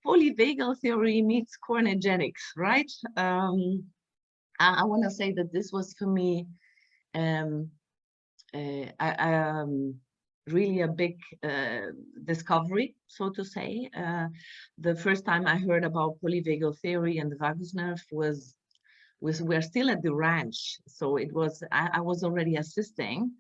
polyvagal theory meets core energetics, right? I want to say that this was for me really a big discovery, so to say. The first time I heard about polyvagal theory and the vagus nerve was we're still at the ranch, so it was I was already assisting,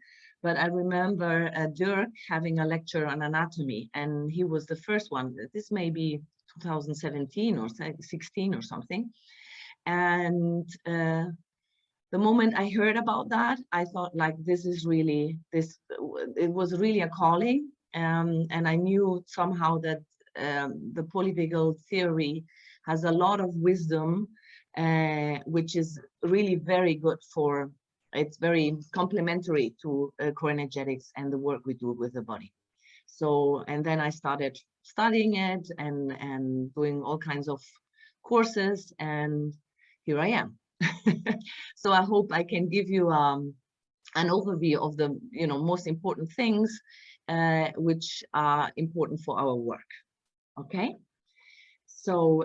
but I remember Dirk having a lecture on anatomy, and he was the first one. This may be 2017 or 16 or something, and the moment I heard about that, I thought, like, this is really it was really a calling, and I knew somehow that the polyvagal theory has a lot of wisdom, which is really very good for, it's very complementary to core energetics and the work we do with the body. So, and then I started studying it and doing all kinds of courses, and here I am. So I hope I can give you an overview of the most important things which are important for our work. Okay, so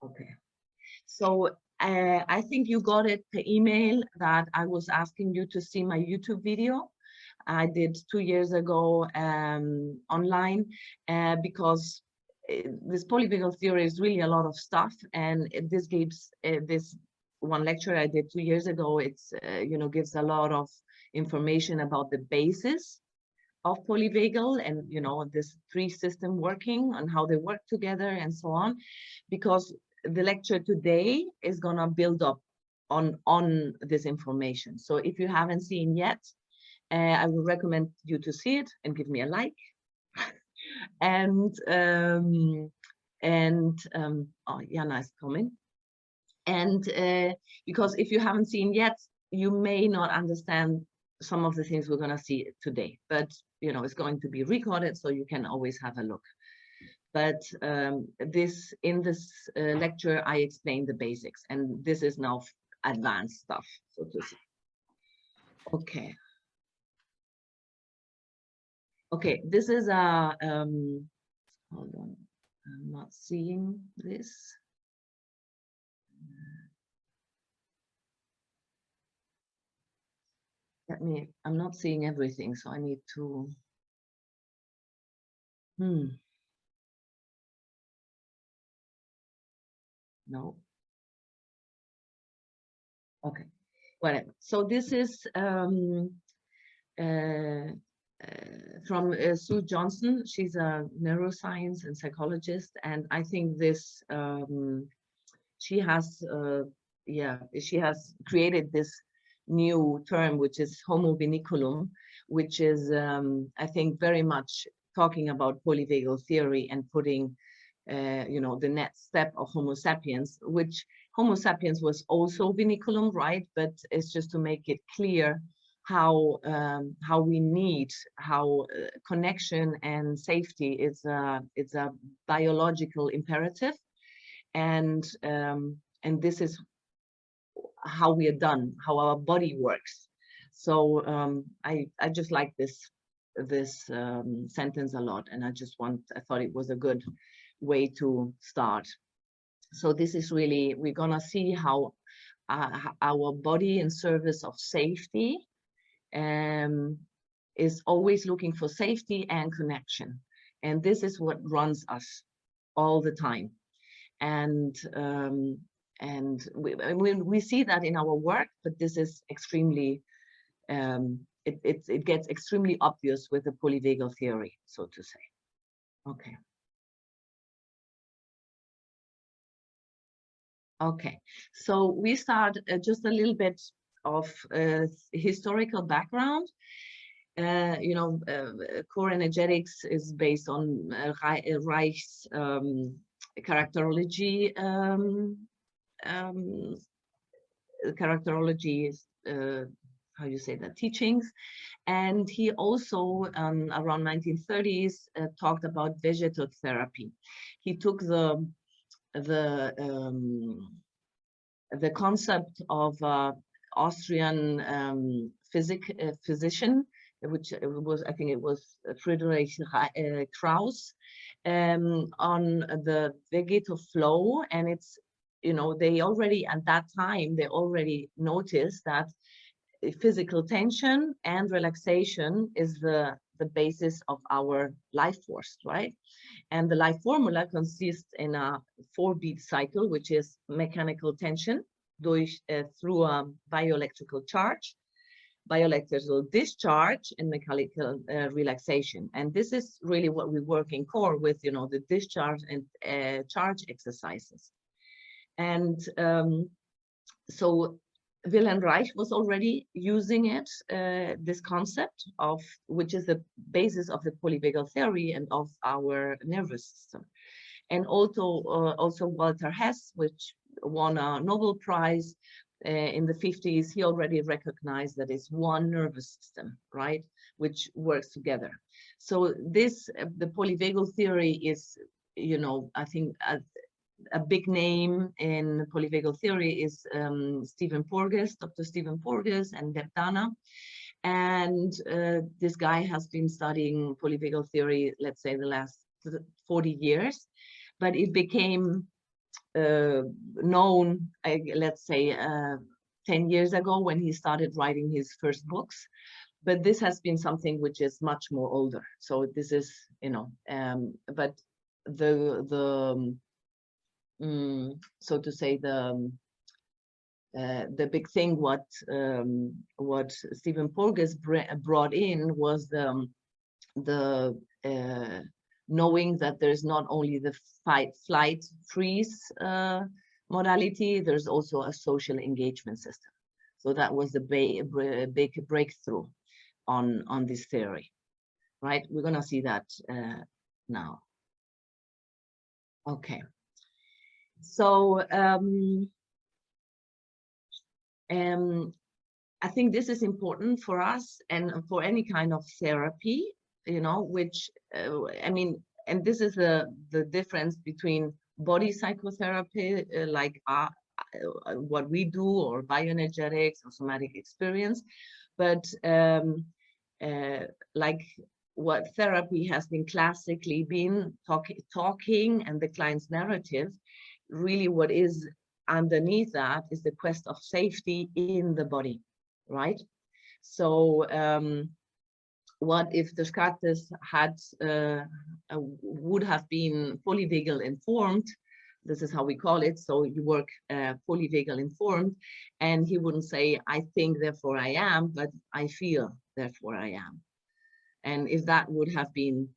okay, so I think you got it per email that I was asking you to see my YouTube video I did 2 years ago online, because this polyvagal theory is really a lot of stuff, and this gives this one lecture I did 2 years ago, it's gives a lot of information about the basis of polyvagal and this three system working and how they work together and so on, because the lecture today is gonna build up on this information. So if you haven't seen yet, I would recommend you to see it and give me a like. And oh, yeah, nice comment. And because if you haven't seen yet, you may not understand some of the things we're going to see today, but it's going to be recorded, so you can always have a look. But in this lecture I explained the basics, and this is now advanced stuff, so to say. Okay. Okay, this is a hold on, I'm not seeing this. I'm not seeing everything, so I need to no. Okay, whatever. So this is from Sue Johnson. She's a neuroscience and psychologist, and I think this she has created this new term, which is homo vinculum, which is I think very much talking about polyvagal theory and putting the next step of Homo sapiens, which Homo sapiens was also vinculum, right? But it's just to make it clear how we need connection and safety is it's a biological imperative, and this is how we are done, how our body works. So I just like this sentence a lot, and I thought it was a good way to start. So this is really, we're gonna see how our body in service of safety is always looking for safety and connection, and this is what runs us all the time. And we see that in our work, but this is extremely it gets extremely obvious with the polyvagal theory, so to say. Okay. Okay, so we start just a little bit of historical background. Core energetics is based on Reich's characterology. How you say that, teachings, and he also around 1930s talked about vegetative therapy. He took the concept of Austrian physician which was, I think it was Friedrich Krauss, on the vegetative flow. And it's, you know, they already at that time, they already noticed that physical tension and relaxation is the basis of our life force, right? And the life formula consists in a 4-beat cycle, which is mechanical tension through a bioelectrical charge, bioelectrical discharge, and mechanical relaxation. And this is really what we work in core with, you know, the discharge and charge exercises. And so Wilhelm Reich was already using it, this concept of, which is the basis of the polyvagal theory and of our nervous system. And also Walter Hess, which won a Nobel Prize in the 50s, he already recognized that it's one nervous system, right, which works together. So this, the polyvagal theory is, you know, I think a big name in polyvagal theory is Stephen Porges, Dr. Stephen Porges, and Deb Dana. And this guy has been studying polyvagal theory, let's say, the last 40 years, but it became known, let's say, 10 years ago when he started writing his first books. But this has been something which is much more older. So this is, you know, but so to say, the big thing what Stephen Porges brought in was the knowing that there's not only the fight, flight, freeze modality, there's also a social engagement system. So that was the big breakthrough on this theory, right? We're gonna see that now. Okay. So I think this is important for us and for any kind of therapy, you know, which I mean, and this is the difference between body psychotherapy, like what we do, or bioenergetics or somatic experience, but like what therapy has been classically been talking and the client's narrative, really what is underneath that is the quest of safety in the body, right? So what if Descartes had would have been polyvagal informed? This is how we call it. So you work polyvagal informed, and he wouldn't say, I think, therefore I am, but I feel, therefore I am. And if that would have been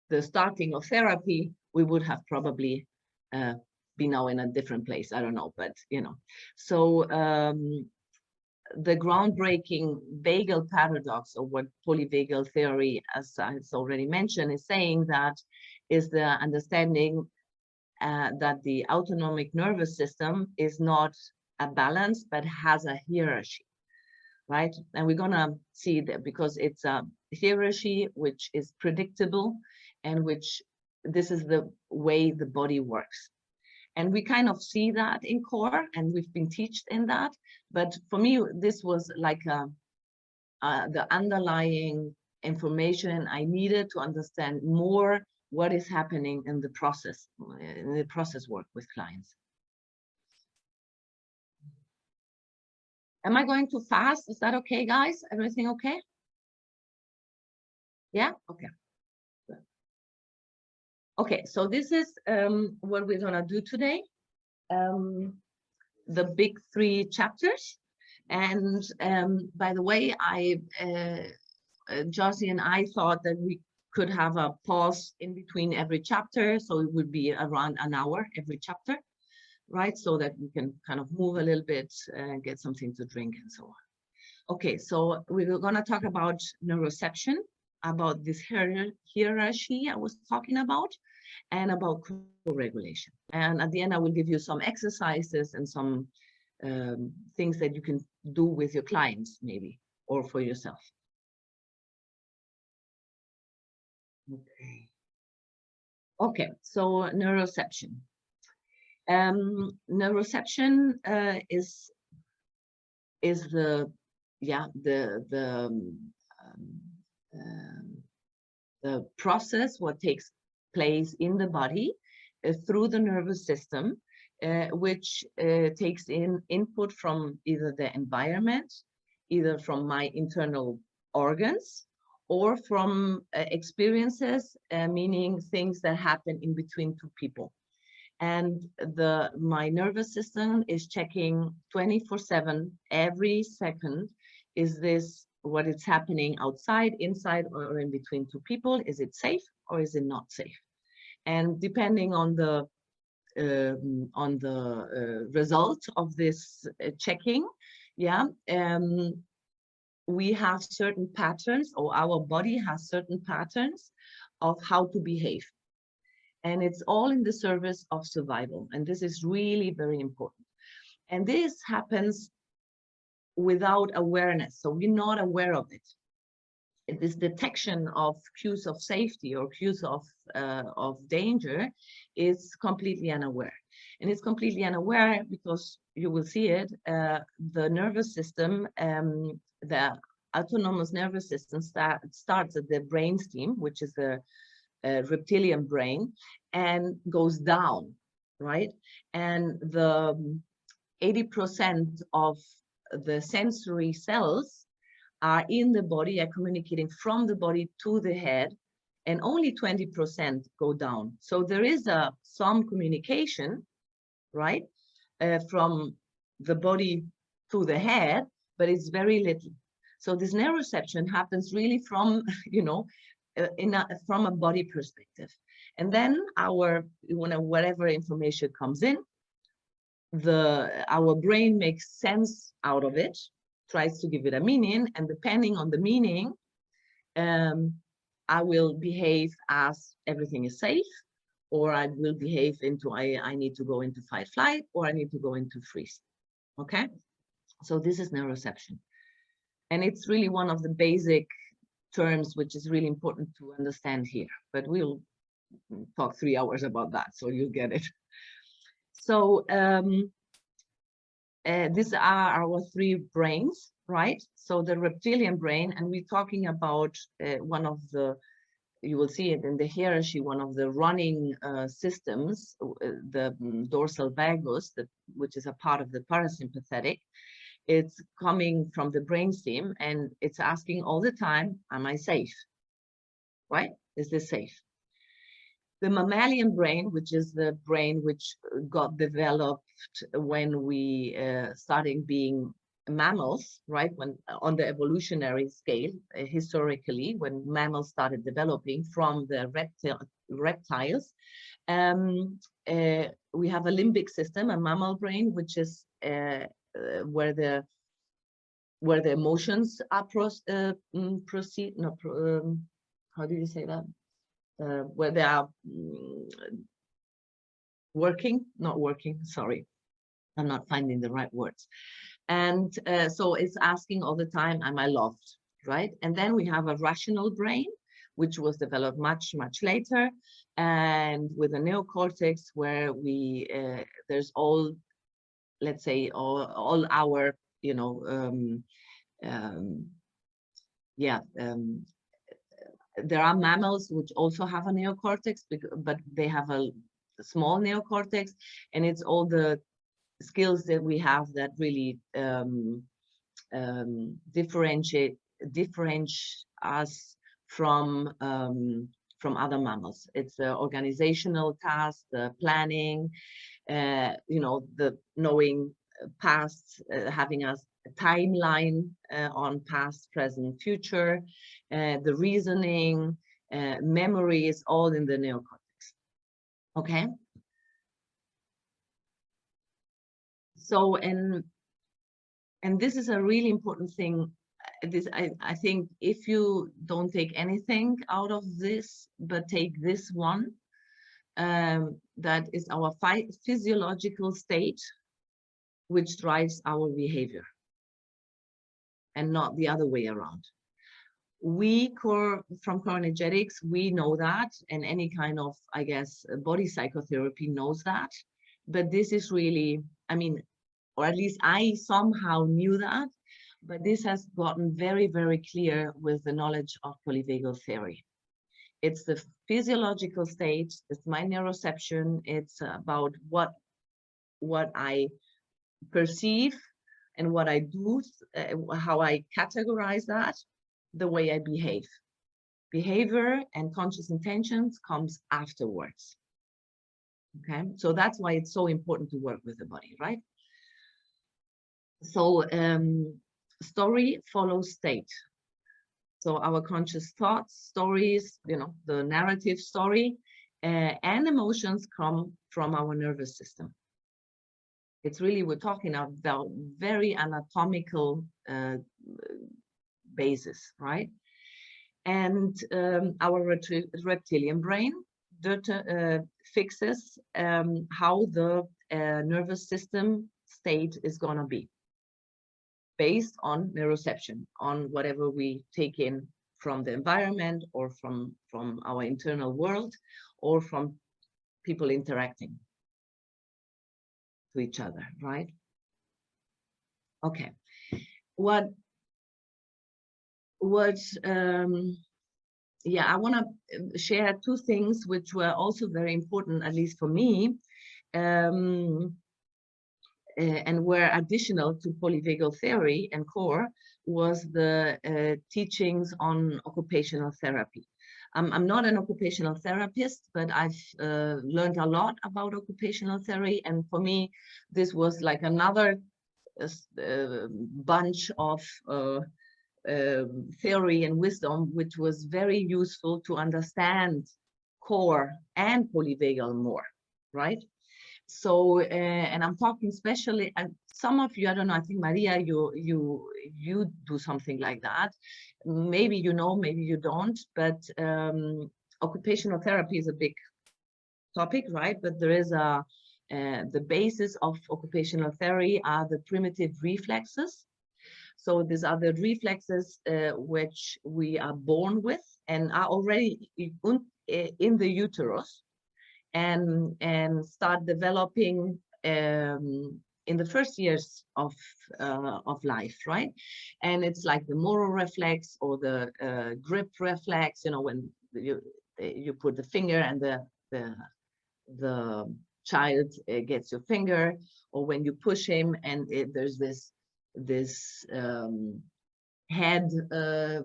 the starting of therapy, we would have probably be now in a different place. I don't know, but you know. So the groundbreaking vagal paradox, or what polyvagal theory, as I already mentioned, is saying, that is the understanding that the autonomic nervous system is not a balance, but has a hierarchy, right? And we're gonna see that because it's a hierarchy which is predictable, and which this is the way the body works. And we kind of see that in core, and we've been taught in that. But for me, this was like the underlying information I needed to understand more what is happening in the process work with clients. Am I going too fast? Is that okay, guys? Everything okay? Yeah? Okay. Okay, so this is what we're gonna do today. The big 3 chapters. And by the way, Josie and I thought that we could have a pause in between every chapter, so it would be around an hour every chapter, right? So that we can kind of move a little bit and get something to drink and so on. Okay, so we're gonna talk about neuroception, about this hierarchy I was talking about, and about co-regulation. And at the end, I will give you some exercises and some things that you can do with your clients, maybe, or for yourself. Okay. Okay, so neuroception. Neuroception is the the process, what takes place in the body through the nervous system, which takes in input from either the environment, either from my internal organs, or from experiences, meaning things that happen in between two people. And my nervous system is checking 24/7, every second. Is this what is happening outside, inside, or in between two people? Is it safe or is it not safe? And depending on the result of this checking, yeah, we have certain patterns, or our body has certain patterns of how to behave. And it's all in the service of survival. And this is really very important. And this happens without awareness. So we're not aware of it. This detection of cues of safety or cues of danger is completely unaware. And it's completely unaware because you will see it, the nervous system, the autonomous nervous system starts at the brainstem, which is the reptilian brain, and goes down, right? And the 80% of the sensory cells are in the body, are communicating from the body to the head, and only 20% go down. So there is some communication, right, from the body to the head, but it's very little. So this neuroception happens really from, you know, from a body perspective. And then whatever information comes in, our brain makes sense out of it, tries to give it a meaning, and depending on the meaning, I will behave as everything is safe, or I will behave into I need to go into fight flight, or I need to go into freeze. Okay, so this is neuroception, and it's really one of the basic terms which is really important to understand here, but we'll talk 3 hours about that, so you'll get it. So these are our 3 brains, right? So the reptilian brain, and we're talking about one of the, you will see it in the hierarchy, one of the running systems, the dorsal vagus, which is a part of the parasympathetic. It's coming from the brainstem, and it's asking all the time, am I safe? Right? Is this safe? The mammalian brain, which is the brain which got developed when we started being mammals, right? When on the evolutionary scale, historically, when mammals started developing from the reptiles, we have a limbic system, a mammal brain, which is where the emotions are how do you say that? Where they are not working, sorry, I'm not finding the right words. And so it's asking all the time, am I loved, right? And then we have a rational brain, which was developed much, much later, and with a neocortex where there's all, let's say, all our, you know, there are mammals which also have a neocortex, but they have a small neocortex, and it's all the skills that we have that really differentiate us from other mammals. It's the organizational tasks, the planning, you know, the knowing past, having a timeline on past, present, future, the reasoning, memory is all in the neocortex. Okay. So, and this is a really important thing. I think if you don't take anything out of this, but take this one, that is our physiological state, which drives our behavior, and not the other way around. From core energetics, we know that, and any kind of, I guess, body psychotherapy knows that. But this is really, I mean, or at least I somehow knew that But this has gotten very, very clear with the knowledge of polyvagal theory. It's the physiological state, it's my neuroception, it's about what I perceive and what I do, how I categorize that, the way I behave. Behavior and conscious intentions comes afterwards. Okay, so that's why it's so important to work with the body, right? So story follows state. So our conscious thoughts, stories, you know, the narrative story, and emotions come from our nervous system. It's really, we're talking about very anatomical basis, right? And our reptilian brain fixes how the nervous system state is gonna be, based on neuroception, on whatever we take in from the environment or from our internal world or from people interacting to each other, right? Okay. Yeah, I want to share two things which were also very important, at least for me, and were additional to polyvagal theory and core, was the teachings on occupational therapy. I'm not an occupational therapist, but I've learned a lot about occupational theory, and for me, this was like another bunch of theory and wisdom, which was very useful to understand core and polyvagal more, right? So, and I'm talking especially, some of you, I don't know, I think Maria, you do something like that. Maybe you know, maybe you don't, but occupational therapy is a big topic, right? But there is the basis of occupational theory are the primitive reflexes. So these are the reflexes which we are born with and are already in the uterus and start developing in the first years of life, right? And it's like the motor reflex or the grip reflex, you know, when you put the finger and the child gets your finger, or when you push him and there's this head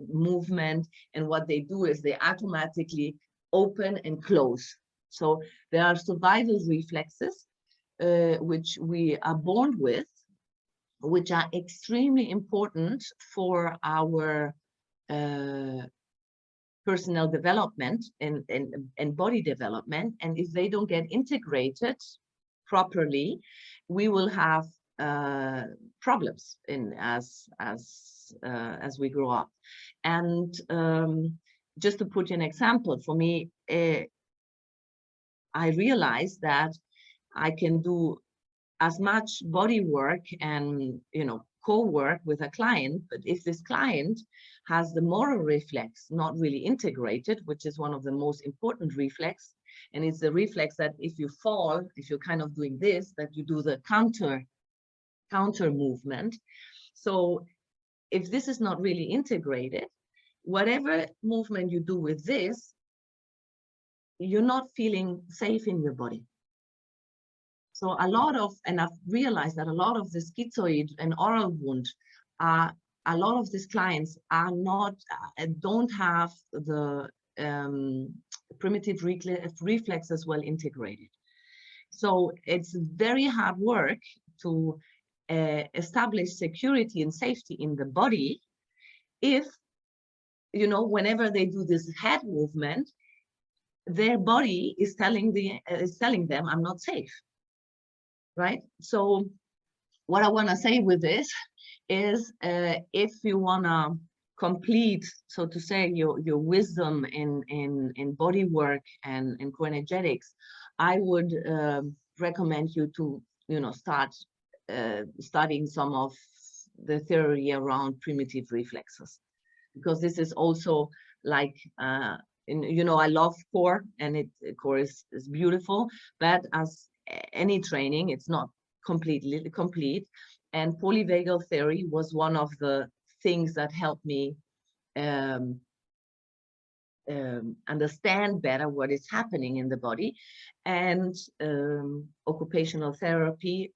movement, and what they do is they automatically open and close. So there are survival reflexes which we are born with, which are extremely important for our personal development and body development. And if they don't get integrated properly, we will have problems as we grow up. And just to put you an example, for me, I realized that I can do as much body work and, you know, co-work with a client, but if this client has the motor reflex not really integrated, which is one of the most important reflex, and it's the reflex that if you fall, if you're kind of doing this, that you do the counter movement. So if this is not really integrated, whatever movement you do with this, you're not feeling safe in your body. So a lot of, and I've realized that a lot of the schizoid and oral wound, a lot of these clients are not, don't have the primitive reflexes well integrated. So it's very hard work to establish security and safety in the body if, you know, whenever they do this head movement, their body is telling them, I'm not safe, right? So what I want to say with this is if you want to complete, so to say, your wisdom in body work and in co-energetics, I would recommend you to, you know, start studying some of the theory around primitive reflexes, because this is also like you know, I love core, and core is beautiful, but as any training, it's not completely complete. And polyvagal theory was one of the things that helped me understand better what is happening in the body. And occupational therapy,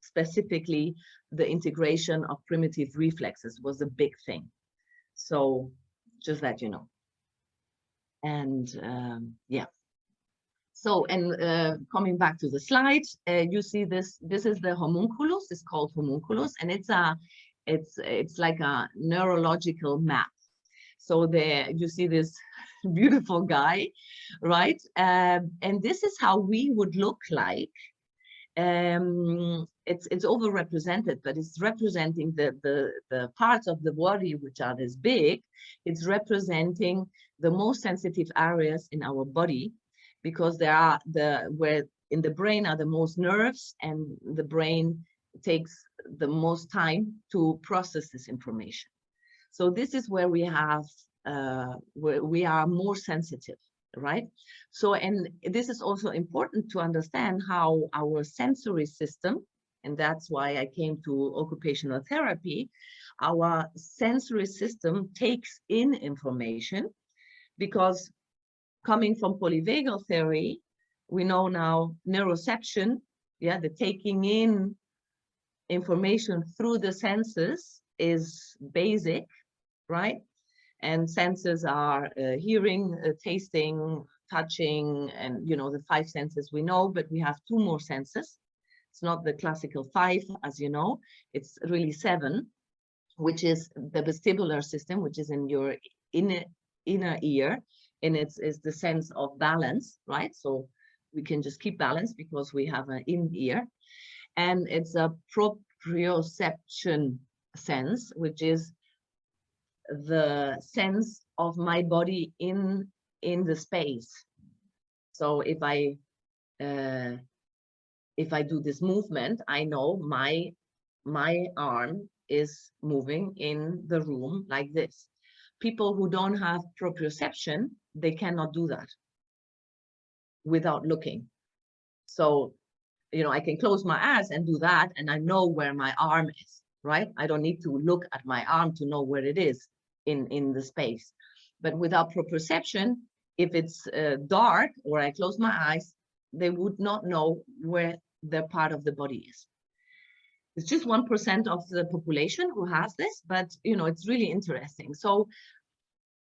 specifically the integration of primitive reflexes, was a big thing. So just that you know. And yeah. So, and coming back to the slide, you see this is the homunculus. It's called homunculus, and it's like a neurological map. So there you see this beautiful guy, right? And this is how we would look like. It's overrepresented, but it's representing the parts of the body which are this big. It's representing the most sensitive areas in our body, because they are where in the brain are the most nerves, and the brain takes the most time to process this information. So this is where we have where we are more sensitive, right? So, and this is also important to understand how our sensory system, and that's why I came to occupational therapy, our sensory system takes in information, because coming from polyvagal theory, we know now neuroception, yeah, the taking in information through the senses is basic, right? And senses are hearing, tasting, touching, and you know, the 5 senses we know, but we have 2 more senses. It's not the classical 5, as you know, it's really 7, which is the vestibular system, which is in your inner ear, and it's the sense of balance, right? So we can just keep balance because we have an in ear. And it's a proprioception sense, which is the sense of my body in the space. So if I do this movement, I know my arm is moving in the room like this. People who don't have proprioception, they cannot do that without looking. So, you know, I can close my eyes and do that, and I know where my arm is, right? I don't need to look at my arm to know where it is in the space. But without proprioception, if it's dark or I close my eyes, they would not know where their part of the body is. It's just 1% of the population who has this, but you know, it's really interesting. So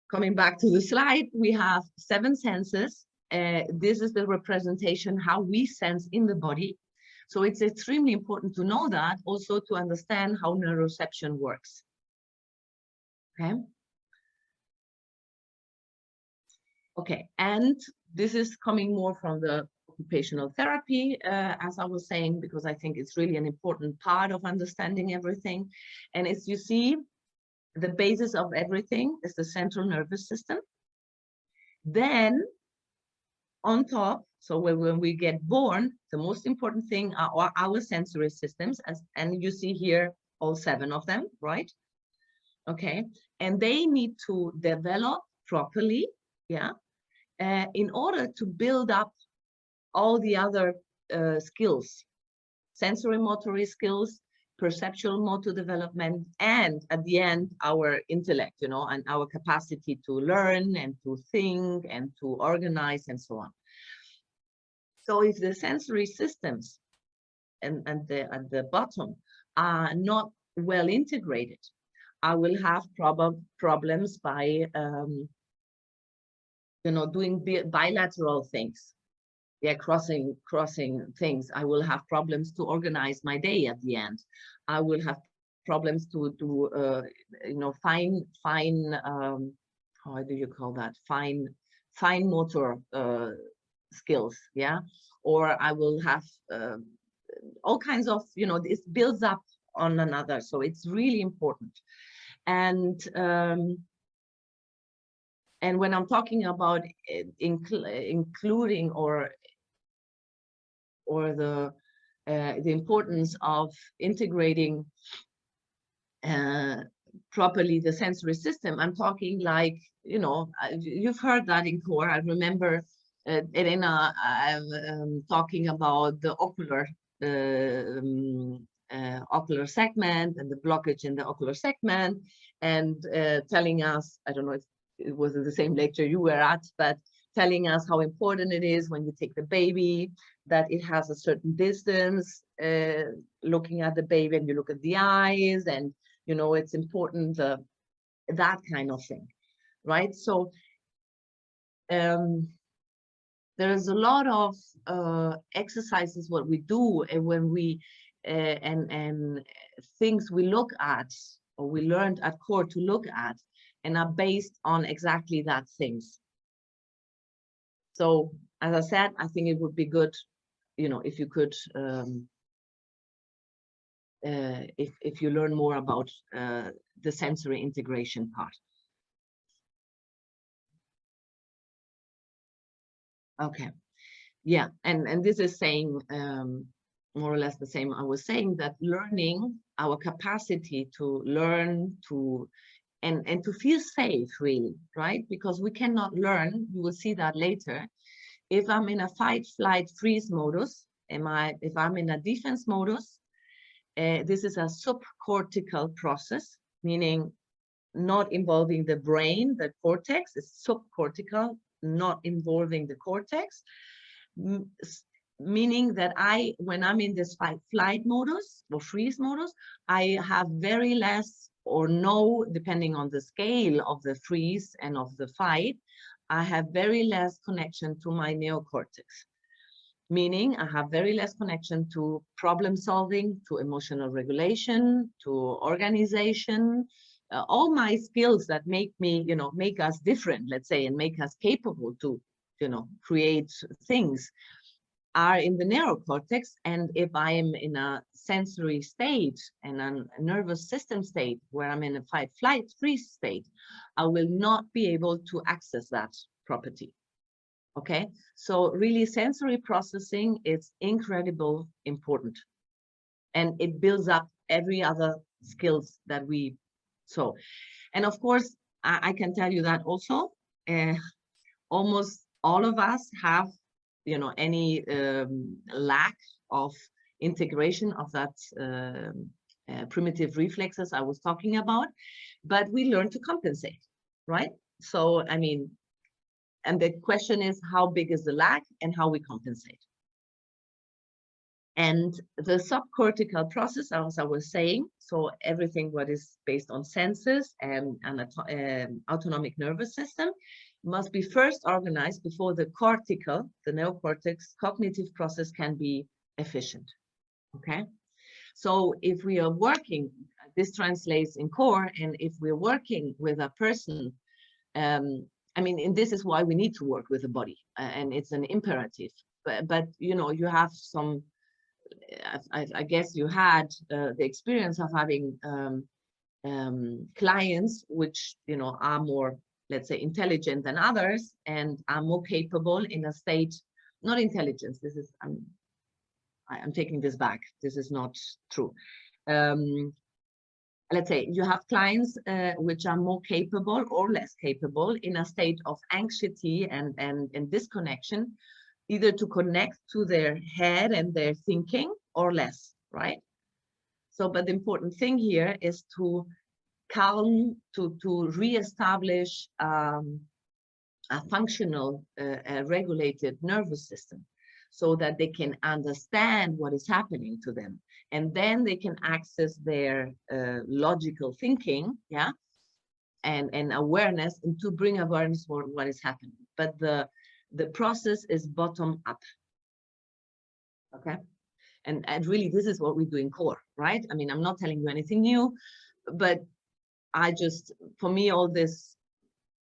coming back to the slide, we have 7 senses. This is the representation how we sense in the body. So it's extremely important to know that, also to understand how neuroception works. Okay. Okay, and this is coming more from the occupational therapy, as I was saying, because I think it's really an important part of understanding everything. And as you see, the basis of everything is the central nervous system. Then on top, so when we get born, the most important thing are our sensory systems, and you see here all 7 of them, right? Okay, and they need to develop properly, yeah, in order to build up all the other skills, sensory motory skills, perceptual motor development, and at the end, our intellect, you know, and our capacity to learn and to think and to organize and so on. So if the sensory systems and at the bottom are not well integrated, I will have problems by you know, doing bilateral things. Yeah, crossing things. I will have problems to organize my day at the end. I will have problems to you know, fine how do you call that, fine motor skills, yeah. Or I will have all kinds of, you know, this builds up on another, so it's really important. And when I'm talking about including or the importance of integrating properly the sensory system, I'm talking like, you know, you've heard that in core. I remember Elena talking about the ocular ocular segment and the blockage in the ocular segment, and telling us, I don't know if it was in the same lecture you were at, but telling us how important it is when you take the baby, that it has a certain distance, looking at the baby, and you look at the eyes, and you know it's important, that kind of thing, right? So there's a lot of exercises what we do, and when we and things we look at, or we learned at core to look at, and are based on exactly that things. So as I said, I think it would be good, you know, if you could if you learn more about the sensory integration part. Okay, yeah, and this is saying more or less the same I was saying, that learning, our capacity to learn, to and to feel safe, really, right? Because we cannot learn, you will see that later, if I'm in a fight, flight, freeze modus. If I'm in a defense modus, this is a subcortical process, meaning not involving the brain, the cortex. It's subcortical, not involving the cortex, meaning that when I'm in this fight, flight modus or freeze modus, I have very less or no, depending on the scale of the freeze and of the fight, I have very less connection to my neocortex, meaning I have very less connection to problem solving, to emotional regulation, to organization, all my skills that make me, you know, make us different, let's say, and make us capable to, you know, create things, are in the neocortex. And if I am in a sensory state and a nervous system state where I'm in a fight, flight, freeze state, I will not be able to access that property. Okay, so really sensory processing is incredibly important, and it builds up every other skills that we so. And of course, I can tell you that also almost all of us have, you know, any lack of integration of that primitive reflexes I was talking about, but we learn to compensate, right? So I mean, and the question is, how big is the lack and how we compensate? And the subcortical process, as I was saying, so everything what is based on senses and autonomic nervous system must be first organized before the cortical, the neocortex cognitive process can be efficient. Okay, so if we are working, this translates in core, and if we're working with a person, I mean, and this is why we need to work with the body, and it's an imperative. But you know, you have some. I guess you had the experience of having clients which, you know, are more, let's say, intelligent than others, and are more capable in a state, not intelligence. This is I'm taking this back. This is not true. Let's say you have clients which are more capable or less capable in a state of anxiety and disconnection, either to connect to their head and their thinking or less, right? So, but the important thing here is to calm, to reestablish a functional, regulated nervous system, so that they can understand what is happening to them, and then they can access their logical thinking, yeah, and awareness, and to bring awareness for what is happening. But the process is bottom up. Okay, and really this is what we do in core, right? I mean, I'm not telling you anything new, but I just, for me, all this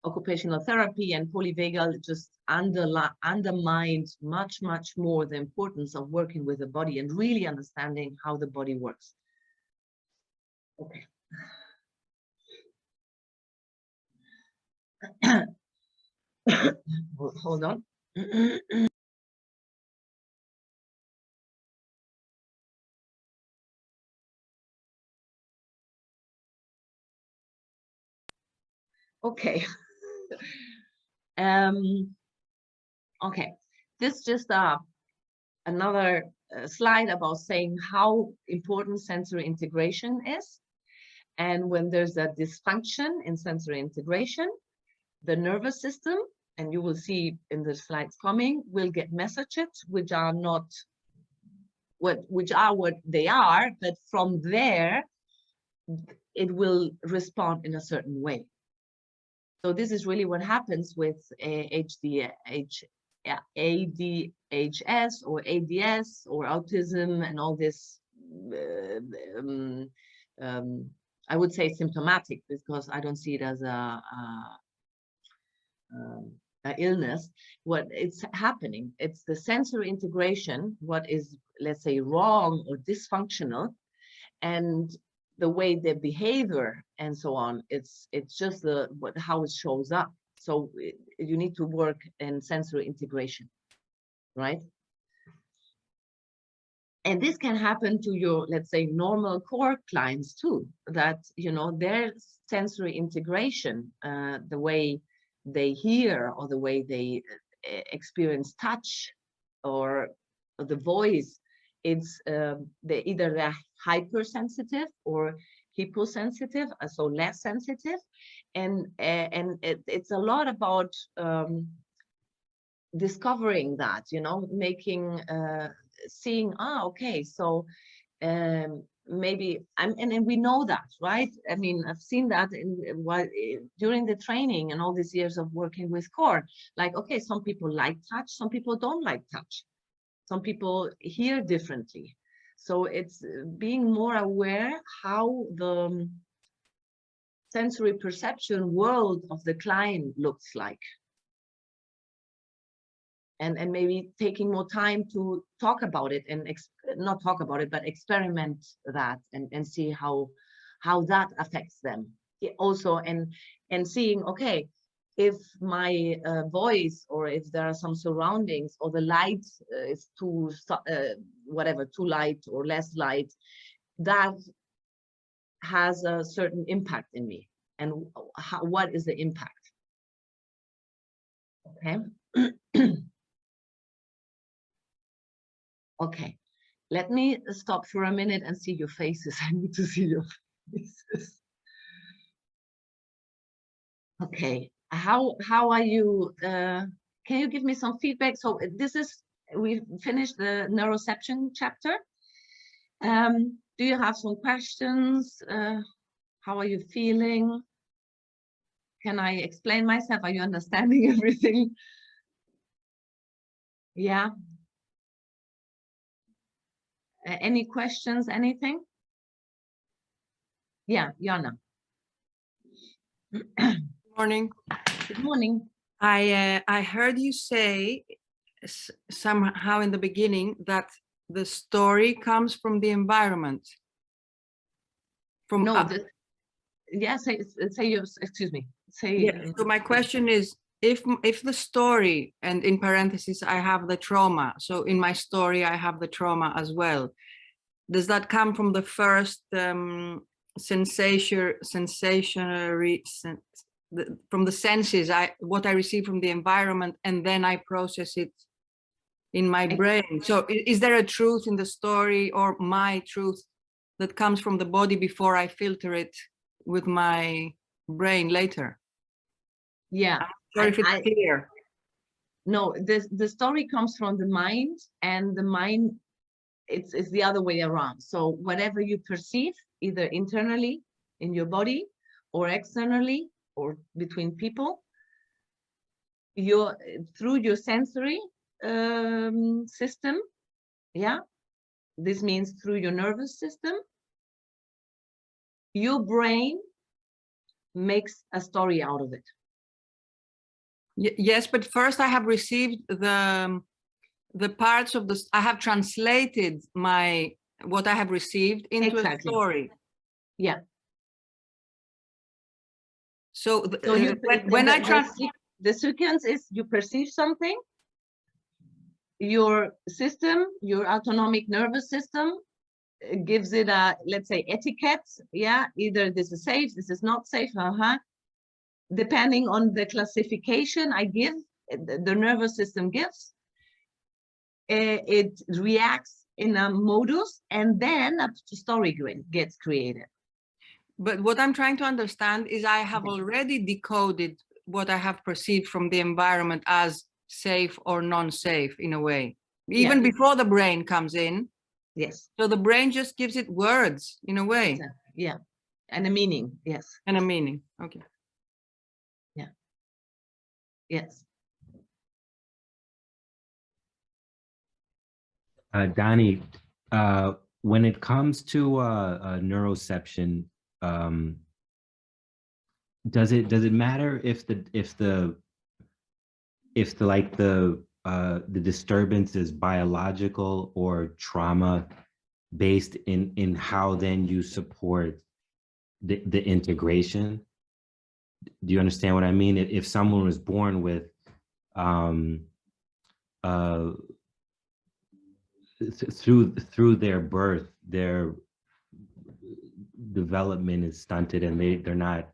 occupational therapy and polyvagal just undermined much more the importance of working with the body and really understanding how the body works. Okay. Hold on. Okay. Okay, this just another slide about saying how important sensory integration is. And when there's a dysfunction in sensory integration, the nervous system, and you will see in the slides coming, will get messages which are not what they are, but from there it will respond in a certain way. So this is really what happens with ADHS or ADS or autism and all this. I would say symptomatic, because I don't see it as a illness. What it's happening, it's the sensory integration, what is, let's say, wrong or dysfunctional, and the way the behavior and so on, it's just how it shows up. So you need to work in sensory integration, right? And this can happen to your, let's say, normal core clients too, that, you know, their sensory integration, the way they hear or the way they experience touch or the voice, it's either they're hypersensitive or hyposensitive, so less sensitive, and it's a lot about discovering that, you know, making seeing, okay, so maybe and we know that, right? I mean, I've seen that during the training and all these years of working with core, like, okay, some people like touch, some people don't like touch, some people hear differently. So it's being more aware how the sensory perception world of the client looks like. And maybe taking more time to talk about it, and not talk about it, but experiment that and see how that affects them. Also, and seeing, okay, if my voice, or if there are some surroundings, or the light is too whatever, too light or less light, that has a certain impact in me, and what is the impact? Okay. Okay, let me stop for a minute and see your faces. I need to see your faces. Okay, how are you? Can you give me some feedback? So this is, we finished the neuroception chapter. Do you have some questions? How are you feeling? Can I explain myself? Are you understanding everything? Yeah. Any questions, anything? Yeah, Jana. Good morning. Good morning. I heard you say somehow in the beginning that the story comes from the environment. From no, yeah, say yours, excuse me. Say. Yeah. So my question is, if the story, and in parentheses I have the trauma, so in my story I have the trauma as well, does that come from the first from the senses, what I receive from the environment, and then I process it in my brain? So is there a truth in the story, or my truth, that comes from the body before I filter it with my brain later? Yeah. I'm sorry if it's clear. No, the story comes from the mind, and the mind, it's the other way around. So whatever you perceive, either internally in your body or externally or between people, through your sensory system, yeah, this means through your nervous system, your brain makes a story out of it. Yes, but first I have received the parts of I have translated what I have received into a story. Yeah. So when the sequence is, you perceive something, your system, your autonomic nervous system, gives it a, let's say, etiquette. Yeah, either this is safe, this is not safe. Depending on the classification I give, the nervous system gives, it reacts in a modus, and then a story gets created. But what I'm trying to understand is I have already decoded what I have perceived from the environment as safe or non-safe in a way, even before the brain comes in. Yes. So the brain just gives it words in a way. Exactly. Yeah. And a meaning. Yes. And a meaning. Okay. Yeah. Yes. Dani, when it comes to neuroception, does it matter if the disturbance is biological or trauma based in how then you support the integration? Do you understand what I mean? If someone was born with through their birth, their development is stunted and they're not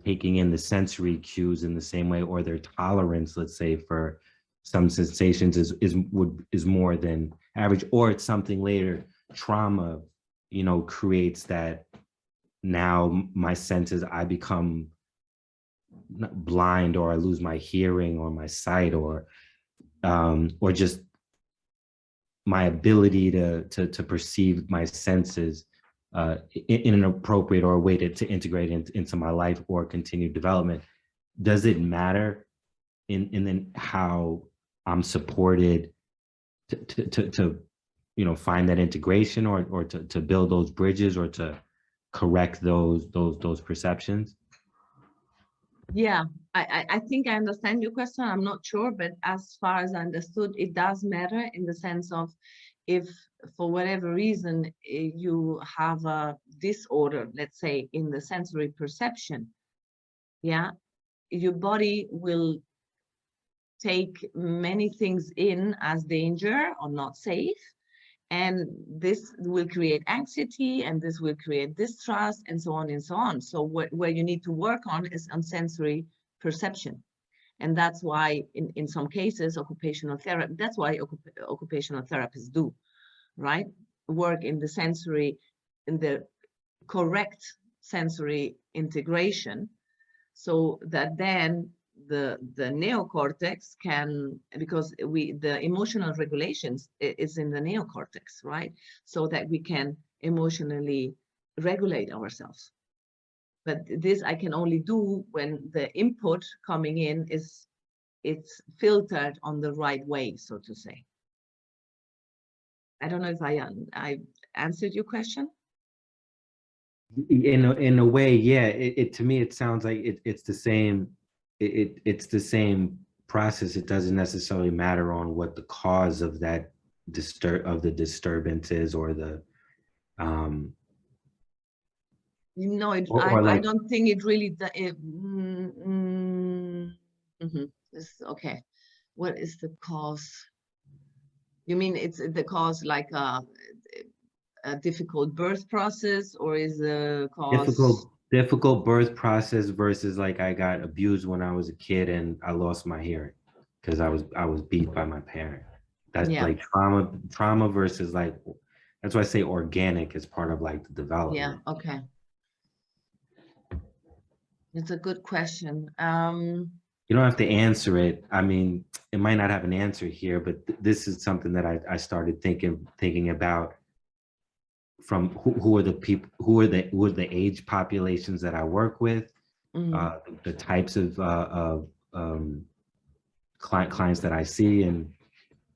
taking in the sensory cues in the same way, or their tolerance, let's say, for some sensations is more than average, or it's something later, trauma, creates that now my senses, I become blind, or I lose my hearing or my sight, or just my ability to perceive my senses in an appropriate or a way to integrate into my life or continued development. Does it matter in then how I'm supported to find that integration or to build those bridges or to correct those perceptions? Yeah, I think I understand your question. I'm not sure, but as far as I understood, it does matter in the sense of if for whatever reason you have a disorder, let's say in the sensory perception, yeah, your body will take many things in as danger or not safe. And this will create anxiety, and this will create distrust, and so on and so on. So where you need to work on is on sensory perception. And that's why in some cases, occupational therapy, that's why occupational therapists do, right? Work in the sensory, in the correct sensory integration, so that then the neocortex can, because the emotional regulations is in the neocortex, right? So that we can emotionally regulate ourselves. But this I can only do when the input coming in it's filtered on the right way, so to say. I don't know if I answered your question. In a way, yeah. It to me it sounds like it's the same. It's the same process. It doesn't necessarily matter on what the cause of that disturbance is, or the No, I don't think it really. Okay. What is the cause? You mean it's the cause like a difficult birth process, or is the cause difficult birth process versus like I got abused when I was a kid and I lost my hearing because I was beat by my parent. That's like trauma versus like, that's why I say organic is part of like the development. Yeah, okay. It's a good question. You don't have to answer it. I mean, it might not have an answer here, but this is something that I started thinking about from who are the people, who are the age populations that I work with, the types of clients that I see, and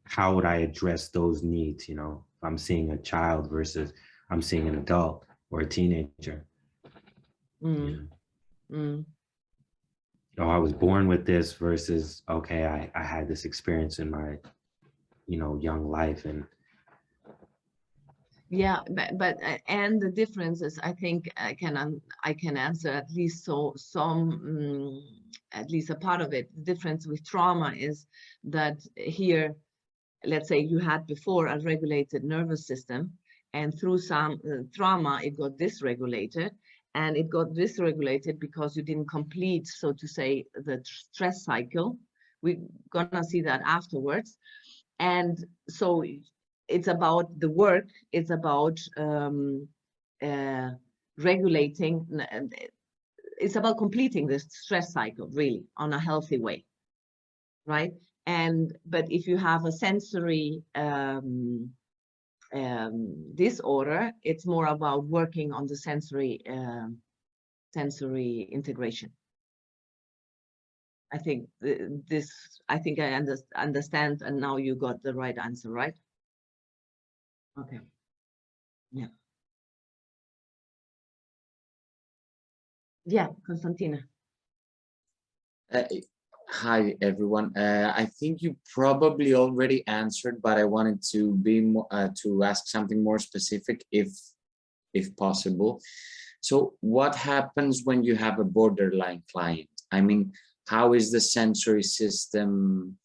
how would I address those needs? If I'm seeing a child versus I'm seeing an adult or a teenager. Oh, I was born with this versus, okay, I had this experience in my, young life. And yeah, but and the difference is, I think I can answer at least at least a part of it. The difference with trauma is that here, let's say you had before a regulated nervous system, and through some trauma it got dysregulated. And it got dysregulated because you didn't complete, so to say, the stress cycle. We're gonna see that afterwards. And so it's about the work, it's about regulating, it's about completing this stress cycle really on a healthy way, right? But if you have a sensory disorder, it's more about working on the sensory integration. I think I understand, and now you got the right answer, right? Okay. Yeah. Yeah, Constantina. Hi, everyone. I think you probably already answered, but I wanted to be more, to ask something more specific, if possible. So, what happens when you have a borderline client? I mean, how is the sensory system?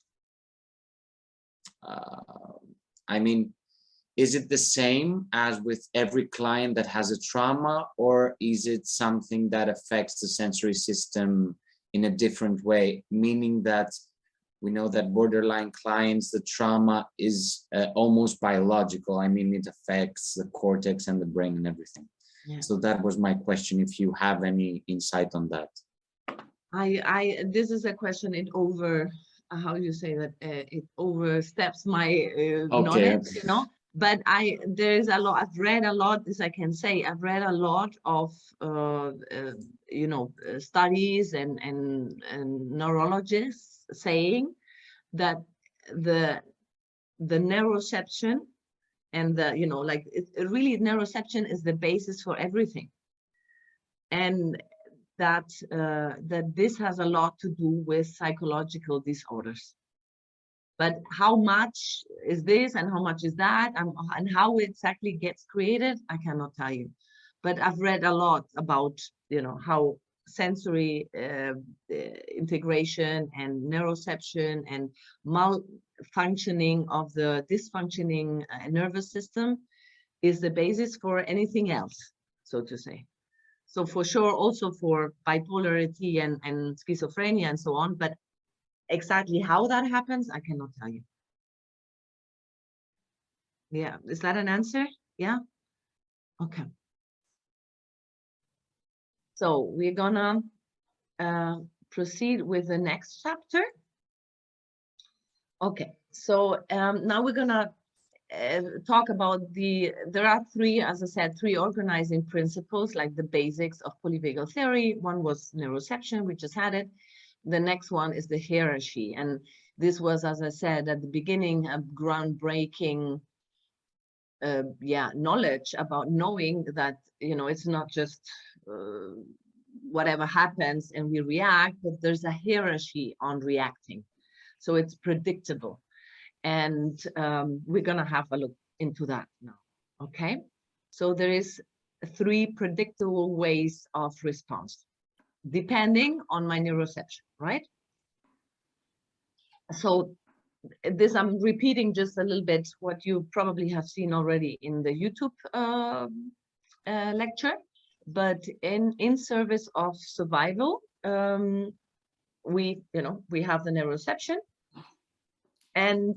I mean, is it the same as with every client that has a trauma, or is it something that affects the sensory system in a different way? Meaning that we know that borderline clients, the trauma is almost biological. I mean, it affects the cortex and the brain and everything. Yeah. So that was my question, if you have any insight on that. This is a question, it over, how you say that, it oversteps my knowledge, you know. But there's a lot, I've read a lot, this I can say, I've read a lot of, you know, studies and neurologists saying that the neuroception and the, you know, like, really neuroception is the basis for everything. And that this has a lot to do with psychological disorders. But how much is this and how much is that, and how it exactly gets created, I cannot tell you. But I've read a lot about, you know, how sensory integration and neuroception and malfunctioning of the dysfunctioning nervous system is the basis for anything else, so to say. So for sure, also for bipolarity and schizophrenia and so on, but exactly how that happens, I cannot tell you. Yeah, is that an answer? Yeah? Okay. So we're gonna proceed with the next chapter. Okay, so now we're gonna talk about there are three, as I said, three organizing principles, like the basics of polyvagal theory. One was neuroception, we just had it. The next one is the hierarchy. And this was, as I said at the beginning, a groundbreaking knowledge about knowing that, you know, it's not just whatever happens and we react, but there's a hierarchy on reacting. So it's predictable. And we're going to have a look into that now. Okay. So there is three predictable ways of response, depending on my neuroception, right? So this, I'm repeating just a little bit what you probably have seen already in the YouTube lecture, but in service of survival, we have the neuroception, and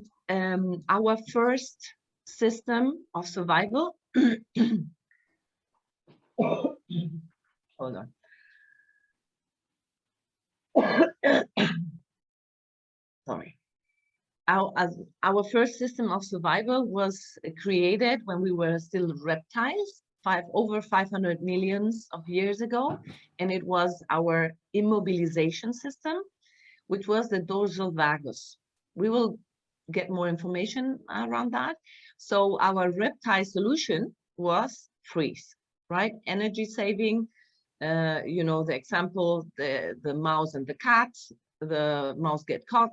our first system of survival. Hold on. Sorry. Our first system of survival was created when we were still reptiles, over 500 millions of years ago, and it was our immobilization system, which was the dorsal vagus. We will get more information around that. So our reptile solution was freeze, right? Energy saving. You know, the example, the mouse and the cat. The mouse get caught,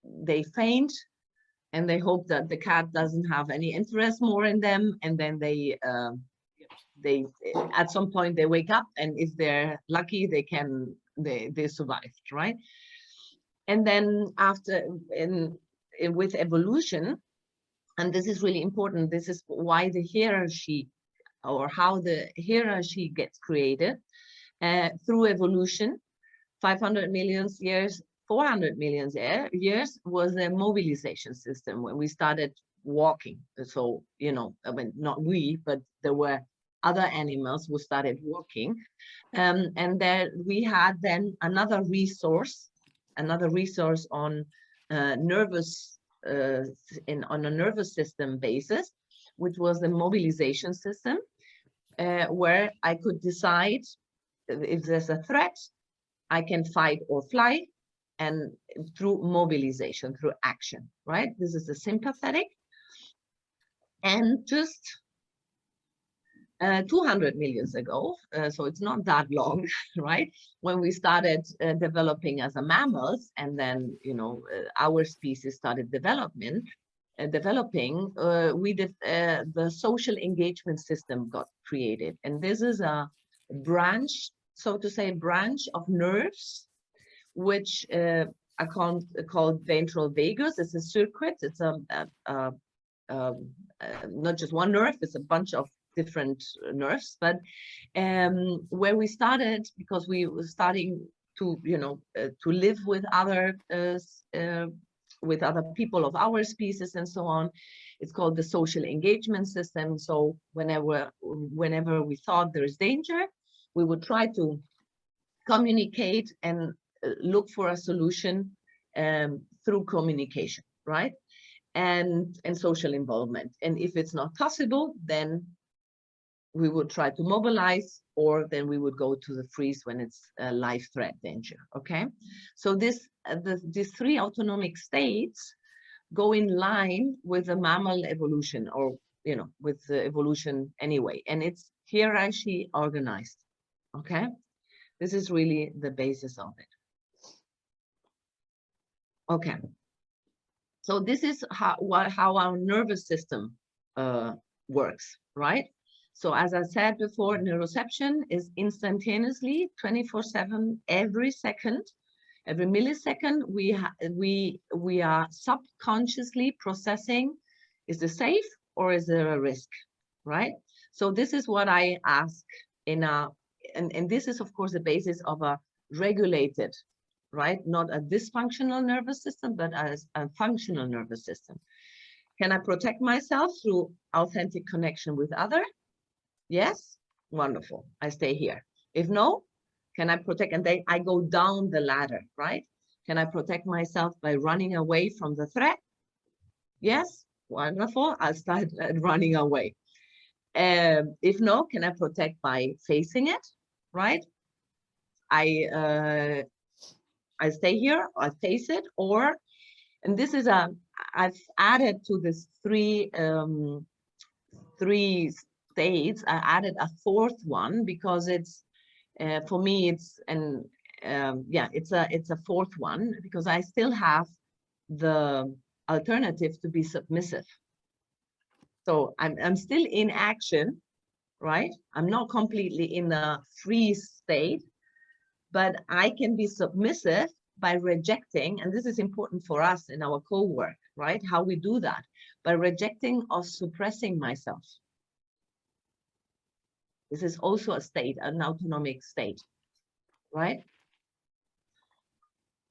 they faint, and they hope that the cat doesn't have any interest more in them, and then they at some point they wake up, and if they're lucky, they survived, right? And then after with evolution, and this is really important, this is why the hierarchy, or how the hierarchy gets created through evolution. 500 million years, 400 million years was the mobilization system, when we started walking. So, you know, I mean, not we, but there were other animals who started walking. And then we had then another resource on nervous, on a nervous system basis, which was the mobilization system, where I could decide if there's a threat, I can fight or fly, and through mobilization, through action, right? This is the sympathetic. And just 200 million ago, so it's not that long, right? When we started developing as a mammals, and then, you know, our species started developing, the social engagement system got created. And this is a branch, so to say, branch of nerves, which are called ventral vagus. It's a circuit. It's not just one nerve, it's a bunch of different nerves, but where we started, because we were starting to, you know, to live with other people of our species and so on. It's called the social engagement system. So whenever we thought there is danger, we would try to communicate and look for a solution through communication, right? And social involvement. And if it's not possible, then we would try to mobilize, or then we would go to the freeze when it's a life threat danger. Okay, so these three autonomic states go in line with the mammal evolution, or, you know, with the evolution anyway, and it's hierarchy organized. Okay, this is really the basis of it. Okay, so this is how our nervous system works, right? So as I said before, neuroception is instantaneously 24/7, every second, every millisecond. We are subconsciously processing: is this safe or is there a risk, right? So this is what I ask in a, and this is of course the basis of a regulated, right? Not a dysfunctional nervous system, but as a functional nervous system. Can I protect myself through authentic connection with others? Yes, wonderful. I stay here. If no, can I protect? And then I go down the ladder, right? Can I protect myself by running away from the threat? Yes, wonderful. I'll start running away. If no, can I protect by facing it, right? I stay here, I face it, or, and this is I've added to this three states, I added a fourth one because it's, for me, it's it's a fourth one, because I still have the alternative to be submissive. So I'm still in action, right? I'm not completely in a freeze state, but I can be submissive by rejecting, and this is important for us in our co-work, right? How we do that, by rejecting or suppressing myself. This is also a state, an autonomic state, right?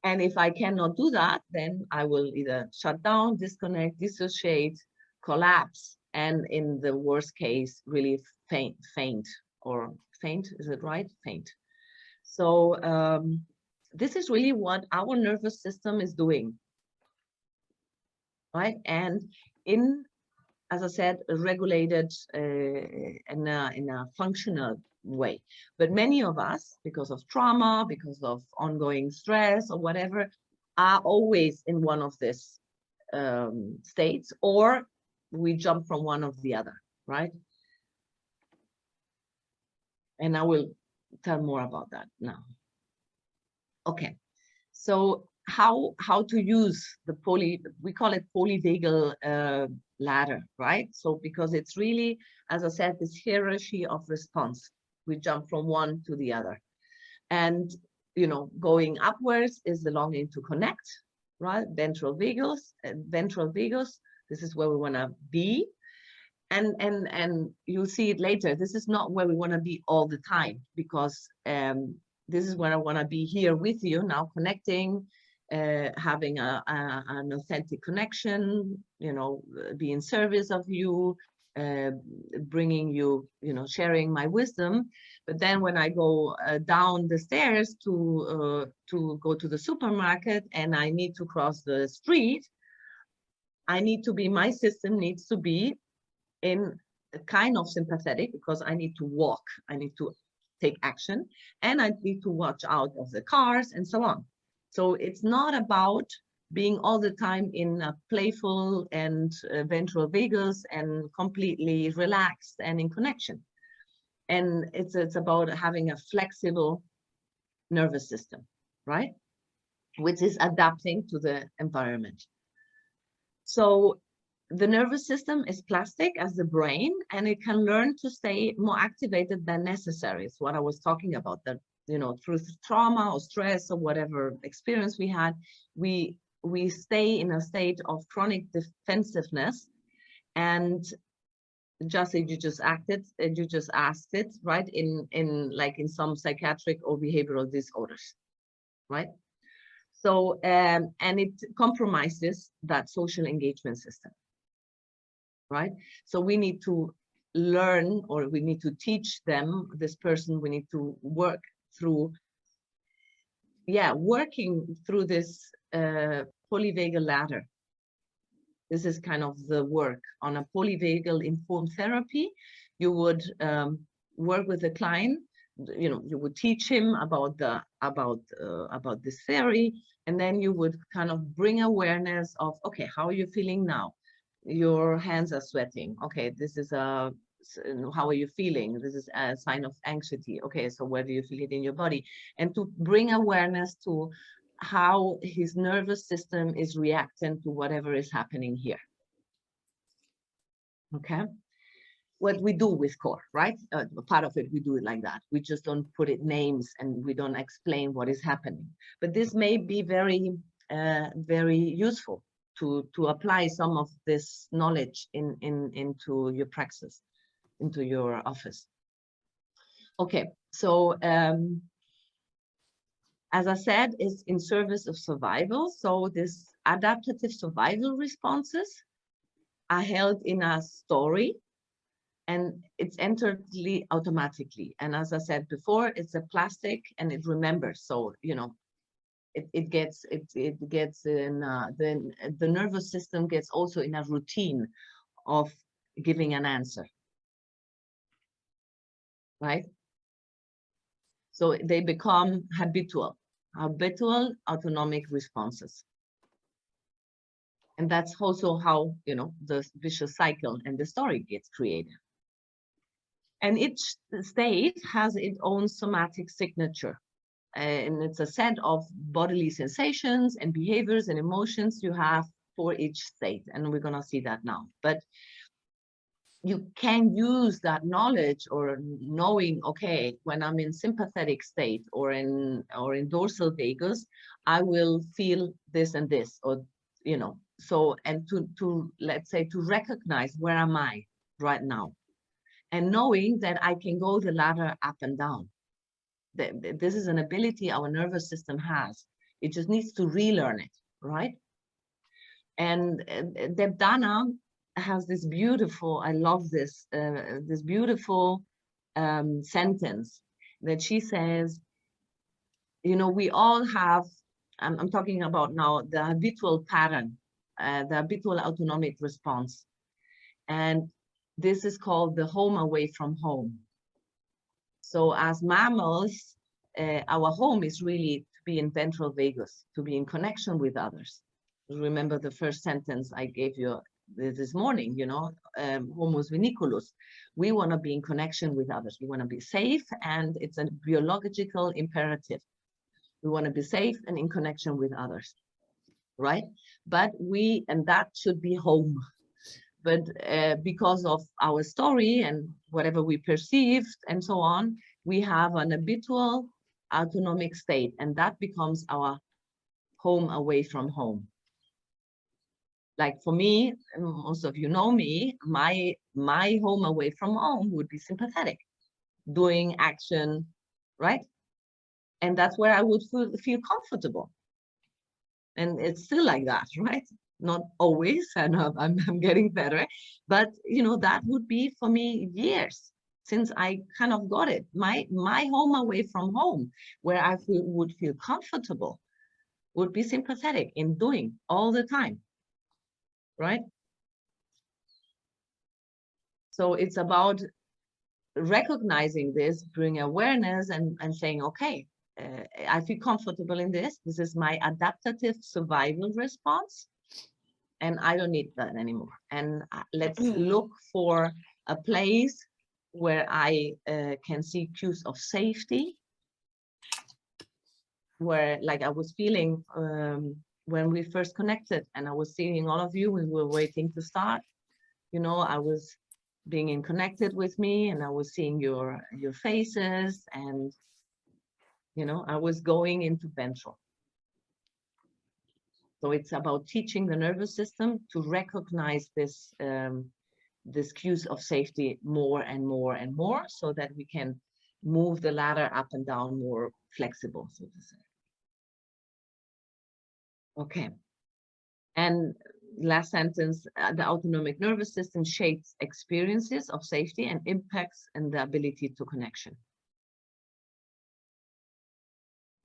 And if I cannot do that, then I will either shut down, disconnect, dissociate, collapse, and in the worst case, really faint, or faint, is it right? Faint. So this is really what our nervous system is doing, right? And as I said, regulated in a functional way. But many of us, because of trauma, because of ongoing stress or whatever, are always in one of these states, or we jump from one of the other, right? And I will tell more about that now. Okay, so how to use the we call it polyvagal ladder, right? So because it's really, as I said, this hierarchy of response. We jump from one to the other, and, you know, going upwards is the longing to connect, right? Ventral vagus. This is where we want to be, and you'll see it later. This is not where we want to be all the time, because this is where I want to be here with you now, connecting, having an authentic connection, you know, be in service of you, bringing you, you know, sharing my wisdom. But then when I go down the stairs to go to the supermarket and I need to cross the street, I need to be, my system needs to be in a kind of sympathetic, because I need to walk, I need to take action, and I need to watch out of the cars and so on. So it's not about being all the time in a playful and ventral vagus and completely relaxed and in connection. And it's about having a flexible nervous system, right? Which is adapting to the environment. So the nervous system is plastic as the brain, and it can learn to stay more activated than necessary. It's what I was talking about, that, you know, through trauma or stress or whatever experience we had, we stay in a state of chronic defensiveness. And just as you just asked it, right, in like in some psychiatric or behavioral disorders, right? So and it compromises that social engagement system, right? So we need to learn, or we need to teach them, this person, we need to work through, working through this polyvagal ladder. This is kind of the work on a polyvagal informed therapy. You would work with the client, you know, you would teach him about this theory, and then you would kind of bring awareness of, okay, how are you feeling now? Your hands are sweating. Okay, this is a, how are you feeling? This is a sign of anxiety. Okay, so where do you feel it in your body? And to bring awareness to how his nervous system is reacting to whatever is happening here. Okay, what we do with core, right? Part of it, we do it like that. We just don't put it names and we don't explain what is happening. But this may be very, very useful to apply some of this knowledge into your praxis, into your office. Okay, so as I said, it's in service of survival. So this adaptive survival responses are held in a story, and it's entered automatically. And as I said before, it's a plastic and it remembers. So, you know, it gets in the nervous system gets also in a routine of giving an answer, right? So they become habitual autonomic responses. And that's also how, you know, the vicious cycle and the story gets created. And each state has its own somatic signature. And it's a set of bodily sensations and behaviors and emotions you have for each state. And we're going to see that now. But you can use that knowledge or knowing, okay, when I'm in sympathetic state or in dorsal vagus, I will feel this and this, or, you know, so, and to let's say, to recognize where am I right now, and knowing that I can go the ladder up and down. This is an ability our nervous system has. It just needs to relearn it, right? And Dana has this beautiful, I love this, this beautiful sentence that she says, you know, we all have, I'm talking about now the habitual pattern, the habitual autonomic response. And this is called the home away from home. So as mammals, our home is really to be in ventral vagus, to be in connection with others. Remember the first sentence I gave you this morning, you know, homus viniculus. We want to be in connection with others. We want to be safe, and it's a biological imperative. We want to be safe and in connection with others, right? But and that should be home. But because of our story and whatever we perceived and so on, we have an habitual autonomic state, and that becomes our home away from home. Like for me, most of you know me, my home away from home would be sympathetic, doing action, right? And that's where I would feel comfortable. And it's still like that, right? Not always, and I'm getting better, but you know, that would be for me years since I kind of got it. My home away from home, where I would feel comfortable, would be sympathetic in doing all the time, right? So it's about recognizing this, bring awareness, and saying, okay, I feel comfortable in this. This is my adaptive survival response, and I don't need that anymore. And let's look for a place where I can see cues of safety, where, like I was feeling when we first connected, and I was seeing all of you, we were waiting to start. You know, I was being connected with me, and I was seeing your faces, and you know, I was going into ventral. So it's about teaching the nervous system to recognize this this cues of safety more and more and more, so that we can move the ladder up and down more flexible, so to say. Okay. And last sentence, the autonomic nervous system shapes experiences of safety and impacts and the ability to connection.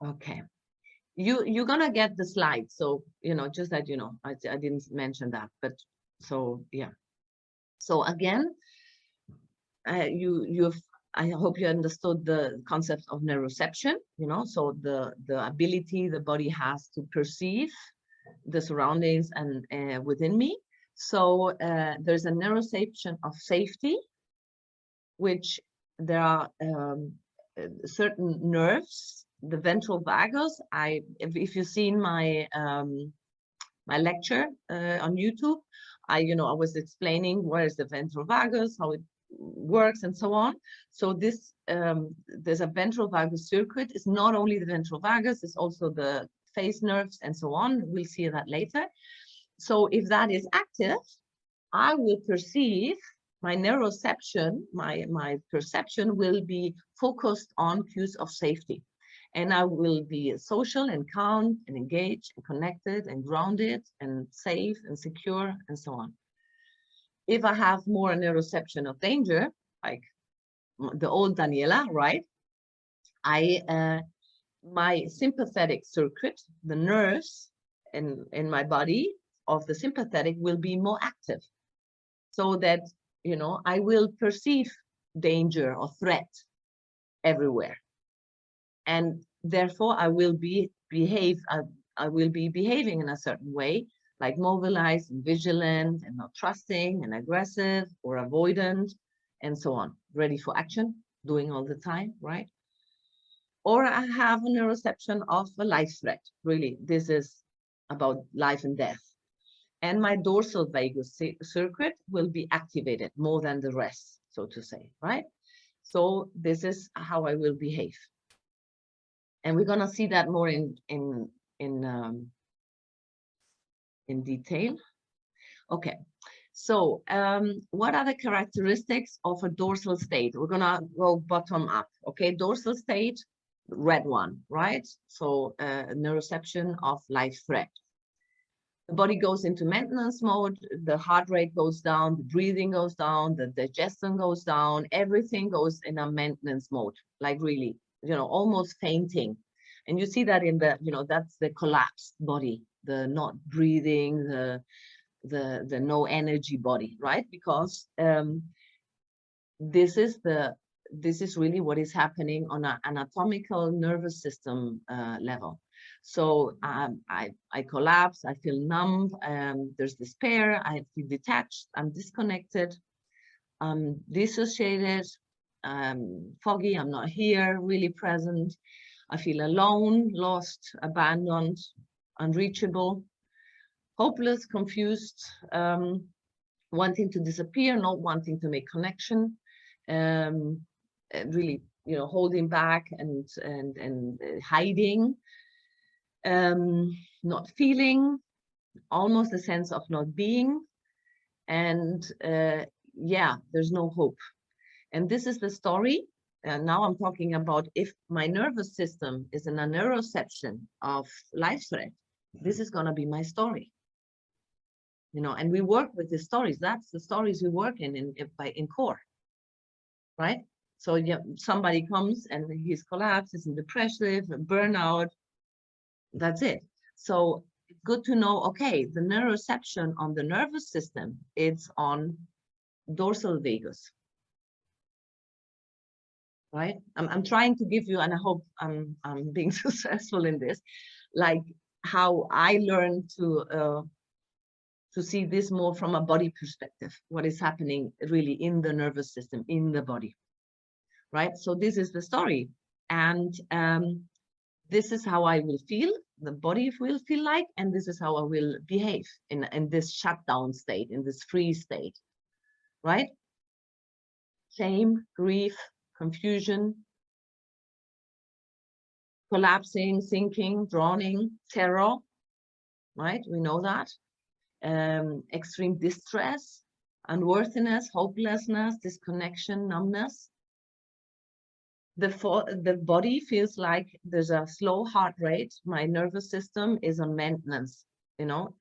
Okay. You're gonna get the slides, so you know, just that you know, I didn't mention that, but so yeah. So again, I hope you understood the concept of neuroception. You know, so the ability the body has to perceive the surroundings and within me. So there's a neuroception of safety, which there are certain nerves. The ventral vagus. If you've seen my my lecture on YouTube, I was explaining where is the ventral vagus, how it works, and so on. So this there's a ventral vagus circuit. It's not only the ventral vagus, it's also the face nerves and so on. We'll see that later. So if that is active, I will perceive my neuroception, my perception will be focused on cues of safety. And I will be social and calm and engaged and connected and grounded and safe and secure and so on. If I have more neuroception of danger, like the old Daniela, right? My sympathetic circuit, the nerves in my body of the sympathetic will be more active, so that I will perceive danger or threat everywhere, and therefore I will be behaving in a certain way, like mobilized and vigilant and not trusting and aggressive or avoidant and so on, ready for action, doing all the time, right? Or I have a neuroception of a life threat. Really, this is about life and death. And my dorsal vagus circuit will be activated more than the rest, so to say, right? So this is how I will behave. And we're gonna see that more in detail. Okay, so what are the characteristics of a dorsal state? We're gonna go bottom up. Okay, dorsal state, red one, right? So neuroception of life threat. The body goes into maintenance mode, the heart rate goes down, the breathing goes down, the digestion goes down, everything goes in a maintenance mode, like really, almost fainting. And you see that in the, that's the collapsed body, the not breathing, the no energy body, right? Because this is really what is happening on an anatomical nervous system level. So I collapse, I feel numb, there's despair, I feel detached, I'm disconnected, I'm dissociated, foggy, I'm not here, really present. I feel alone, lost, abandoned, unreachable, hopeless, confused, wanting to disappear, not wanting to make connection, really, holding back and hiding, not feeling, almost a sense of not being, and yeah, there's no hope. And this is the story. And now I'm talking about if my nervous system is in a neuroception of life threat, this is going to be my story. You know, and we work with the stories. That's the stories we work in core, right? So yeah, somebody comes and he's collapsed, he's in depressive, burnout. That's it. So it's good to know, okay, the neuroception on the nervous system, it's on dorsal vagus, right? I'm trying to give you, and I hope I'm being successful in this, like how I learned to see this more from a body perspective, what is happening really in the nervous system, in the body, right? So this is the story. And this is how I will feel, the body will feel like, and this is how I will behave in this shutdown state, in this freeze state, right? Shame, grief, confusion, collapsing, sinking, drowning, terror, right? We know that. Extreme distress, unworthiness, hopelessness, disconnection, numbness. The body feels like there's a slow heart rate. My nervous system is on maintenance. You know,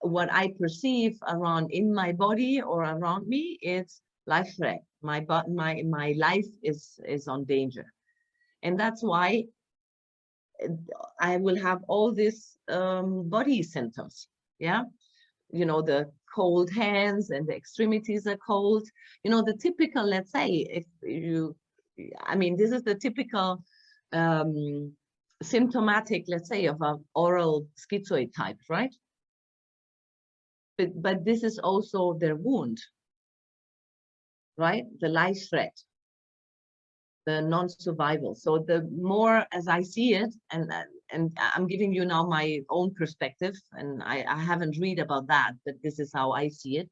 what I perceive around in my body or around me, it's life threat. My life is on danger, and that's why I will have all these body symptoms. Yeah. You know, the cold hands and the extremities are cold. You know, the typical, let's say, if you, I mean, this is the typical symptomatic, let's say, of an oral schizoid type, right? But this is also their wound, right? The life threat, the non-survival. So the more as I see it, and I'm giving you now my own perspective, and I haven't read about that, but this is how I see it.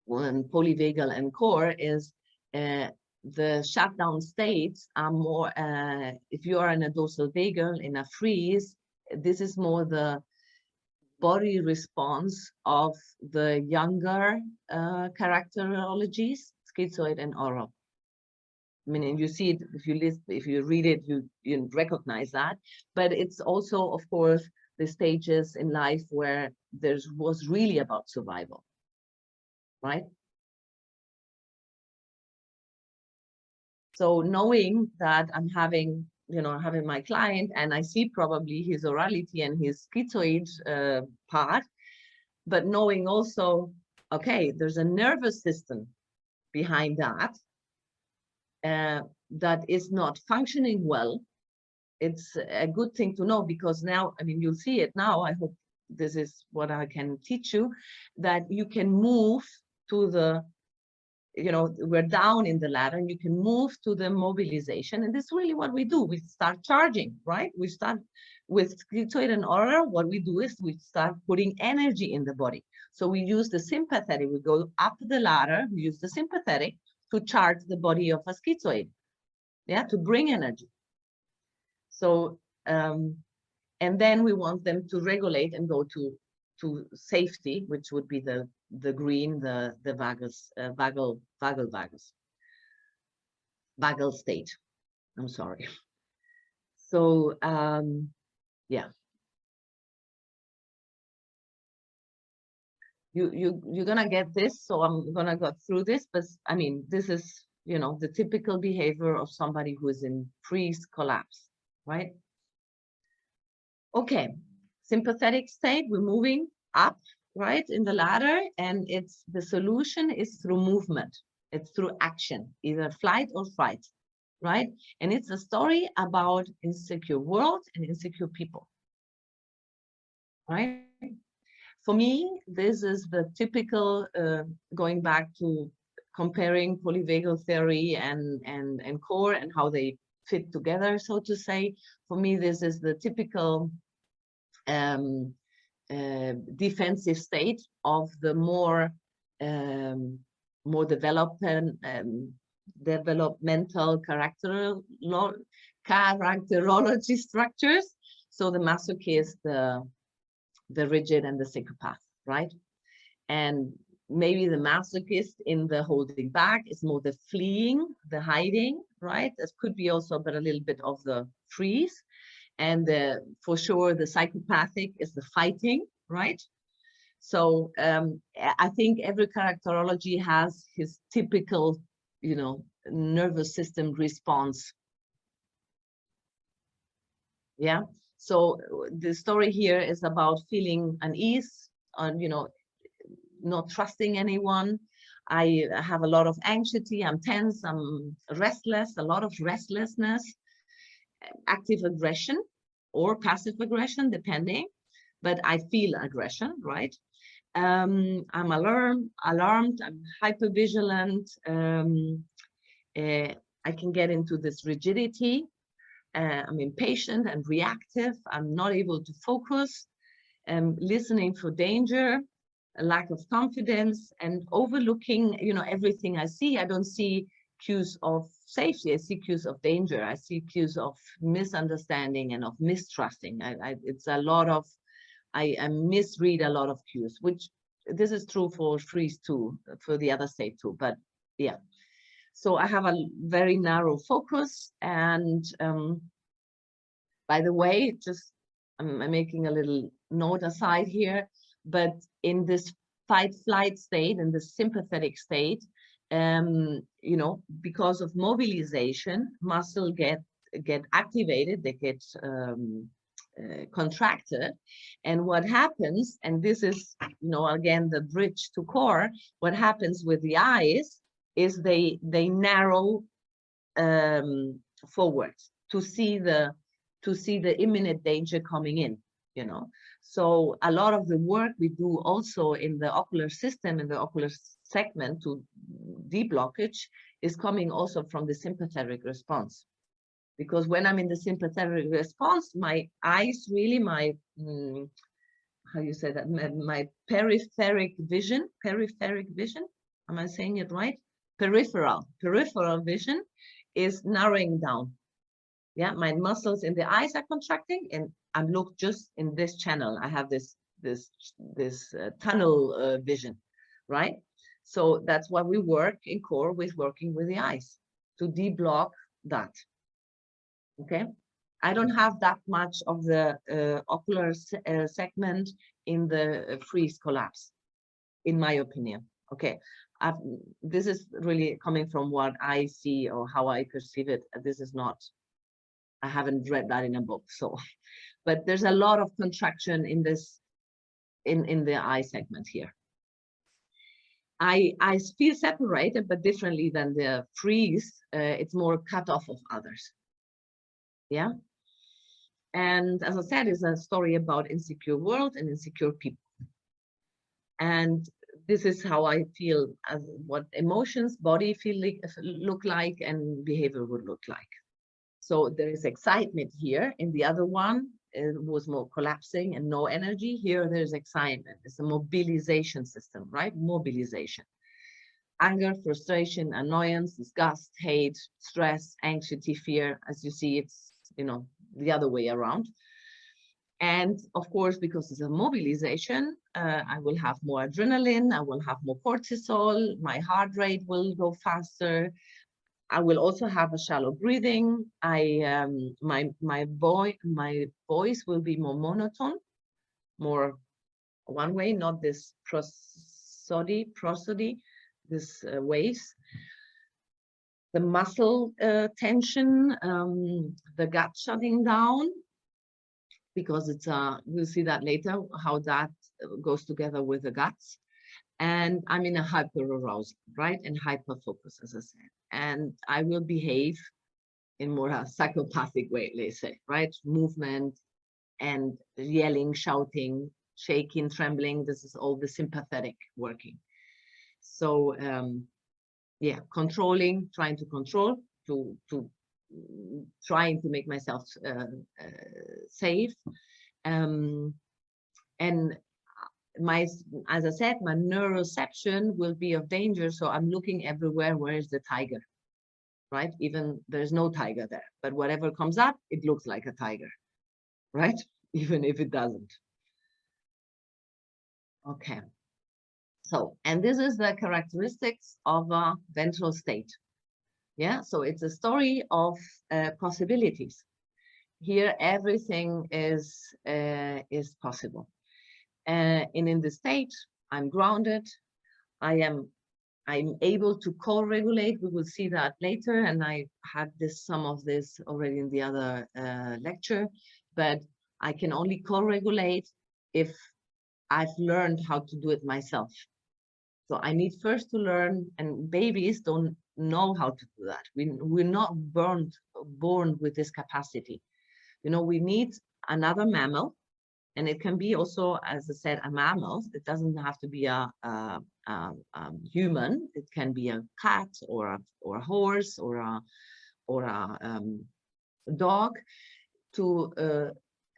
When polyvagal and core is the shutdown states are more, if you are in a dorsal vagal, in a freeze, this is more the body response of the younger characterologies, schizoid and oral. I mean, and you see it, if you read it, you recognize that. But it's also, of course, the stages in life where there was really about survival, right? So knowing that I'm having, you know, having my client and I see probably his orality and his schizoid part, but knowing also, okay, there's a nervous system behind that that is not functioning well. It's a good thing to know, because now, I mean, you'll see it now. I hope this is what I can teach you, that you can move to the, you know, we're down in the ladder and you can move to the mobilization. And this is really what we do. We start charging, right? We start with schizoid and oral. What we do is we start putting energy in the body. So we use the sympathetic, we go up the ladder, we use the sympathetic to charge the body of a schizoid, yeah, to bring energy. So, and then we want them to regulate and go to safety, which would be the green, the vagus, vagal state. I'm sorry. So, yeah. You're gonna get this, so I'm gonna go through this, but I mean, this is, you know, the typical behavior of somebody who is in freeze collapse, right? Okay, sympathetic state, we're moving up, right, in the ladder, and it's the solution is through movement. It's through action, either flight or fight, right? And it's a story about insecure world and insecure people, right? For me, this is the typical, going back to comparing polyvagal theory and core and how they fit together, so to say. For me, this is the typical defensive state of the more developmental characterology structures. So the masochist, the rigid, and the psychopath, right? And maybe the masochist in the holding back is more the fleeing, the hiding, right? This could be also but a little bit of the freeze. And for sure, the psychopathic is the fighting, right? So I think every characterology has his typical, you know, nervous system response. Yeah. So the story here is about feeling unease, you know, not trusting anyone. I have a lot of anxiety. I'm tense. I'm restless. A lot of restlessness, active aggression, or passive aggression, depending. But I feel aggression, right? I'm alarmed. I'm hypervigilant. I can get into this rigidity. I'm impatient and reactive. I'm not able to focus. Listening for danger, a lack of confidence, and overlooking, you know, everything I see. I don't see cues of safety. I see cues of danger. I see cues of misunderstanding and of mistrusting. It's a lot of, I misread a lot of cues, which this is true for freeze too, for the other state too, but yeah. So I have a very narrow focus. And by the way, just I'm making a little note aside here, but in this fight flight state, in the sympathetic state, you know, because of mobilization, muscle get activated, they get contracted. And what happens, and this is, you know, again, the bridge to core, what happens with the eyes is they narrow forward to see the imminent danger coming in, you know. So a lot of the work we do also in the ocular system, in the ocular segment to deblockage, is coming also from the sympathetic response. Because when I'm in the sympathetic response, my eyes really, my, how you say that, my peripheric vision, am I saying it right? Peripheral vision is narrowing down. Yeah, my muscles in the eyes are contracting, and I'm look just in this channel. I have this tunnel vision, right? So that's why we work in core with working with the eyes to deblock that. Okay, I don't have that much of the ocular segment in the freeze collapse, in my opinion. Okay, this is really coming from what I see or how I perceive it. This is not, I haven't read that in a book, so, but there's a lot of contraction in this, in the eye segment here. I feel separated, but differently than the freeze. It's more cut off of others. Yeah. And as I said, it's a story about insecure world and insecure people. And this is how I feel, as what emotions, body look like, and behavior would look like. So there is excitement here. In the other one, it was more collapsing and no energy. Here, there's excitement. It's a mobilization system, right? Mobilization. Anger, frustration, annoyance, disgust, hate, stress, anxiety, fear. As you see, it's, you know, the other way around. And of course, because it's a mobilization, I will have more adrenaline, I will have more cortisol, my heart rate will go faster. I will also have a shallow breathing. My voice will be more monotone, more one way, not this prosody, this waves. The muscle tension, the gut shutting down, because it's we'll see that later, how that goes together with the guts. And I'm in a hyper arousal, right? And hyper focus, as I said. And I will behave in more a psychopathic way, let's say, right? Movement and yelling, shouting, shaking, trembling. This is all the sympathetic working. So yeah, controlling, trying to control, trying to make myself safe. And as I said, my neuroception will be of danger. So I'm looking everywhere. Where is the tiger? Right? Even there's no tiger there, but whatever comes up, it looks like a tiger, right? Even if it doesn't. Okay. So, and this is the characteristics of a ventral state. Yeah, so it's a story of possibilities. here everything is possible. And in the state, I'm grounded. I'm able to co-regulate. We will see that later, and I had some of this already in the other lecture, but I can only co-regulate if I've learned how to do it myself. So I need first to learn, and babies don't know how to do that. We're not born with this capacity. You know, we need another mammal, and it can be also, as I said, a mammal. It doesn't have to be a human. It can be a cat or a horse or a dog to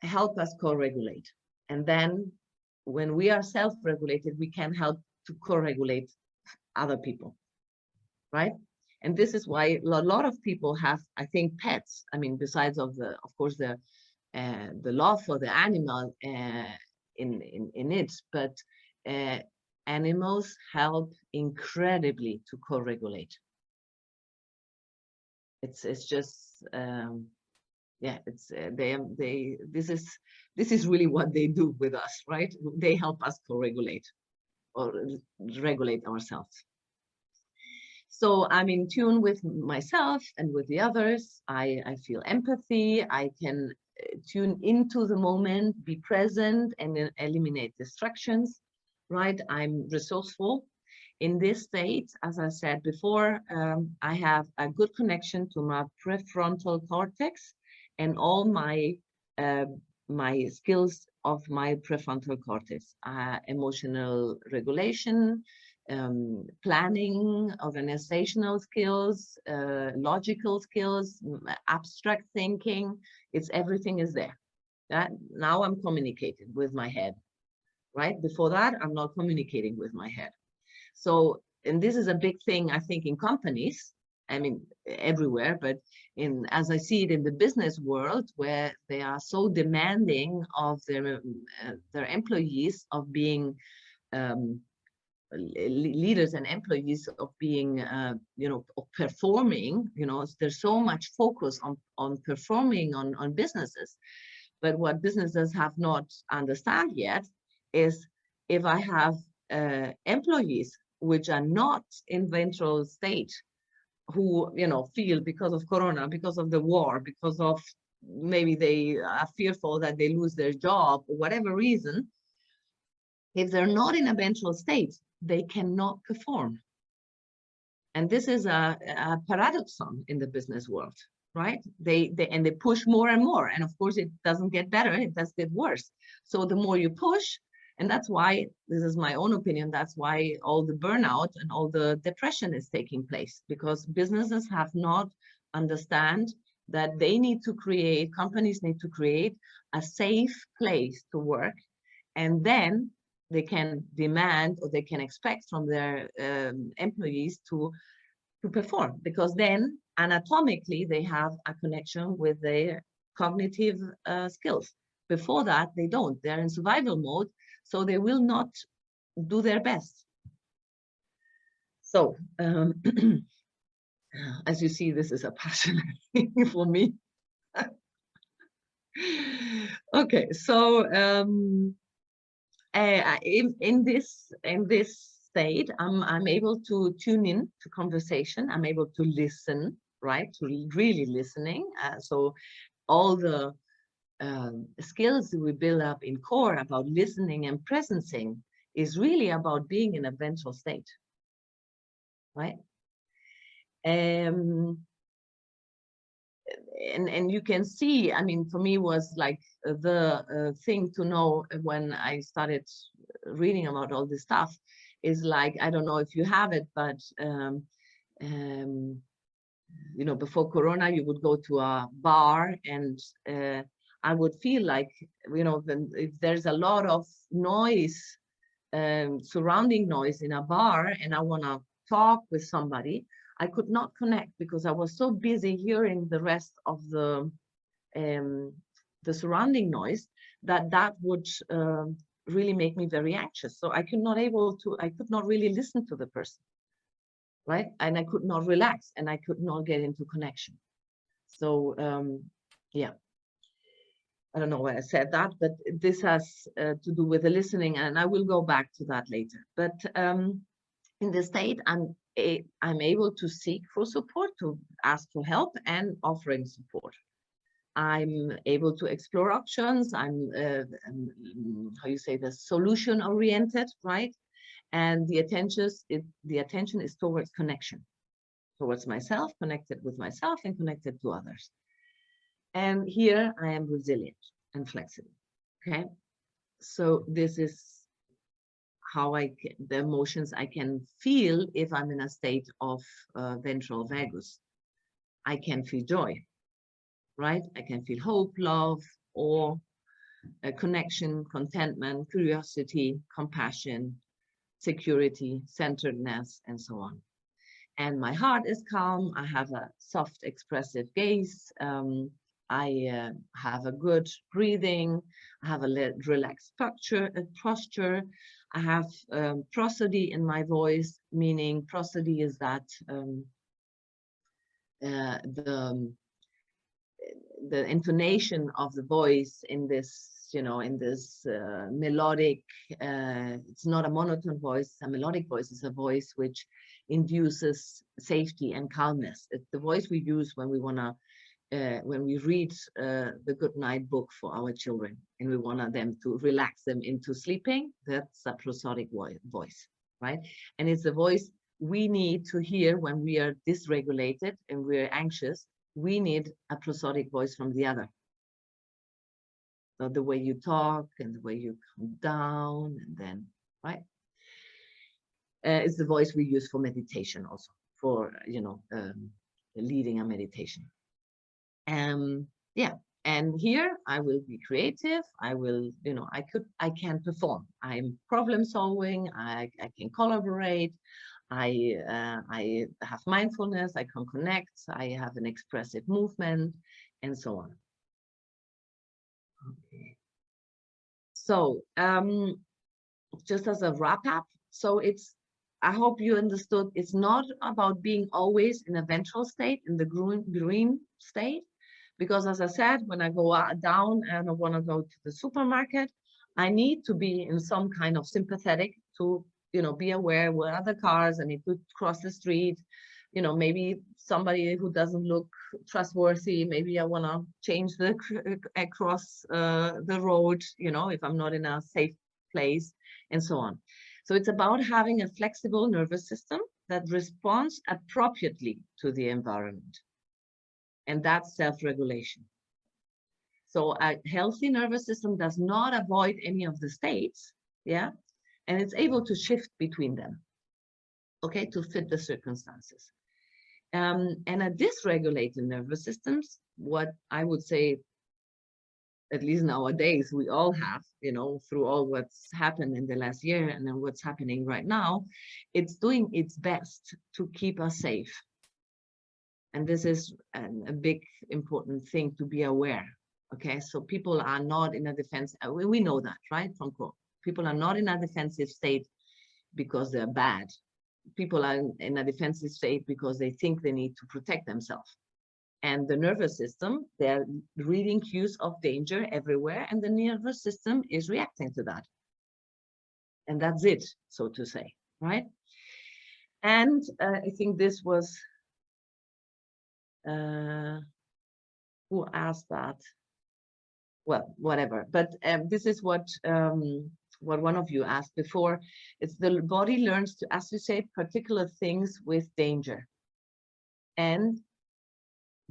help us co-regulate. And then when we are self-regulated, we can help to co-regulate other people, right? And this is why a lot of people have, I think, pets. I mean, besides of course, the love for the animal in it, but animals help incredibly to co-regulate. It's just yeah, it's this is really what they do with us, right? They help us co-regulate or regulate ourselves. So I'm in tune with myself and with the others. I feel empathy. I can tune into the moment, be present, and then eliminate distractions, right? I'm resourceful. In this state, as I said before, I have a good connection to my prefrontal cortex and all my my skills of my prefrontal cortex, emotional regulation, planning, organizational skills, logical skills, abstract thinking. Everything is there. Now I'm communicating with my head, right? Before that, I'm not communicating with my head. So, and this is a big thing, I think, in companies. I mean, everywhere, but as I see it in the business world, where they are so demanding of their employees of being leaders and employees of being, you know, of performing. You know, there's so much focus on performing on businesses. But what businesses have not understand yet is if I have employees which are not in ventral state, who, you know, feel because of Corona, because of the war, because of maybe they are fearful that they lose their job, or whatever reason, if they're not in a ventral state, they cannot perform. And this is a paradoxon in the business world, right? They push more and more. And of course, it doesn't get better, it does get worse. So the more you push, and that's why, this is my own opinion, that's why all the burnout and all the depression is taking place, because businesses have not understand that they need to create, companies need to create a safe place to work, and then they can demand or they can expect from their employees to perform, because then anatomically they have a connection with their cognitive skills. Before that, they don't. They're in survival mode, so they will not do their best. So, as you see, this is a passionate thing for me. Okay, so in this state, I'm able to tune in to conversation. I'm able to listen, right? To really listening. So all the skills we build up in core about listening and presencing is really about being in a ventral state, right? And you can see, I mean, for me was like the thing to know when I started reading about all this stuff is like, I don't know if you have it, but you know, before Corona, you would go to a bar and I would feel like, you know, if there's a lot of noise, surrounding noise in a bar, and I want to talk with somebody, I could not connect because I was so busy hearing the rest of the surrounding noise that would really make me very anxious. So I could not really listen to the person, right? And I could not relax, and I could not get into connection. So yeah. I don't know why I said that, but this has to do with the listening, and I will go back to that later. But in the state, I'm able to seek for support, to ask for help and offering support. I'm able to explore options. I'm how you say this, solution oriented, right? And the attention is towards connection, towards myself, connected with myself and connected to others. And here I am resilient and flexible. Okay, so this is how the emotions I can feel if I'm in a state of ventral vagus. I can feel joy, right? I can feel hope, love, awe, connection, contentment, curiosity, compassion, security, centeredness, and so on. And my heart is calm. I have a soft, expressive gaze. I have a good breathing. I have a relaxed posture. I have prosody in my voice, meaning prosody is that the intonation of the voice in this, in this melodic, it's not a monotone voice, it's a melodic voice. It's a voice which induces safety and calmness. It's the voice we use when we want to, when we read the good night book for our children and we want them to relax them into sleeping. That's a prosodic voice, right? And it's the voice we need to hear when we are dysregulated and we're anxious. We need a prosodic voice from the other. So the way you talk and the way you come down and then, right? It's the voice we use for meditation also, for, leading a meditation. Yeah, and here I will be creative. I will, I can perform. I'm problem solving. I can collaborate. I have mindfulness. I can connect. I have an expressive movement, and so on. Okay. So just as a wrap up, so I hope you understood. It's not about being always in a ventral state, in the green state. Because as I said, when I go down and I want to go to the supermarket, I need to be in some kind of sympathetic to, be aware where other cars, I need to cross the street, maybe somebody who doesn't look trustworthy, maybe I want to change across the road, if I'm not in a safe place and so on. So it's about having a flexible nervous system that responds appropriately to the environment. And that's self-regulation. So a healthy nervous system does not avoid any of the states, yeah? And it's able to shift between them, okay, to fit the circumstances. And a dysregulated nervous system, what I would say, at least nowadays, we all have, through all what's happened in the last year and then what's happening right now, it's doing its best to keep us safe. And this is a big, important thing to be aware. Okay, so people are not in a defense. We know that, right? From quote. People are not in a defensive state because they're bad. People are in a defensive state because they think they need to protect themselves. And the nervous system, they're reading cues of danger everywhere, and the nervous system is reacting to that. And that's it, so to say, right? And I think this was who asked that? Well, whatever. But this is what one of you asked before. It's the body learns to associate particular things with danger, and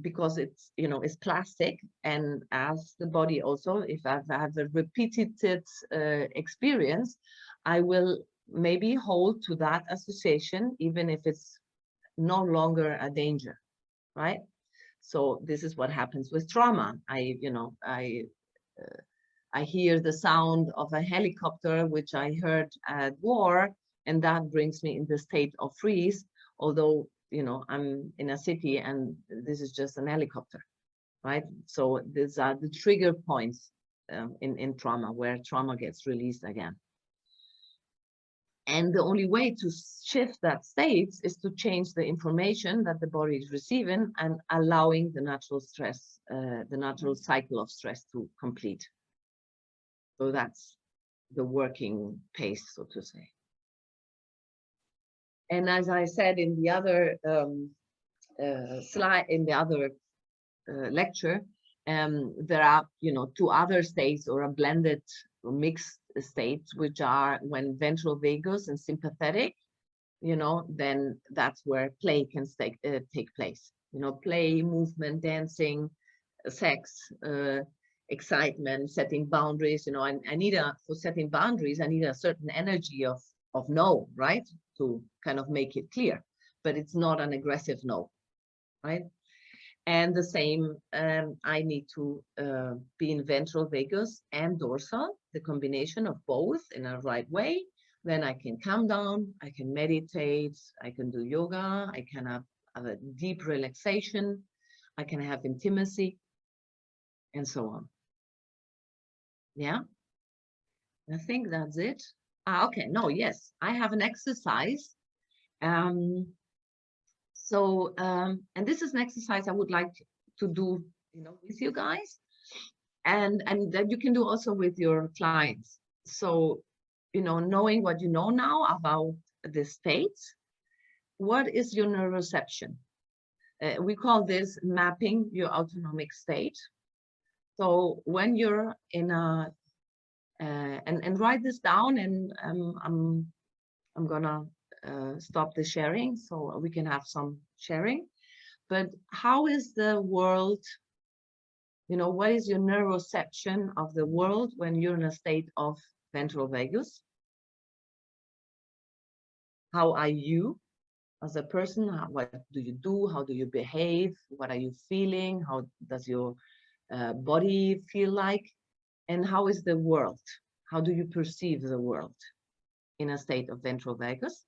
because it's it's plastic, and as the body also, if I have a repeated experience, I will maybe hold to that association even if it's no longer a danger, right? So this is what happens with trauma. I hear the sound of a helicopter, which I heard at war, and that brings me in the state of freeze, although, I'm in a city and this is just an helicopter, right? So these are the trigger points in trauma, where trauma gets released again. And the only way to shift that state is to change the information that the body is receiving and allowing the natural stress, the natural cycle of stress to complete. So that's the working pace, so to say. And as I said in the other slide, in the other lecture, there are, two other states or a blended or mixed states, which are when ventral vagus and sympathetic, then that's where play can take place. Play, movement, dancing, sex, excitement, setting boundaries. I need for setting boundaries, I need a certain energy of no, right? To kind of make it clear, but it's not an aggressive no, right? And the same, I need to be in ventral vagus and dorsal, the combination of both in a right way. Then I can calm down, I can meditate, I can do yoga, I can have a deep relaxation, I can have intimacy, and so on. Yeah, I think that's it. Okay, no, yes, I have an exercise. And this is an exercise I would like to do, with you guys, and that you can do also with your clients. So, knowing what you know now about the states, what is your neuroception? We call this mapping your autonomic state. So when you're in a, and write this down, and I'm gonna stop the sharing so we can have some sharing. But how is the world, what is your neuroception of the world when you're in a state of ventral vagus? How are you as a person? What do you do? How do you behave? What are you feeling? How does your body feel like? And how is the world? How do you perceive the world in a state of ventral vagus?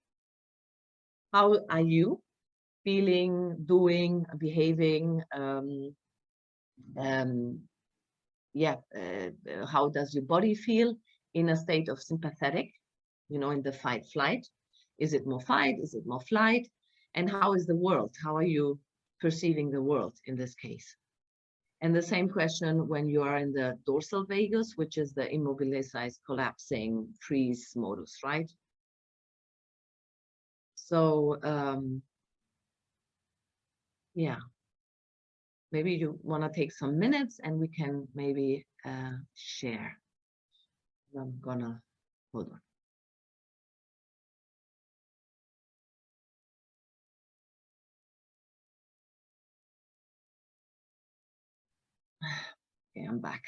How are you feeling, doing, behaving? How does your body feel in a state of sympathetic, in the fight flight? Is it more fight? Is it more flight? And how is the world? How are you perceiving the world in this case? And the same question when you are in the dorsal vagus, which is the immobilized, collapsing, freeze modus, right? So, yeah, maybe you want to take some minutes and we can maybe share. I'm gonna, hold on. Okay, I'm back.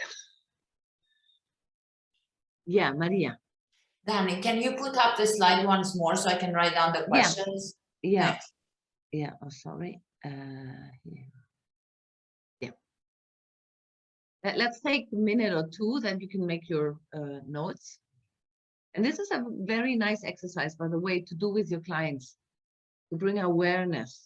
Yeah, Maria. Dani, can you put up the slide once more so I can write down the questions? Yeah. Thanks. Yeah. Oh, sorry. Yeah. Let's take a minute or two, then you can make your notes. And this is a very nice exercise, by the way, to do with your clients, to bring awareness,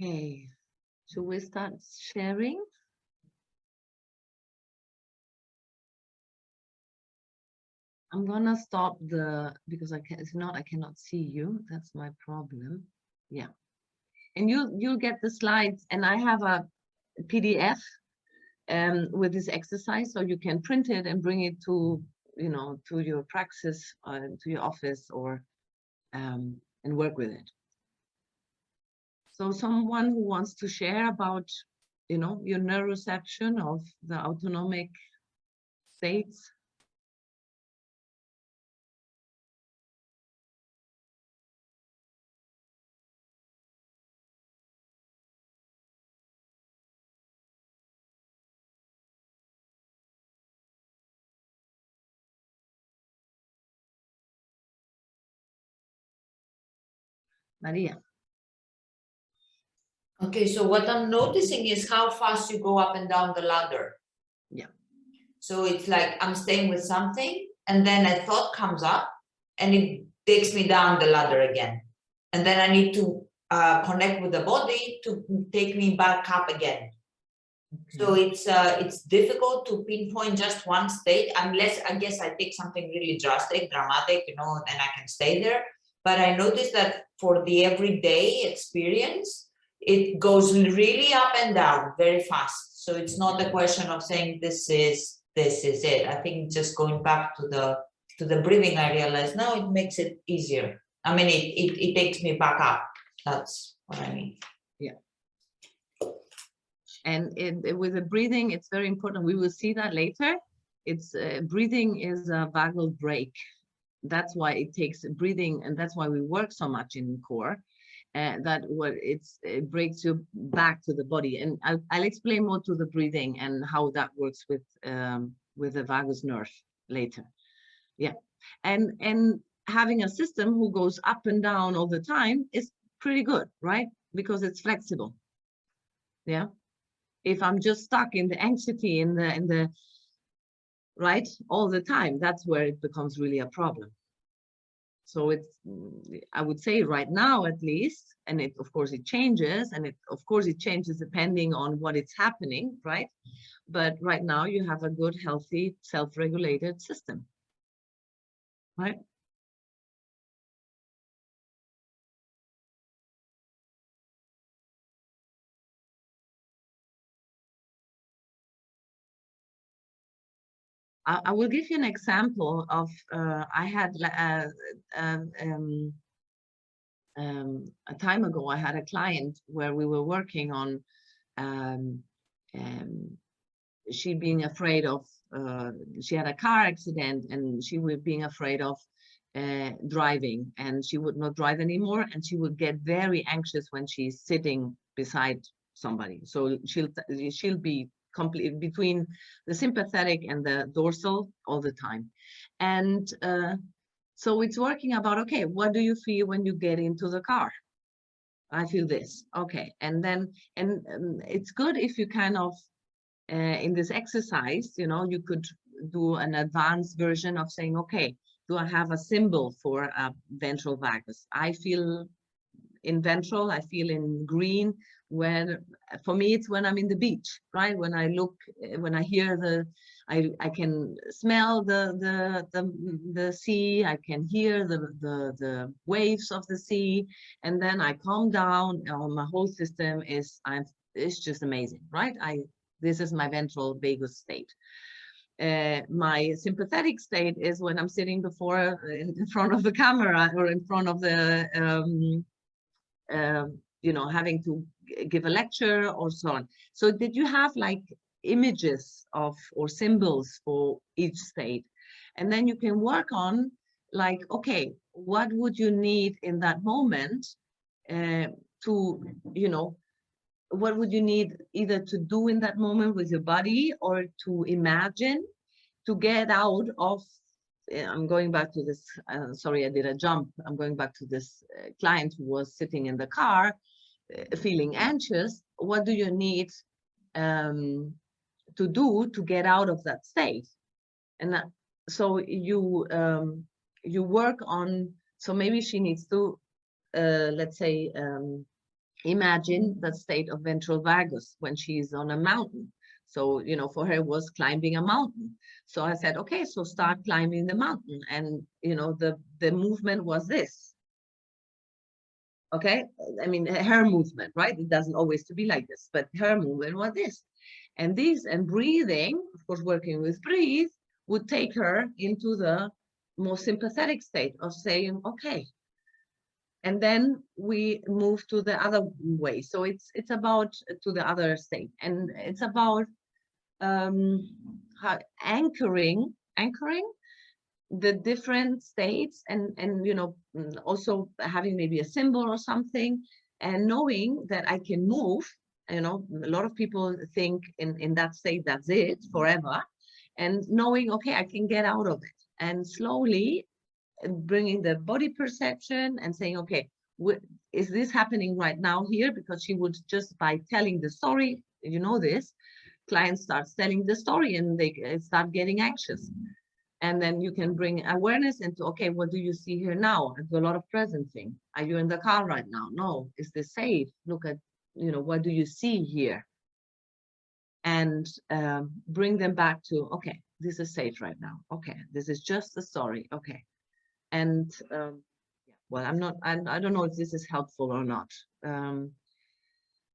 Okay, should we start sharing? I'm gonna stop because if not, I cannot see you. That's my problem. Yeah. And you'll get the slides, and I have a PDF with this exercise, so you can print it and bring it to to your praxis, to your office, or and work with it. So someone who wants to share about your neuroception of the autonomic states. Maria. Okay, so what I'm noticing is how fast you go up and down the ladder. Yeah. So it's like I'm staying with something, and then a thought comes up, and it takes me down the ladder again. And then I need to connect with the body to take me back up again. Okay. So it's difficult to pinpoint just one state, unless I guess I take something really drastic, dramatic, and I can stay there. But I noticed that for the everyday experience, it goes really up and down very fast. So it's not a question of saying this is it. I think just going back to the breathing, I realized now it makes it easier. I mean, it takes me back up. That's what I mean. Yeah. And with the breathing, it's very important. We will see that later. It's breathing is a vagal break. That's why it takes breathing, and that's why we work so much in core. It breaks you back to the body, and I'll explain more to the breathing and how that works with the vagus nerve later. Yeah, and having a system who goes up and down all the time is pretty good, right? Because it's flexible. Yeah. If I'm just stuck in the anxiety in the right all the time, that's where it becomes really a problem. So I would say right now at least, and of course it changes, and of course it changes depending on what is happening, right? But right now you have a good, healthy, self-regulated system, right? I will give you an example of I had a time ago, I had a client where we were working on she being afraid of, she had a car accident and she was being afraid of driving, and she would not drive anymore, and she would get very anxious when she's sitting beside somebody. So she'll be completely between the sympathetic and the dorsal all the time. And so it's working about, okay, what do you feel when you get into the car? I feel this. Okay. And then, it's good if you kind of, in this exercise, you could do an advanced version of saying, okay, do I have a symbol for a ventral vagus? I feel in ventral, I feel in green. When, for me, it's when I'm in the beach, right? When I look, when I hear I can smell the sea, I can hear the waves of the sea, and then I calm down. My whole system it's just amazing, right? This is my ventral vagus state. My sympathetic state is when I'm sitting in front of the camera, or in front of the having to give a lecture or so on. So did you have like images of or symbols for each state? And then you can work on like, okay, what would you need in that moment to, what would you need either to do in that moment with your body, or to imagine to get out of, I'm going back to this, sorry, I did a jump. I'm going back to this client who was sitting in the car feeling anxious. What do you need to do to get out of that state? And so you work on, so maybe she needs to, let's say, imagine the state of ventral vagus when she's on a mountain. So, you know, for her it was climbing a mountain. So I said, okay, so start climbing the mountain. And, you know, the movement was this. Okay, I mean, her movement, right? It doesn't always to be like this, but her movement was this. And this, and breathing, of course, working with breathe, would take her into the more sympathetic state of saying, okay. And then we move to the other way. So it's about to the other state. And it's about anchoring the different states, and you know, also having maybe a symbol or something, and knowing that I can move. You know, a lot of people think in that state, that's it forever, and knowing, okay, I can get out of it, and slowly bringing the body perception and saying, okay, is this happening right now here? Because she would just by telling the story, you know, this client starts telling the story and they start getting anxious. And then you can bring awareness into, okay, what do you see here now? I do a lot of presencing. Are you in the car right now? No. Is this safe? Look at, you know, what do you see here? And bring them back to, okay, this is safe right now. Okay, this is just the story. Okay. And well, I don't know if this is helpful or not.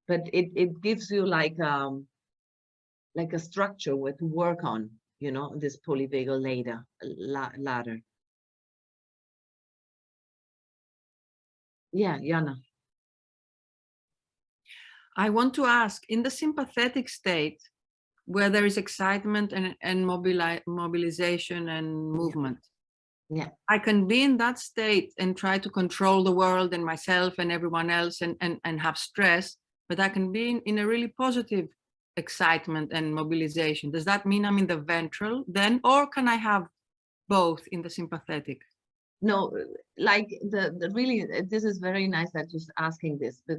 But it gives you like a structure where to work on, you know, this polyvagal ladder. Yeah, Jana. I want to ask, in the sympathetic state, where there is excitement and mobilization and movement, Yeah. I can be in that state and try to control the world and myself and everyone else and have stress, but I can be in a really positive excitement and mobilization. Does that mean I'm in the ventral then, or can I have both in the sympathetic? No, like the really, this is very nice that you're asking this, but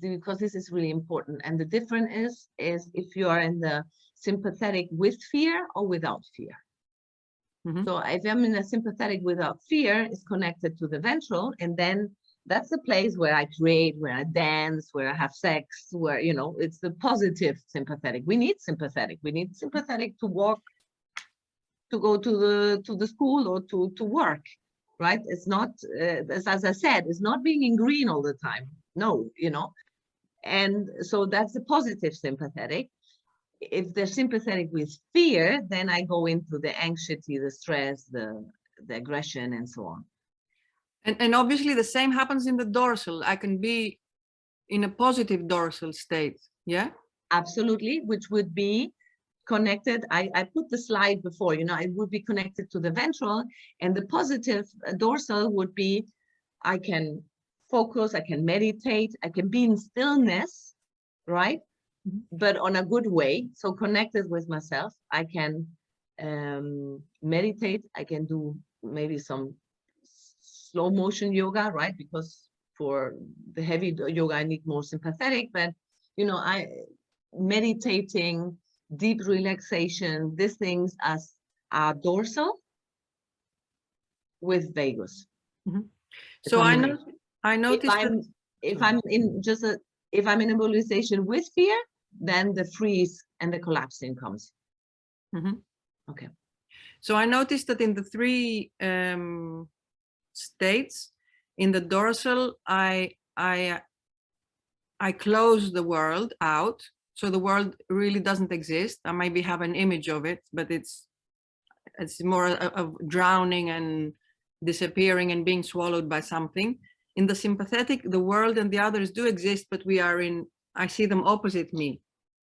because this is really important. And the difference is if you are in the sympathetic with fear or without fear. Mm-hmm. So if I'm in a sympathetic without fear, it's connected to the ventral, and then that's the place where I create, where I dance, where I have sex, where, you know, it's the positive sympathetic. We need sympathetic. We need sympathetic to walk, to go to the school or to work, right? It's not, as I said, it's not being in green all the time. No, you know. And so that's the positive sympathetic. If they're sympathetic with fear, then I go into the anxiety, the stress, the aggression, and so on. And obviously the same happens in the dorsal. I can be in a positive dorsal state, yeah? Absolutely, which would be connected. I put the slide before, you know, it would be connected to the ventral, and the positive dorsal would be, I can focus, I can meditate, I can be in stillness, right? But on a good way, so connected with myself. I can meditate, I can do maybe some slow motion yoga, right? Because for the heavy yoga, I need more sympathetic, but you know, meditating, deep relaxation, these things as a dorsal with vagus. Mm-hmm. So I noticed if I'm in a mobilization with fear, then the freeze and the collapsing comes. Mm-hmm. Okay. So I noticed that in the three states, in the dorsal, I close the world out, so the world really doesn't exist. I maybe have an image of it, but it's more of drowning and disappearing and being swallowed by something. In the sympathetic, the world and the others do exist, but I see them opposite me.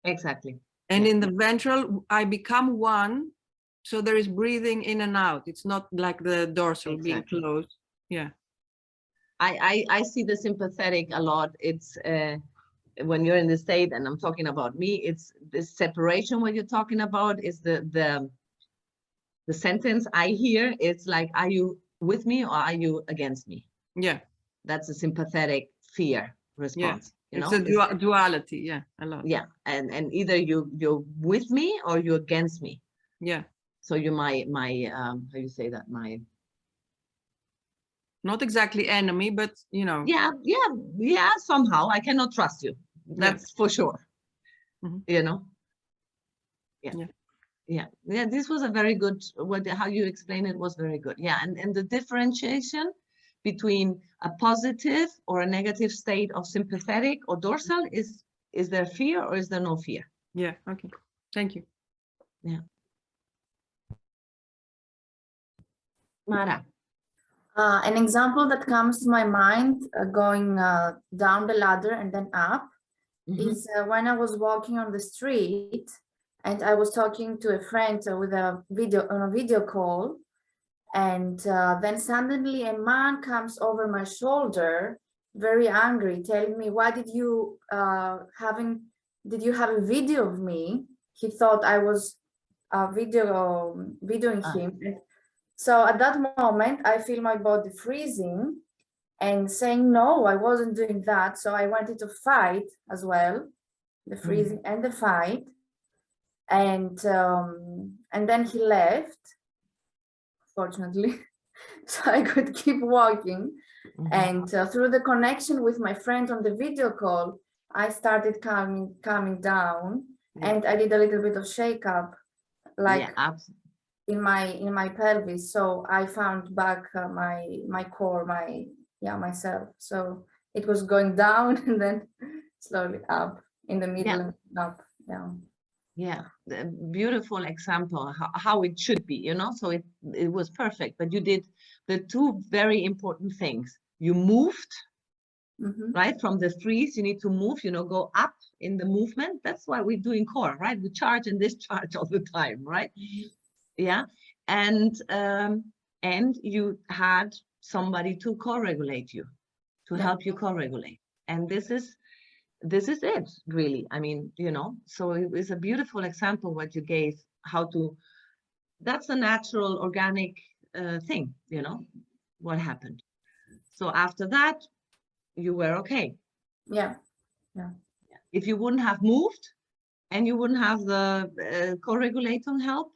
Exactly. And yeah. In the ventral, I become one, so there is breathing in and out. It's not like the dorsal exactly. being closed. Yeah. I see the sympathetic a lot. It's when you're in the state, and I'm talking about me, it's this separation. What you're talking about is the sentence I hear. It's like, are you with me or are you against me? Yeah. That's a sympathetic fear response. Yeah. You it's know? a duality. Yeah, a lot. Yeah, and either you're with me or you're against me. Yeah. So you're my how you say that, not exactly enemy, but you know. Yeah, somehow I cannot trust you, that's for sure. You know. Yeah, this was a very good, how you explain it was very good. Yeah, and the differentiation between a positive or a negative state of sympathetic or dorsal is there fear or is there no fear? Yeah, okay, thank you. Yeah. Mara. An example that comes to my mind, going down the ladder and then up, is when I was walking on the street and I was talking to a friend with a video call, and then suddenly a man comes over my shoulder, very angry, telling me, "Why did you did you have a video of me?" He thought I was videoing him. So at that moment, I feel my body freezing and saying, no, I wasn't doing that. So I wanted to fight as well, the freezing and the fight. And then he left, fortunately, so I could keep walking. And through the connection with my friend on the video call, I started calming down, and I did a little bit of shake up, like in my pelvis. So I found back my core, myself. So it was going down and then slowly up, in the middle and up, down. Yeah, the beautiful example how it should be, you know. So it was perfect, but you did the two very important things. You moved, right, from the freeze. You need to move, you know, go up in the movement. That's why we do in core, right? We charge and discharge all the time, right? Yeah, and you had somebody to co-regulate you, to help you co-regulate, and this is it, really. I mean, you know, so it was a beautiful example what you gave, how to, that's a natural organic thing, you know, what happened. So after that, you were okay. Yeah. If you wouldn't have moved and you wouldn't have the co-regulating help,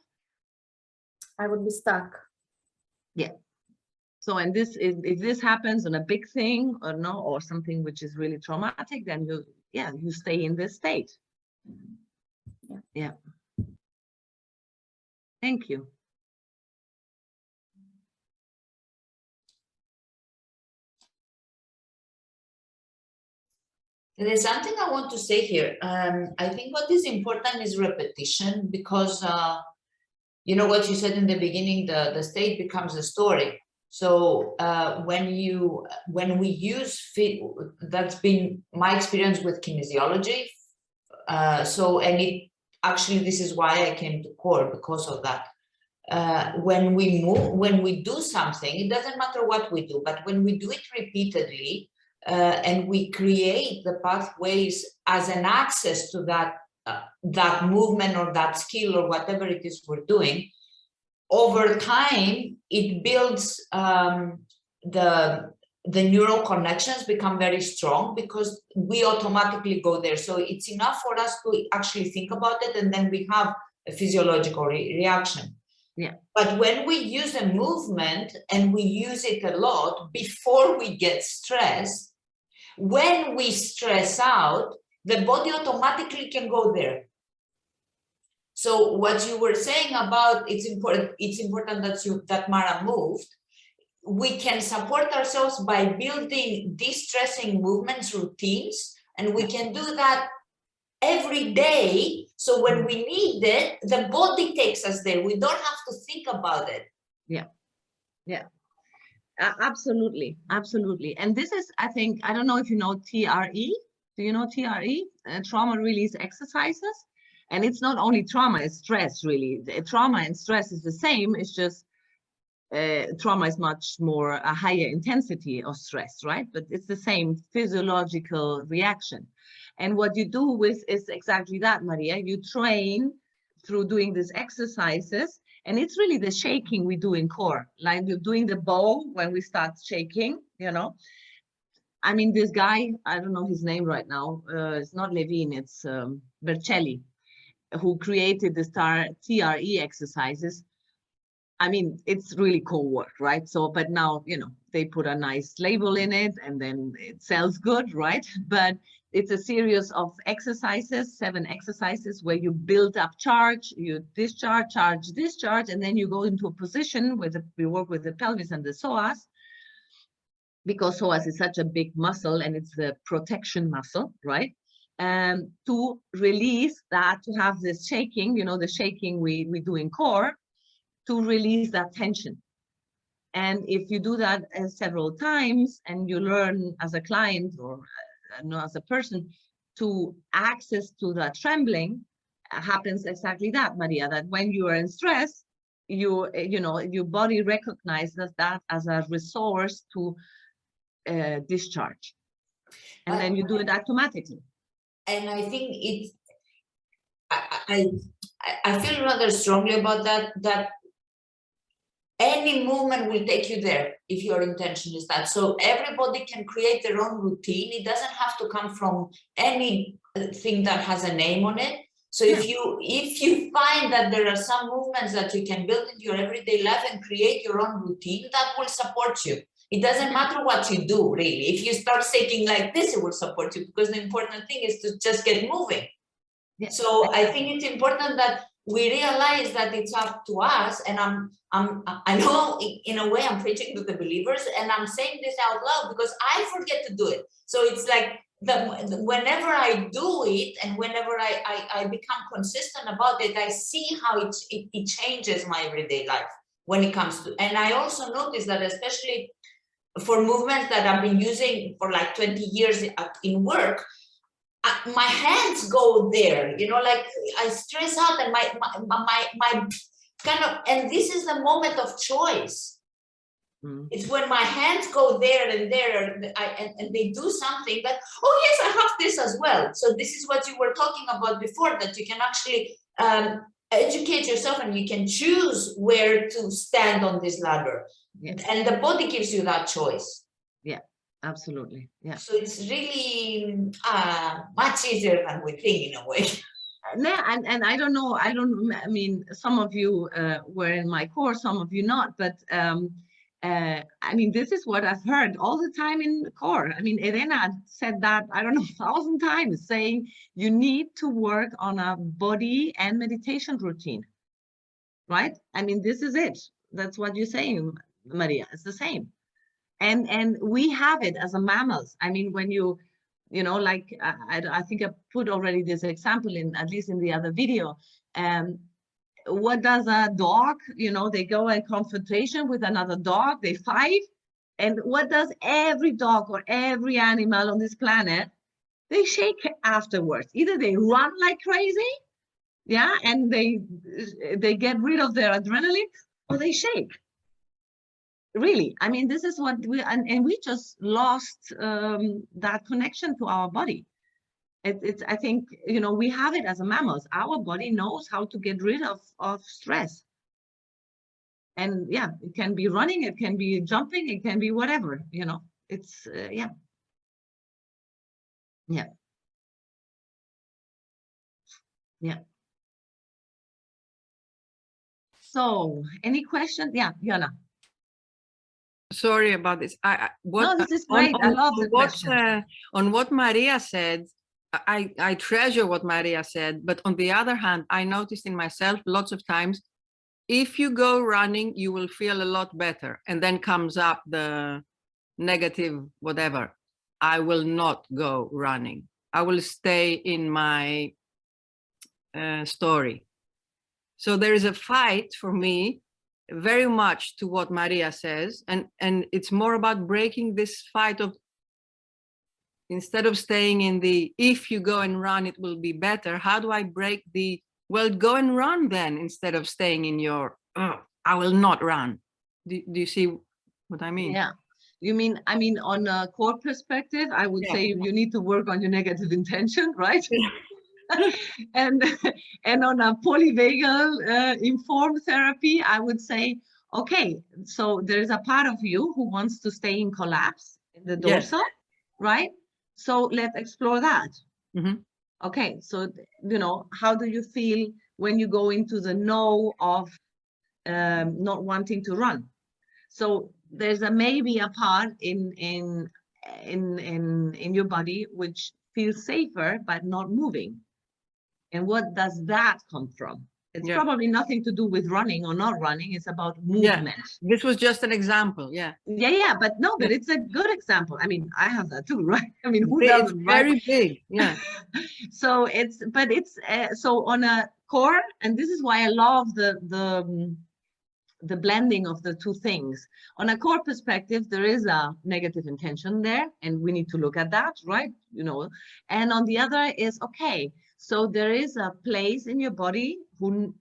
I would be stuck. Yeah. So, and this is, if this happens on a big thing or no, or something which is really traumatic, then you stay in this state. Yeah. Thank you. There's something I want to say here. I think what is important is repetition, because you know what you said in the beginning, the state becomes a story. So when we use fit, that's been my experience with kinesiology. And it actually, this is why I came to core, because of that. When we move, when we do something, it doesn't matter what we do, but when we do it repeatedly, and we create the pathways as an access to that that movement or that skill or whatever it is we're doing, over time it builds the neural connections become very strong, because we automatically go there. So it's enough for us to actually think about it, and then we have a physiological reaction. Yeah. But when we use a movement and we use it a lot before we get stressed, when we stress out, the body automatically can go there. So what you were saying about it's important that Mara moved. We can support ourselves by building de-stressing movements routines, and we can do that every day. So when we need it, the body takes us there. We don't have to think about it. Yeah. Absolutely. And this is, I think, I don't know if you know TRE. Do you know TRE? Trauma release exercises. And it's not only trauma, it's stress, really. Trauma and stress is the same. It's just trauma is much more a higher intensity of stress, right? But it's the same physiological reaction. And what you do with is exactly that, Maria. You train through doing these exercises, and it's really the shaking we do in core, like you're doing the bow when we start shaking, you know. I mean, this guy, I don't know his name right now. It's not Levine, it's Bercelli, who created the TRE exercises. I mean, it's really cool work, right? So, but now, you know, they put a nice label in it and then it sells good, right? But it's a series of exercises, 7 exercises where you build up charge, you discharge, charge, discharge, and then you go into a position where we work with the pelvis and the psoas, because psoas is such a big muscle and it's the protection muscle, right? To release that, to have this shaking, you know, the shaking we do in core, to release that tension. And if you do that several times and you learn as a client or as a person to access to that trembling, happens exactly that, Maria, that when you are in stress, your body recognizes that as a resource to discharge. And then you do it automatically. And I think it's, I feel rather strongly about that any movement will take you there if your intention is that. So everybody can create their own routine. It doesn't have to come from anything that has a name on it. So if you find that there are some movements that you can build into your everyday life and create your own routine, that will support you. It doesn't matter what you do, really. If you start shaking like this, it will support you, because the important thing is to just get moving. Yeah. So I think it's important that we realize that it's up to us. And I know in a way I'm preaching to the believers, and I'm saying this out loud because I forget to do it. So it's like whenever I do it and whenever I become consistent about it, I see how it changes my everyday life when it comes to. And I also notice that especially for movements that I've been using for like 20 years in work, my hands go there, you know, like I stress out and my kind of, and this is the moment of choice. It's when my hands go there and they do something that, oh yes, I have this as well. So this is what you were talking about before, that you can actually educate yourself and you can choose where to stand on this ladder. Yes. And the body gives you that choice. Yeah, absolutely. Yeah. So it's really much easier than we think in a way. And I don't know, I mean, some of you were in my course, some of you not, but I mean, this is what I've heard all the time in the core. I mean, Elena said that, I don't know, 1,000 times, saying you need to work on a body and meditation routine, right? I mean, this is it. That's what you're saying, Maria. It's the same. And we have it as a mammals. I mean, when you know, like I think I put already this example in, at least in the other video. What does a dog, you know, they go in confrontation with another dog, they fight. And what does every dog or every animal on this planet? They shake afterwards. Either they run like crazy, yeah, and they get rid of their adrenaline, or they shake. Really, I mean, this is what we, and we just lost that connection to our body. It's I think, you know, we have it as a mammals. Our body knows how to get rid of stress. And yeah, it can be running, it can be jumping, it can be whatever, you know, it's, yeah. Yeah. Yeah. So, any questions? Yeah, Jana. Sorry about this. No, this is great. I love the question. On what Maria said, I treasure what Maria said, but on the other hand, I noticed in myself lots of times, if you go running, you will feel a lot better. And then comes up the negative, whatever. I will not go running. I will stay in my story. So there is a fight for me, very much to what Maria says. And it's more about breaking this fight of, instead of staying in the, if you go and run, it will be better. How do I break the, well, go and run then, instead of staying in your, oh, I will not run. Do you see what I mean? Yeah. You mean, I mean, on a core perspective, I would say you need to work on your negative intention, right? and on a polyvagal informed therapy, I would say, okay, so there is a part of you who wants to stay in collapse in the dorsal, right? So let's explore that. Okay, so, you know, how do you feel when you go into the no of not wanting to run? So there's a maybe a part in your body which feels safer but not moving. And what does that come from? It's Yeah. probably nothing to do with running or not running. It's about movement. This was just an example. Yeah. Yeah, but no, but it's a good example. I mean, I have that too, right? I mean, who It's doesn't, right? very big. Yeah. So so on a core, and this is why I love the blending of the two things. On a core perspective, there is a negative intention there, and we need to look at that, right? You know, and on the other is, okay, so there is a place in your body who,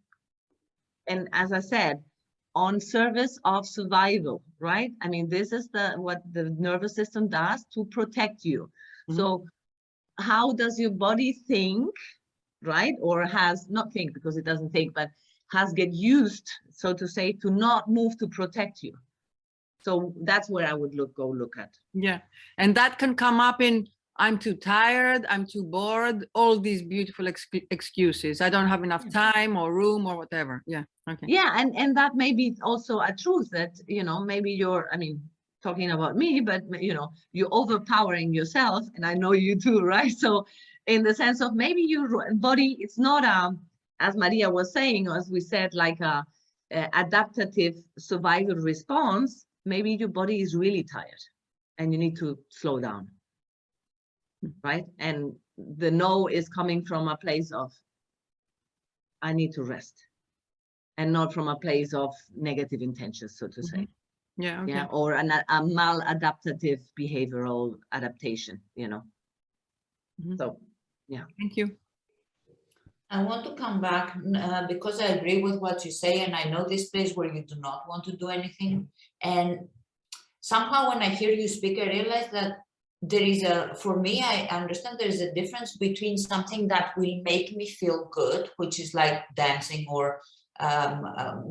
and as I said, on service of survival, right? I mean, this is what the nervous system does to protect you. So how does your body think, right? Or has, not think because it doesn't think, but has get used, so to say, to not move to protect you. So that's where I would go look at. Yeah. And that can come up in, I'm too tired, I'm too bored, all these beautiful excuses. I don't have enough time or room or whatever. Yeah. Okay. Yeah, and that may be also a truth that, you know, maybe you're, I mean, talking about me, but, you know, you're overpowering yourself, and I know you too, right? So in the sense of maybe your body, it's not as Maria was saying, or as we said, like a adaptive survival response. Maybe your body is really tired and you need to slow down, right? And the no is coming from a place of, I need to rest, and not from a place of negative intentions, so to say. Yeah. Okay. Yeah, or a maladaptive behavioral adaptation, you know. So, yeah. Thank you. I want to come back because I agree with what you say, and I know this place where you do not want to do anything. And somehow when I hear you speak, I realize that there is for me, I understand there is a difference between something that will make me feel good, which is like dancing or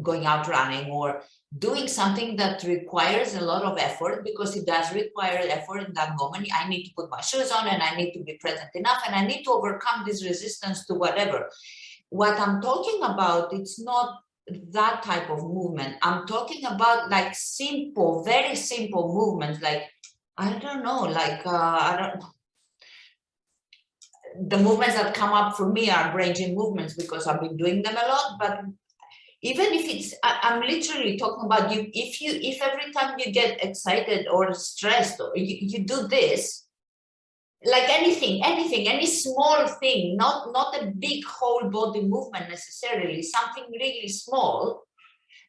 going out running or doing something that requires a lot of effort, because it does require effort in that moment. I need to put my shoes on and I need to be present enough and I need to overcome this resistance to whatever. What I'm talking about, it's not that type of movement. I'm talking about like simple, very simple movements, like, I don't know, like, the movements that come up for me are ranging movements because I've been doing them a lot, but even if it's, I'm literally talking about you, if every time you get excited or stressed, or you do this, like anything, any small thing, not a big whole body movement necessarily, something really small,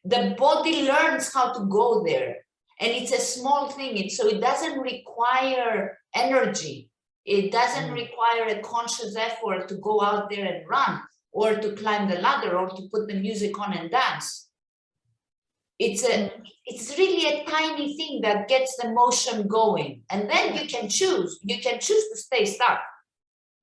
the body learns how to go there. And it's a small thing, so it doesn't require energy. It doesn't require a conscious effort to go out there and run, or to climb the ladder, or to put the music on and dance. It's really a tiny thing that gets the motion going. And then you can choose to stay stuck.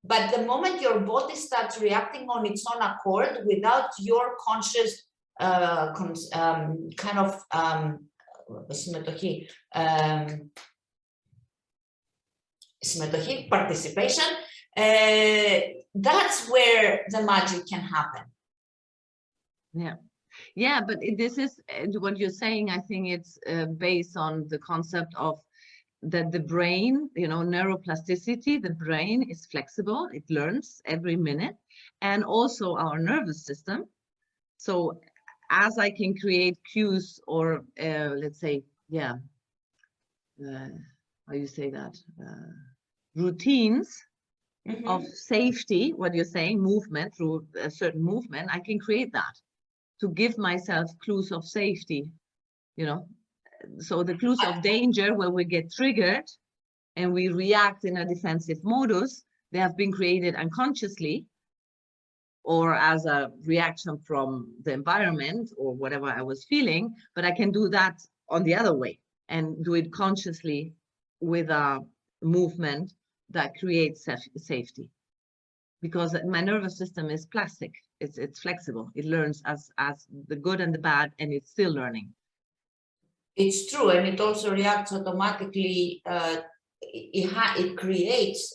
But the moment your body starts reacting on its own accord without your conscious kind of participation, that's where the magic can happen. Yeah, but this is what you're saying. I think it's based on the concept of that the brain, you know, neuroplasticity, the brain is flexible, it learns every minute, and also our nervous system. So as I can create cues or let's say, yeah, how you say that, routines of safety, what you're saying, movement, through a certain movement, I can create that to give myself clues of safety, you know. So the clues of danger, where we get triggered and we react in a defensive modus, they have been created unconsciously or as a reaction from the environment or whatever I was feeling, but I can do that on the other way and do it consciously with a movement that creates safety. Because my nervous system is plastic, it's flexible, it learns as the good and the bad, and it's still learning. It's true, and it also reacts automatically. It creates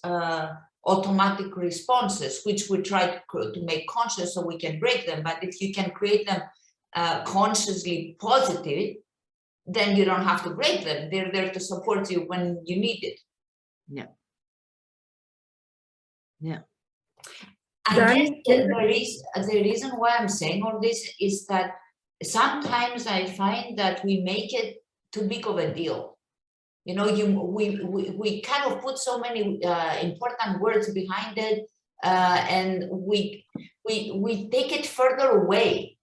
automatic responses, which we try to make conscious so we can break them. But if you can create them consciously positive, then you don't have to break them. They're there to support you when you need it. Yeah. Yeah. I guess the reason why I'm saying all this is that sometimes I find that we make it too big of a deal. You know, we kind of put so many important words behind it, and we take it further away.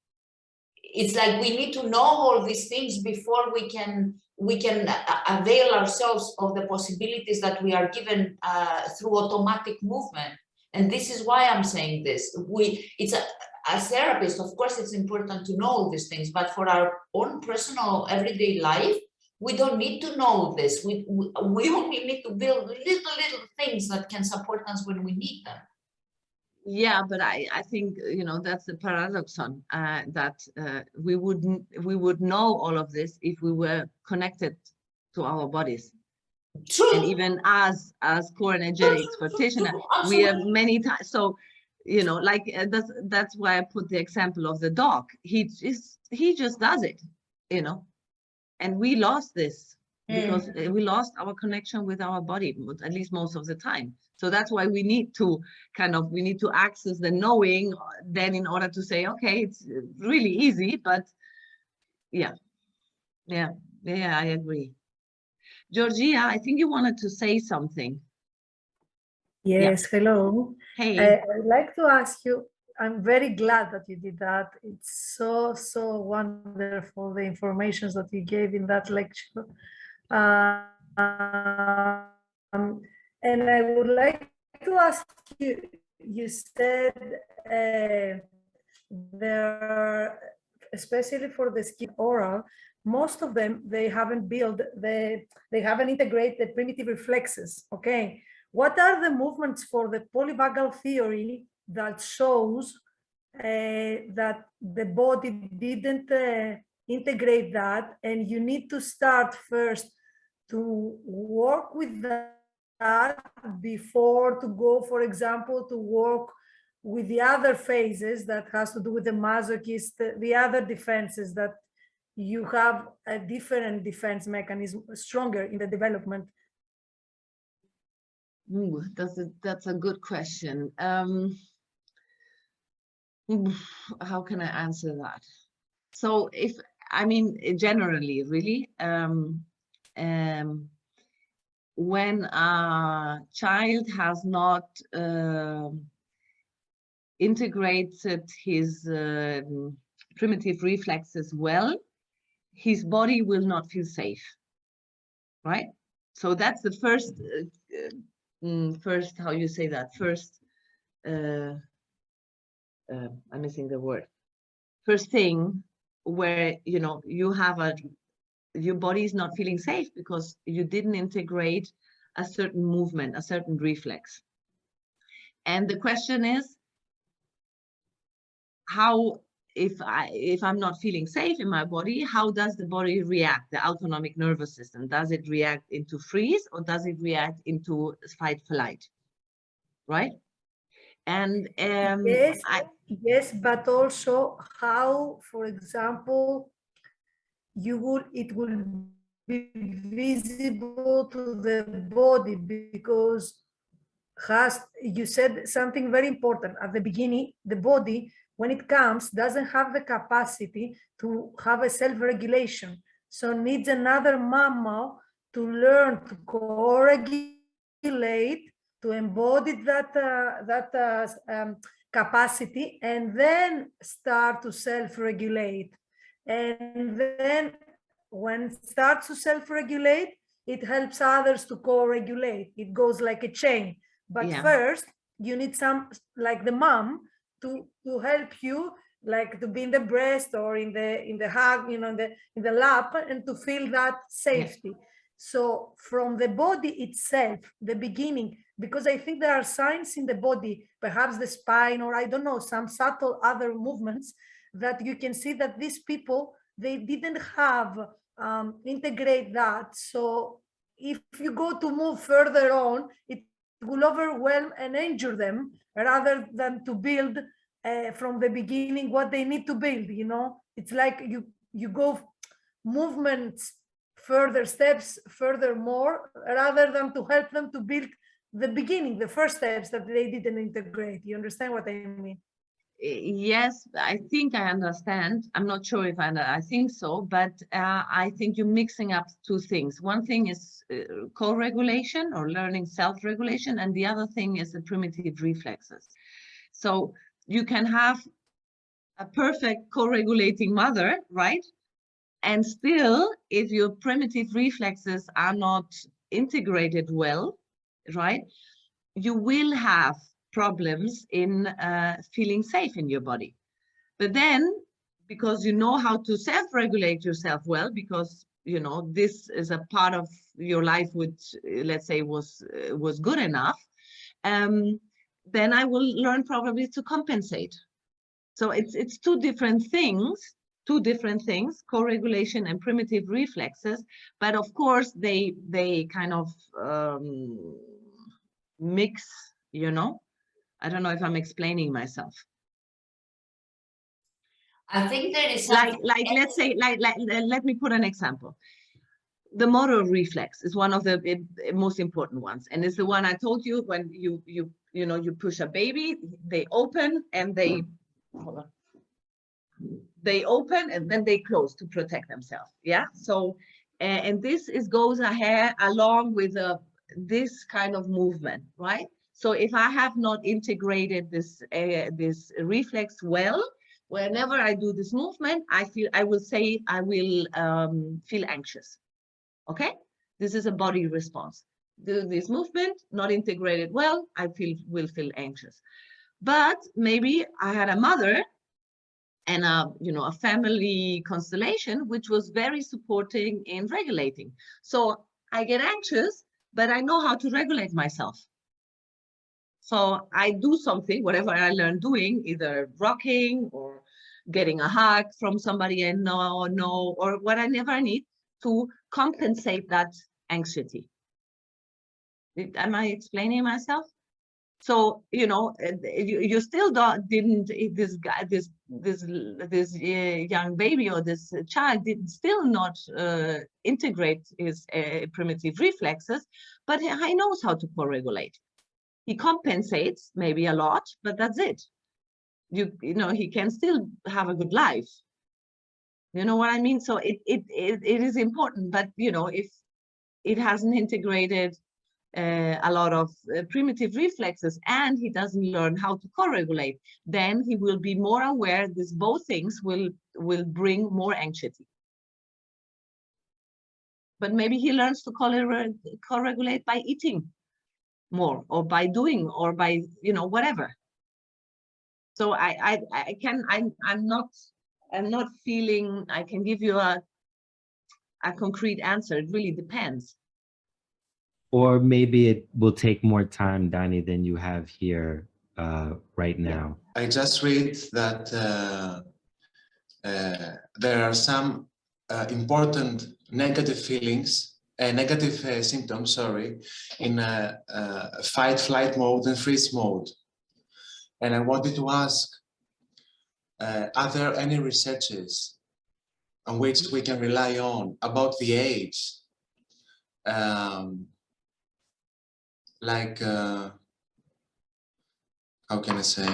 It's like we need to know all these things before we can avail ourselves of the possibilities that we are given through automatic movement. And this is why I'm saying this. As therapists, of course, it's important to know all these things, but for our own personal everyday life, we don't need to know this. We only need to build little things that can support us when we need them. Yeah, but I think, you know, that's the paradoxon, that we would know all of this if we were connected to our bodies. True. And even as core energetics practitioner, we have many times. So, you know, like that's why I put the example of the dog. He just does it, you know, and we lost this because we lost our connection with our body, at least most of the time. So that's why we need to access the knowing then in order to say, okay, it's really easy, but yeah, I agree. Georgia, I think you wanted to say something. Yes, hello. Hey. I'd like to ask you, I'm very glad that you did that. It's so wonderful, the information that you gave in that lecture. And I would like to ask you, you said there, especially for the skin oral, most of them, they haven't integrated primitive reflexes, okay? What are the movements for the polyvagal theory that shows that the body didn't integrate that, and you need to start first to work with that before to go, for example, to work with the other phases that has to do with the masochist, the other defenses, that you have a different defense mechanism, stronger in the development? Ooh, that's a good question. How can I answer that? So generally, really, when a child has not integrated his primitive reflexes well, his body will not feel safe, right? So that's the first, how you say that? First, I'm missing the word. First thing where, you know, your body is not feeling safe because you didn't integrate a certain movement, a certain reflex. And the question is, how, if I'm not feeling safe in my body, how does the body react, the autonomic nervous system? Does it react into freeze, or does it react into fight flight, right? And yes, but also how, for example, it will be visible to the body, because you said something very important at the beginning. The body, when it comes, doesn't have the capacity to have a self-regulation, so needs another mammal to learn to co-regulate, to embody that capacity, and then start to self-regulate. And then when it starts to self-regulate, it helps others to co-regulate. It goes like a chain. But first, you need some, like the mom, to help you, like to be in the breast or in the hug, you know, in the lap, and to feel that safety. So from the body itself, the beginning, because I think there are signs in the body, perhaps the spine, or I don't know, some subtle other movements, that you can see that these people, they didn't have integrate that. So if you go to move further on, it will overwhelm and injure them, rather than to build from the beginning what they need to build. You know, it's like you go movements, further steps, furthermore, rather than to help them to build the beginning, the first steps that they didn't integrate. You understand what I mean? Yes, I think I understand. I'm not sure if I think so, but I think you're mixing up two things. One thing is co-regulation or learning self-regulation, and the other thing is the primitive reflexes. So you can have a perfect co-regulating mother, right? And still, if your primitive reflexes are not integrated well, right, you will have problems in feeling safe in your body. But then, because you know how to self-regulate yourself well, because you know this is a part of your life which, let's say, was good enough, then I will learn probably to compensate. So it's two different things, co-regulation and primitive reflexes. But of course, they kind of mix, you know. I don't know if I'm explaining myself. I think there is Like something let's say, let me put an example. The motor reflex is one of the most important ones, and it's the one I told you when you know you push a baby, they open and they open and then they close to protect themselves. Yeah. So and this goes ahead along with this kind of movement, right? So if I have not integrated this this reflex well, whenever I do this movement, I will feel anxious. Okay, this is a body response. Do this movement not integrated well, I will feel anxious. But maybe I had a mother and a family constellation which was very supporting in regulating. So I get anxious, but I know how to regulate myself. So I do something, whatever I learn doing, either rocking or getting a hug from somebody I know, or whatever I need to compensate that anxiety. Am I explaining myself? So you know, you still didn't. This young baby or this child did still not integrate his primitive reflexes, but he knows how to co-regulate. He compensates maybe a lot, but that's it. You know, he can still have a good life. You know what I mean? So it is important, but you know, if it hasn't integrated a lot of primitive reflexes and he doesn't learn how to co-regulate, then he will be more aware this both things will bring more anxiety. But maybe he learns to co-regulate by eating more or by doing or by, you know, whatever. So I'm not feeling I can give you a concrete answer. It really depends. Or maybe it will take more time, Dani, than you have here right now. I just read that there are some important negative feelings, negative symptoms, sorry, in fight, flight mode and freeze mode. And I wanted to ask, are there any researches on which we can rely on about the age? Like, how can I say?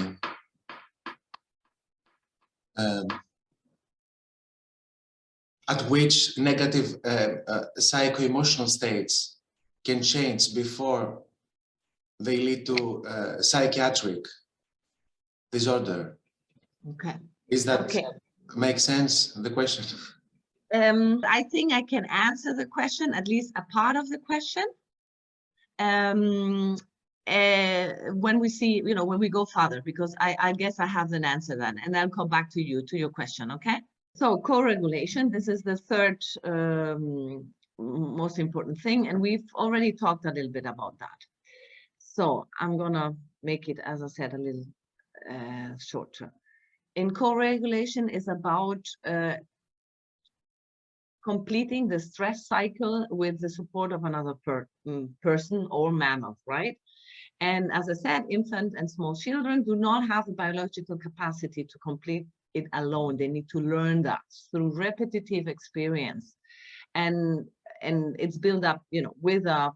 At which negative psycho-emotional states can change before they lead to psychiatric disorder. Okay. Is that okay? Make sense, the question? I think I can answer the question, at least a part of the question. When we see, you know, when we go further, because I guess I have an answer then, and I'll come back to your question, okay? So co-regulation, this is the third most important thing, and we've already talked a little bit about that. So I'm gonna make it, as I said, a little shorter. In co-regulation is about completing the stress cycle with the support of another person or mammal, right? And as I said, infants and small children do not have the biological capacity to complete it alone. They need to learn that through repetitive experience. And it's built up, you know, with a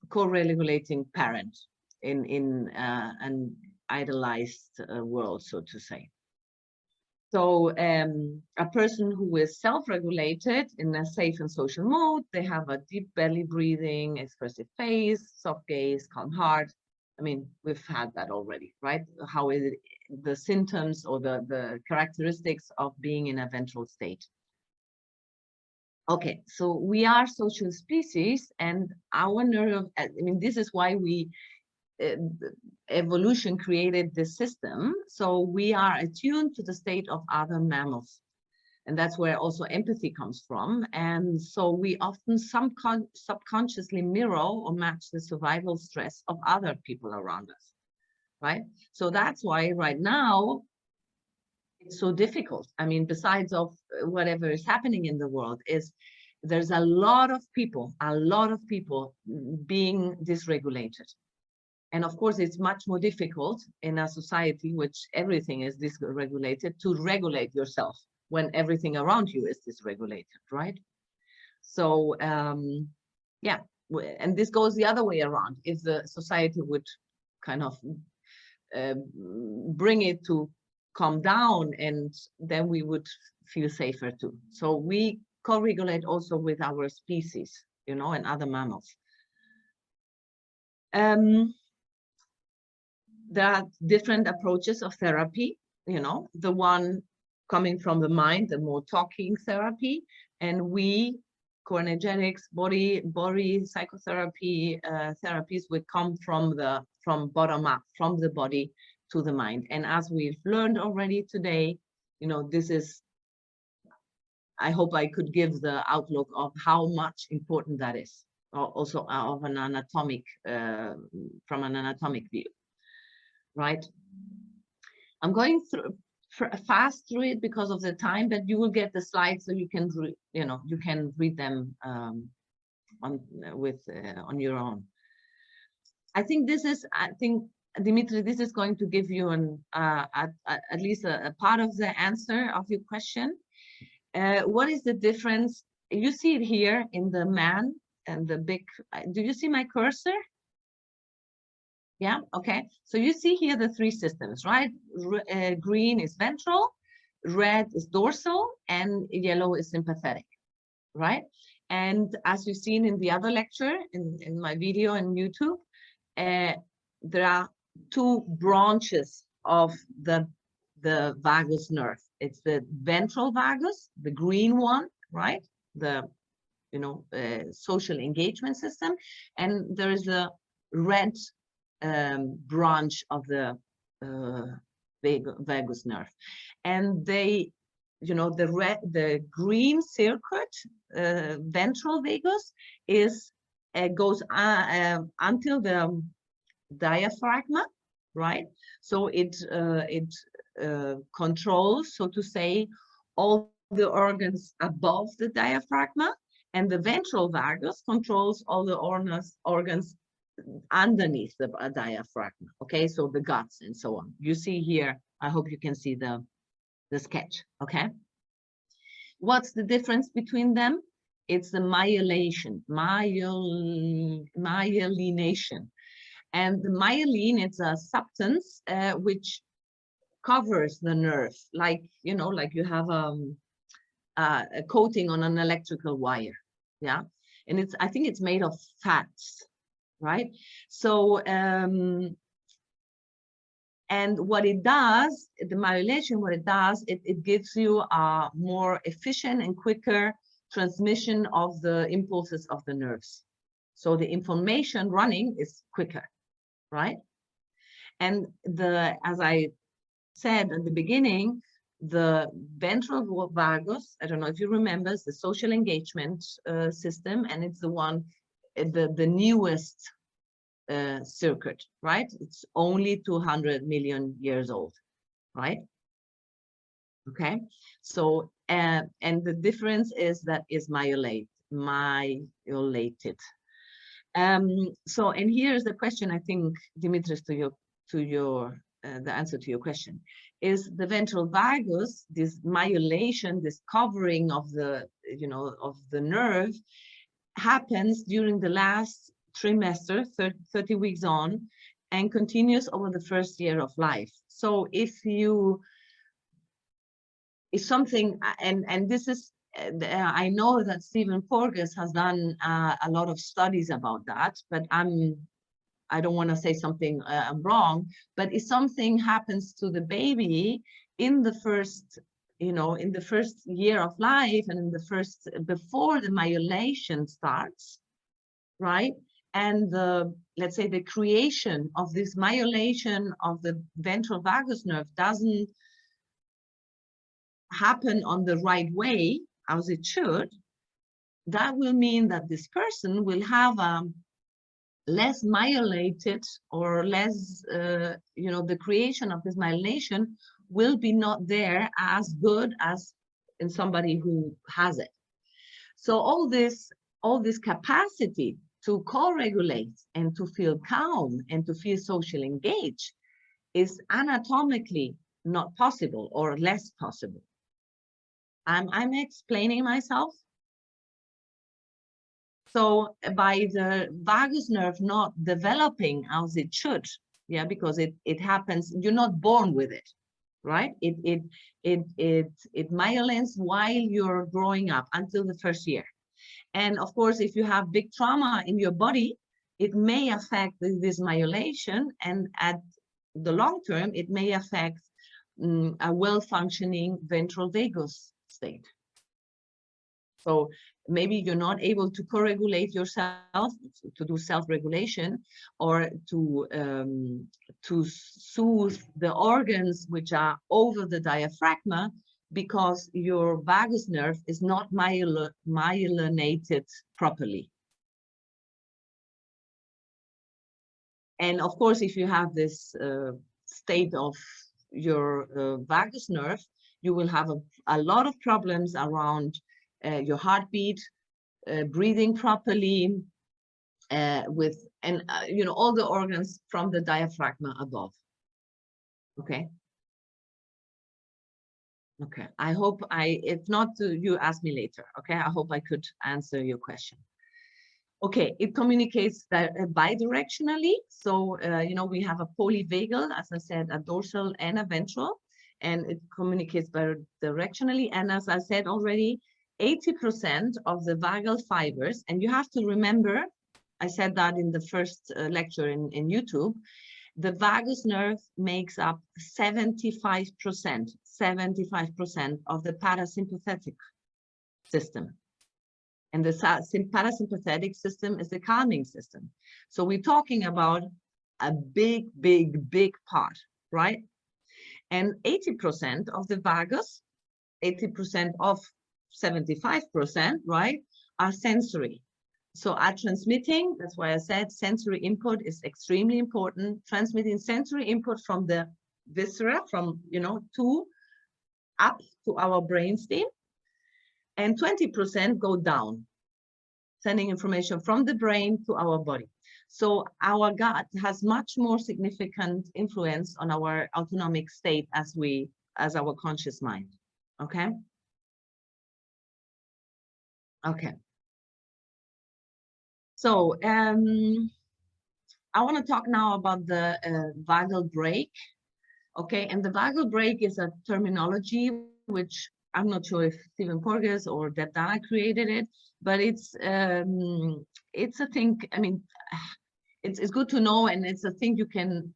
co-regulating parent in an idealized world, so to say. So a person who is self-regulated in a safe and social mode, they have a deep belly breathing, expressive face, soft gaze, calm heart. I mean, we've had that already, right? How is it, the symptoms or the characteristics of being in a ventral state. Okay, so we are social species, and our nerve, I mean, this is why we evolution created this system. So we are attuned to the state of other mammals. And that's where also empathy comes from. And so we often subconsciously mirror or match the survival stress of other people around us, right? So that's why right now it's so difficult. I mean, besides of whatever is happening in the world, is there's a lot of people being dysregulated. And of course, it's much more difficult in a society which everything is dysregulated to regulate yourself when everything around you is dysregulated, right? So, yeah, and this goes the other way around. If the society would kind of bring it to calm down, and then we would feel safer too. So we co-regulate also with our species, you know, and other mammals. There are different approaches of therapy, you know, the one coming from the mind, the more talking therapy, and we, co-energetics, body psychotherapy, therapies would come from bottom up, from the body to the mind. And as we've learned already today, you know, this is, I hope I could give the outlook of how much important that is, also of an anatomic, from an anatomic view. Right, I'm going through fast through it because of the time, but you will get the slides so you can, you know, you can read them on your own. I think this is, Dimitri, this is going to give you an at least a part of the answer of your question. What is the difference? You see it here in the man and the big. Do you see my cursor? Yeah, okay. So you see here the three systems, right? Green is ventral, red is dorsal, and yellow is sympathetic, right? And as you've seen in the other lecture, in my video on YouTube, there are two branches of the vagus nerve. It's the ventral vagus, the green one, right? The, you know, social engagement system. And there is a red branch of the vagus nerve, and they, you know, the green circuit, ventral vagus, is goes until the diaphragm, right? So it controls, so to say, all the organs above the diaphragm, and the ventral vagus controls all the organs underneath the diaphragm. Okay, so the guts and so on. You see here, I hope you can see the sketch. Okay, what's the difference between them? It's the myelination. And the myelin, it's a substance which covers the nerve, like, you know, like you have a coating on an electrical wire. Yeah, and it's, I think it's made of fats, right? So and what it does, the myelination, what it does, it gives you a more efficient and quicker transmission of the impulses of the nerves. So the information running is quicker, right? And as I said at the beginning, the ventral vagus, I don't know if you remember, it's the social engagement system, and it's the one, the newest circuit, right? It's only 200 million years old, right? Okay, so and the difference is that is myelinated. So, and here's the question, I think, Dimitris, to your the answer to your question, is the ventral vagus, this myelation, this covering of the, of the nerve, happens during the last trimester, 30 weeks on, and continues over the first year of life. So if something, and this is, I know that Stephen Porges has done a lot of studies about that, but I don't want to say something wrong, but if something happens to the baby in the first, in the first year of life and in the first, before the myelation starts, right? And let's say the creation of this myelation of the ventral vagus nerve doesn't happen on the right way, as it should, that will mean that this person will have less myelated, or less, the creation of this myelation will be not there as good as in somebody who has it. So all this capacity to co-regulate and to feel calm and to feel socially engaged is anatomically not possible, or less possible. I'm explaining myself. So by the vagus nerve not developing as it should, yeah, because it happens, you're not born with it, right? It myelinates while you're growing up until the first year. And of course, if you have big trauma in your body, it may affect this myelation, and at the long term, it may affect a well-functioning ventral vagus state. So maybe you're not able to co-regulate yourself, to do self-regulation, or to soothe the organs which are over the diaphragm, because your vagus nerve is not myelinated properly. And of course, if you have this state of your vagus nerve, you will have a lot of problems around your heartbeat, breathing properly, all the organs from the diaphragm above. Okay. Okay. I hope if not, you ask me later. Okay. I hope I could answer your question. Okay. It communicates bidirectionally. So, we have a polyvagal, as I said, a dorsal and a ventral, and it communicates bidirectionally. And as I said already, 80% of the vagal fibers, and you have to remember, I said that in the first lecture in YouTube, the vagus nerve makes up 75% of the parasympathetic system. And the parasympathetic system is the calming system. So we're talking about a big part, right? And 80% of the vagus, 80% of 75%, right, are sensory. So are transmitting, that's why I said sensory input is extremely important, transmitting sensory input from the viscera, from, up to our brainstem, and 20% go down, sending information from the brain to our body. So our gut has much more significant influence on our autonomic state as our conscious mind, okay? Okay. So I want to talk now about the vagal brake. Okay, and the vagal brake is a terminology which I'm not sure if Stephen Porges or Dana created it, but it's a thing. I mean, it's good to know, and it's a thing you can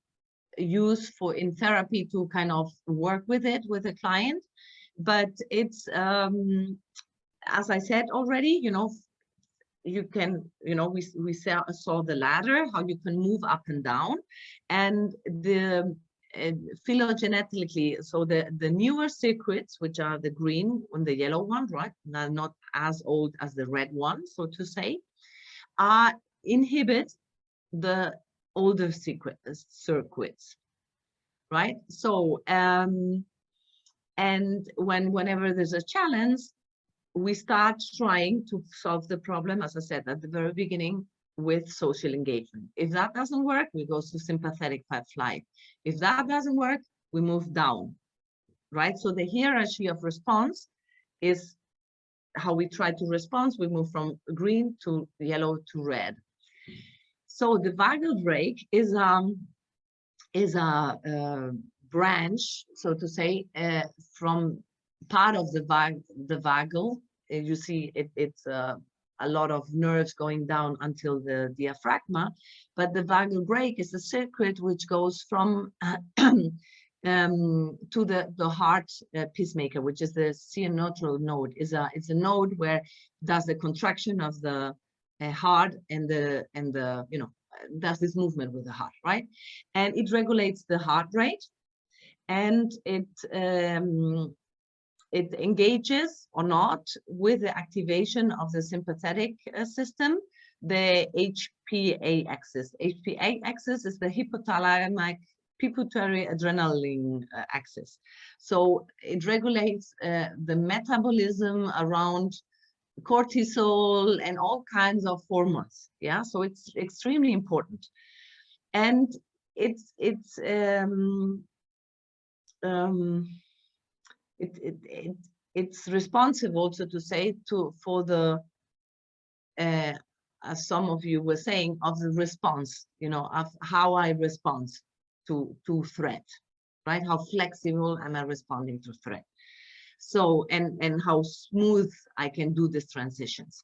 use in therapy to kind of work with it with a client. But it's as I said already, you can, we saw the ladder, how you can move up and down, and the phylogenetically, so the newer circuits, which are the green and the yellow one, right, not as old as the red one, so to say, inhibit the older circuits, right? So and whenever there's a challenge, we start trying to solve the problem, as I said at the very beginning, with social engagement. If that doesn't work, we go to sympathetic fight flight. If that doesn't work, we move down, right? So the hierarchy of response is how we try to respond. We move from green to yellow to red. So the vagal brake is a branch, so to say, from part of the vagal. You see it's a lot of nerves going down until the diaphragma, but the vagal brake is a circuit which goes from to the heart pacemaker, which is the sinoatrial node. It's a node where does the contraction of the heart and the does this movement with the heart, right? And it regulates the heart rate, and it engages or not with the activation of the sympathetic system, the HPA axis. HPA axis is the hypothalamic pituitary adrenaline axis. So it regulates the metabolism around cortisol and all kinds of hormones. Yeah, so it's extremely important, and it's responsible, so to say, for the as some of you were saying, of the response, of how I respond to threat, right? How flexible am I responding to threat? So and how smooth I can do these transitions.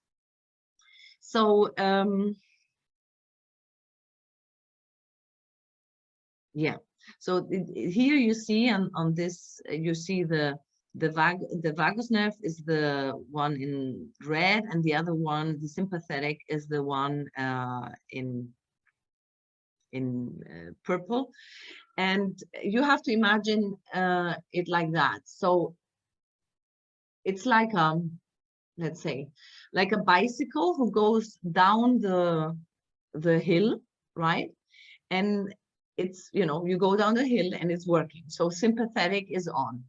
So yeah, so here you see on this, you see the vagus nerve is the one in red, and the other one, the sympathetic, is the one in purple. And you have to imagine it like that. So it's like let's say like a bicycle who goes down the hill, right? And it's, you go down the hill and it's working. So sympathetic is on.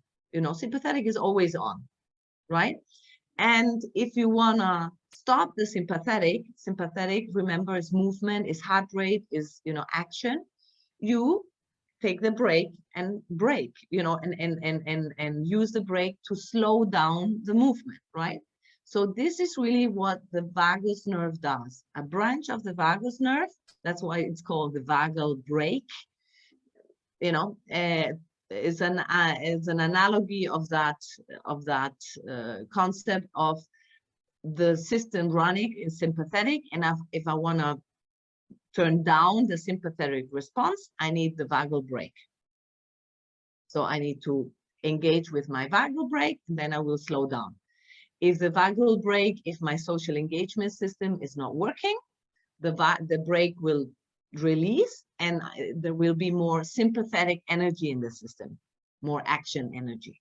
Sympathetic is always on, right? And if you wanna stop the sympathetic, remember, is movement, is heart rate, is action. You take the brake and brake, and use the brake to slow down the movement, right? So this is really what the vagus nerve does. A branch of the vagus nerve, that's why it's called the vagal brake. Is an analogy of that concept of the system running in sympathetic, and if I want to turn down the sympathetic response, I need the vagal brake. So I need to engage with my vagal brake, and then I will slow down. If the vagal brake, if my social engagement system is not working, the brake will release, and there will be more sympathetic energy in the system, more action energy,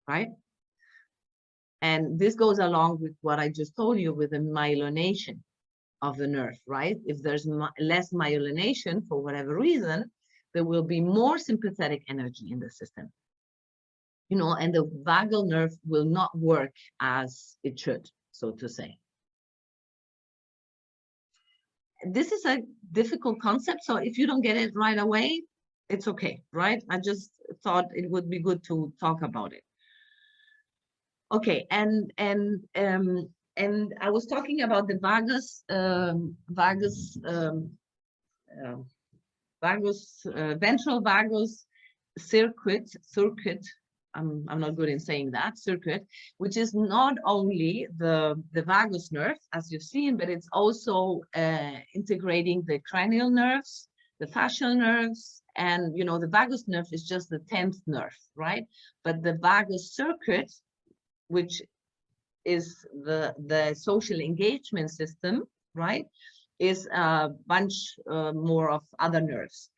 right? And this goes along with what I just told you with the myelination of the nerve, right? If there's less myelination for whatever reason, there will be more sympathetic energy in the system, and the vagal nerve will not work as it should, so to say. This is a difficult concept, so if you don't get it right away, it's okay, right? I just thought it would be good to talk about it. Okay, and I was talking about the ventral vagus circuit. I'm not good in saying that, circuit, which is not only the vagus nerve, as you've seen, but it's also integrating the cranial nerves, the fascial nerves, and the vagus nerve is just the 10th nerve, right? But the vagus circuit, which is the social engagement system, right, is a bunch more of other nerves.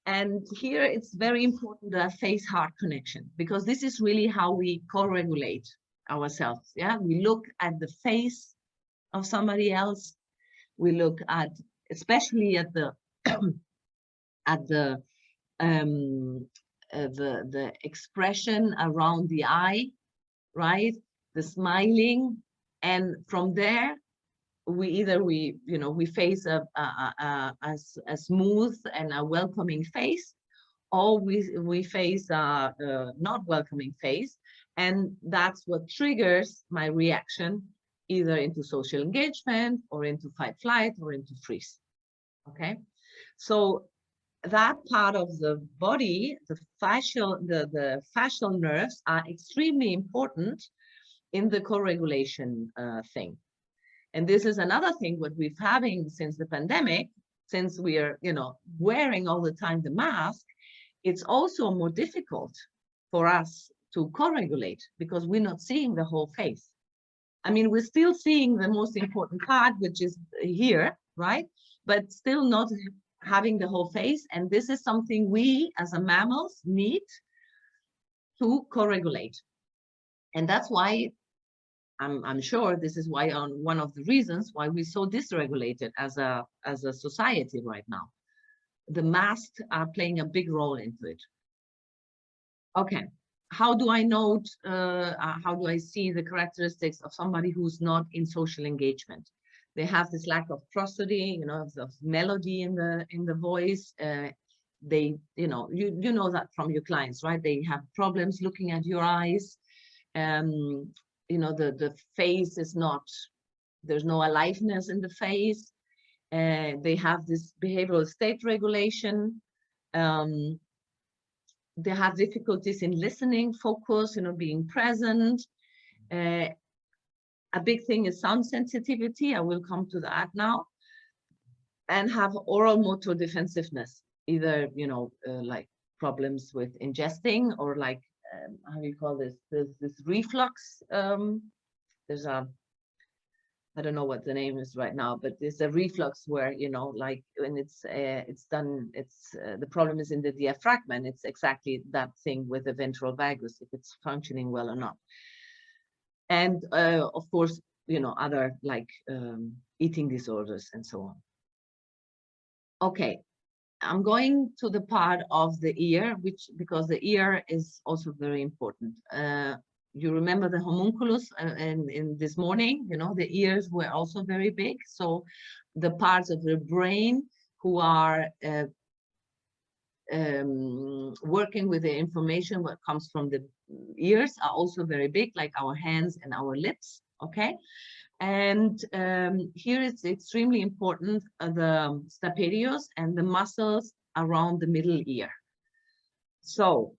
And here it's very important, the face-heart connection, because this is really how we co-regulate ourselves. Yeah, we look at the face of somebody else. We look at, especially at the the expression around the eye, right? The smiling, and from there we face a smooth and a welcoming face, or we face a not welcoming face, and that's what triggers my reaction, either into social engagement or into fight flight or into freeze. Okay, so that part of the body, the fascial nerves, are extremely important in the co-regulation thing. And this is another thing what we've having since the pandemic, since we are, wearing all the time the mask. It's also more difficult for us to co-regulate because we're not seeing the whole face. I mean, we're still seeing the most important part, which is here, right? But still not having the whole face. And this is something we as a mammals need to co-regulate. And that's why I'm sure this is why one of the reasons why we're so dysregulated as a society right now. The masks are playing a big role into it. Okay, how do I note, how do I see the characteristics of somebody who's not in social engagement? They have this lack of prosody, of melody in the voice. They, you know that from your clients, right? They have problems looking at your eyes. The face is not, there's no aliveness in the face. They have this behavioral state regulation. They have difficulties in listening, focus, being present. A big thing is sound sensitivity. I will come to that now. And have oral motor defensiveness, either, like problems with ingesting or like, how do you call this? There's this reflux. There's I don't know what the name is right now, but there's a reflux where, like when it's done, the problem is in the diaphragm, and it's exactly that thing with the ventral vagus, if it's functioning well or not. And of course, other like eating disorders and so on. Okay, I'm going to the part of the ear, because the ear is also very important. You remember the homunculus in this morning, the ears were also very big. So the parts of the brain who are working with the information what comes from the ears are also very big, like our hands and our lips, okay? And here it's extremely important, the stapedius and the muscles around the middle ear. So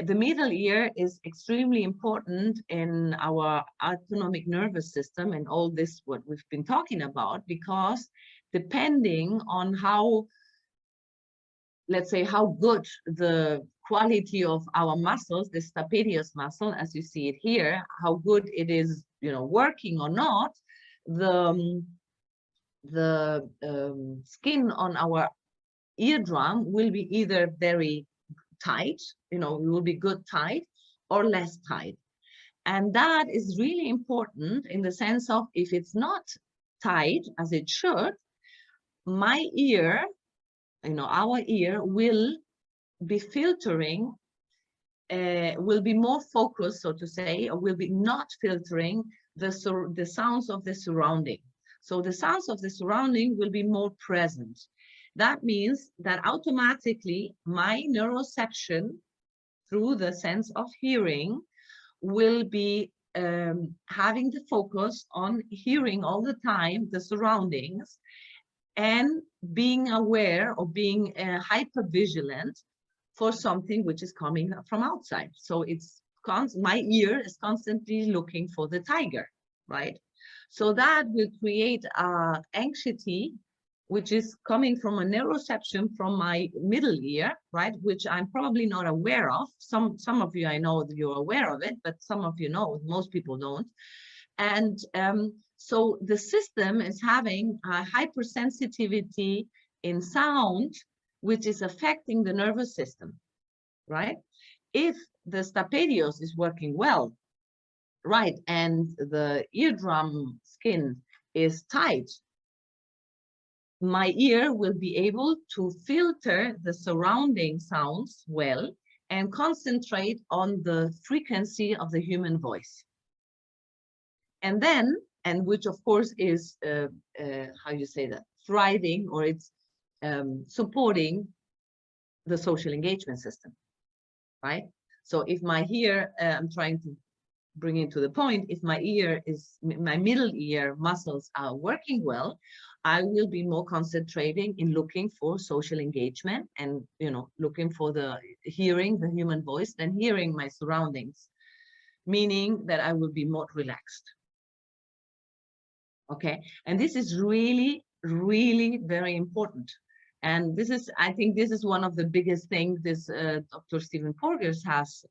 the middle ear is extremely important in our autonomic nervous system and all this what we've been talking about, because depending on how, let's say, how good the quality of our muscles, the stapedius muscle, as you see it here, how good it is, working or not, the skin on our eardrum will be either very tight, it will be good tight, or less tight. And that is really important in the sense of, if it's not tight as it should, my ear, our ear will be filtering, will be more focused, so to say, or will be not filtering the sounds of the surrounding. So the sounds of the surrounding will be more present. That means that automatically my neuroception through the sense of hearing will be having the focus on hearing all the time the surroundings and being aware or being hyper-vigilant for something which is coming from outside. So my ear is constantly looking for the tiger, right? So that will create anxiety, which is coming from a neuroception from my middle ear, right? Which I'm probably not aware of. Some of you, I know that you're aware of it, but some of you know, most people don't. And so the system is having a hypersensitivity in sound, which is affecting the nervous system, right? If the stapedius is working well, right, and the eardrum skin is tight, my ear will be able to filter the surrounding sounds well and concentrate on the frequency of the human voice. And then and which of course is, how you say that, thriving, or it's supporting the social engagement system, right? So if my ear, I'm trying to bring it to the point, if my middle ear muscles are working well, I will be more concentrating in looking for social engagement and, you know, looking for hearing the human voice than hearing my surroundings, meaning that I will be more relaxed. Okay, and this is really, really very important. And this is, I think this is one of the biggest things this Dr. Stephen Porges has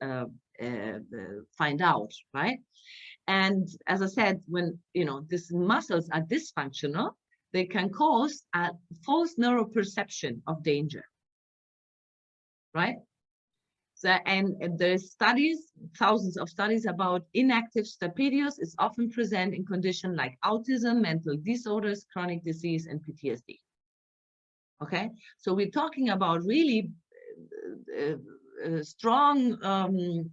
find out, right? And as I said, when, you know, these muscles are dysfunctional, they can cause a false neuroperception of danger, right? So, and there's studies, thousands of studies about inactive stapedius is often present in conditions like autism, mental disorders, chronic disease, and PTSD. Okay, so we're talking about really strong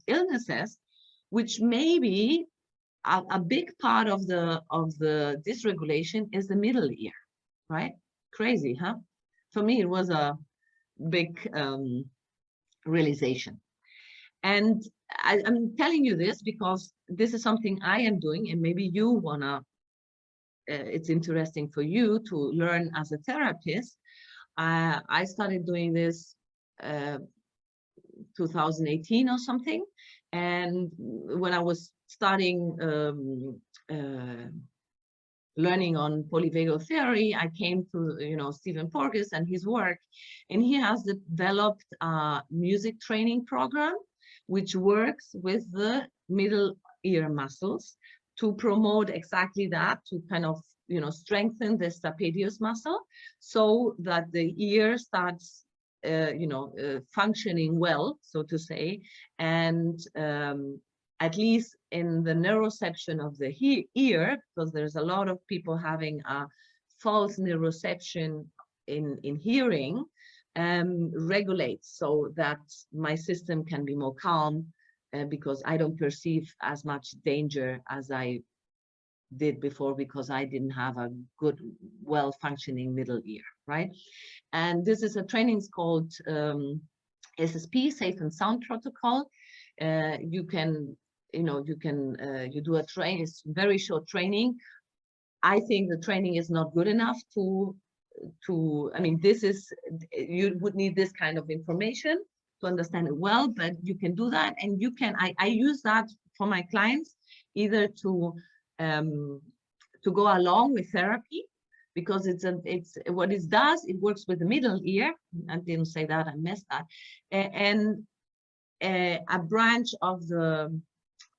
illnesses, which maybe a big part of the dysregulation is the middle ear, right? Crazy, huh? For me, it was a big realization. And I'm telling you this because this is something I am doing, and maybe you wanna, it's interesting for you to learn as a therapist. I started doing this 2018 or something, and when I was starting learning on polyvagal theory, I came to, you know, Stephen Porges and his work, and he has developed a music training program which works with the middle ear muscles to promote exactly that, to kind of, you know, strengthen the stapedius muscle so that the ear starts functioning well, so to say, and at least in the neuroception of the ear, because there's a lot of people having a false neuroception in hearing, regulates so that my system can be more calm, because I don't perceive as much danger as I did before, because I didn't have a good, well-functioning middle ear, right? And this is a training called SSP, Safe and Sound Protocol. You can, you do a train, it's very short training. I think the training is not good enough I mean, this is, you would need this kind of information to understand it well, but you can do that. And you can, I use that for my clients, either to go along with therapy, because it's what it does, it works with the middle ear. I didn't say that, I messed that. And a branch of the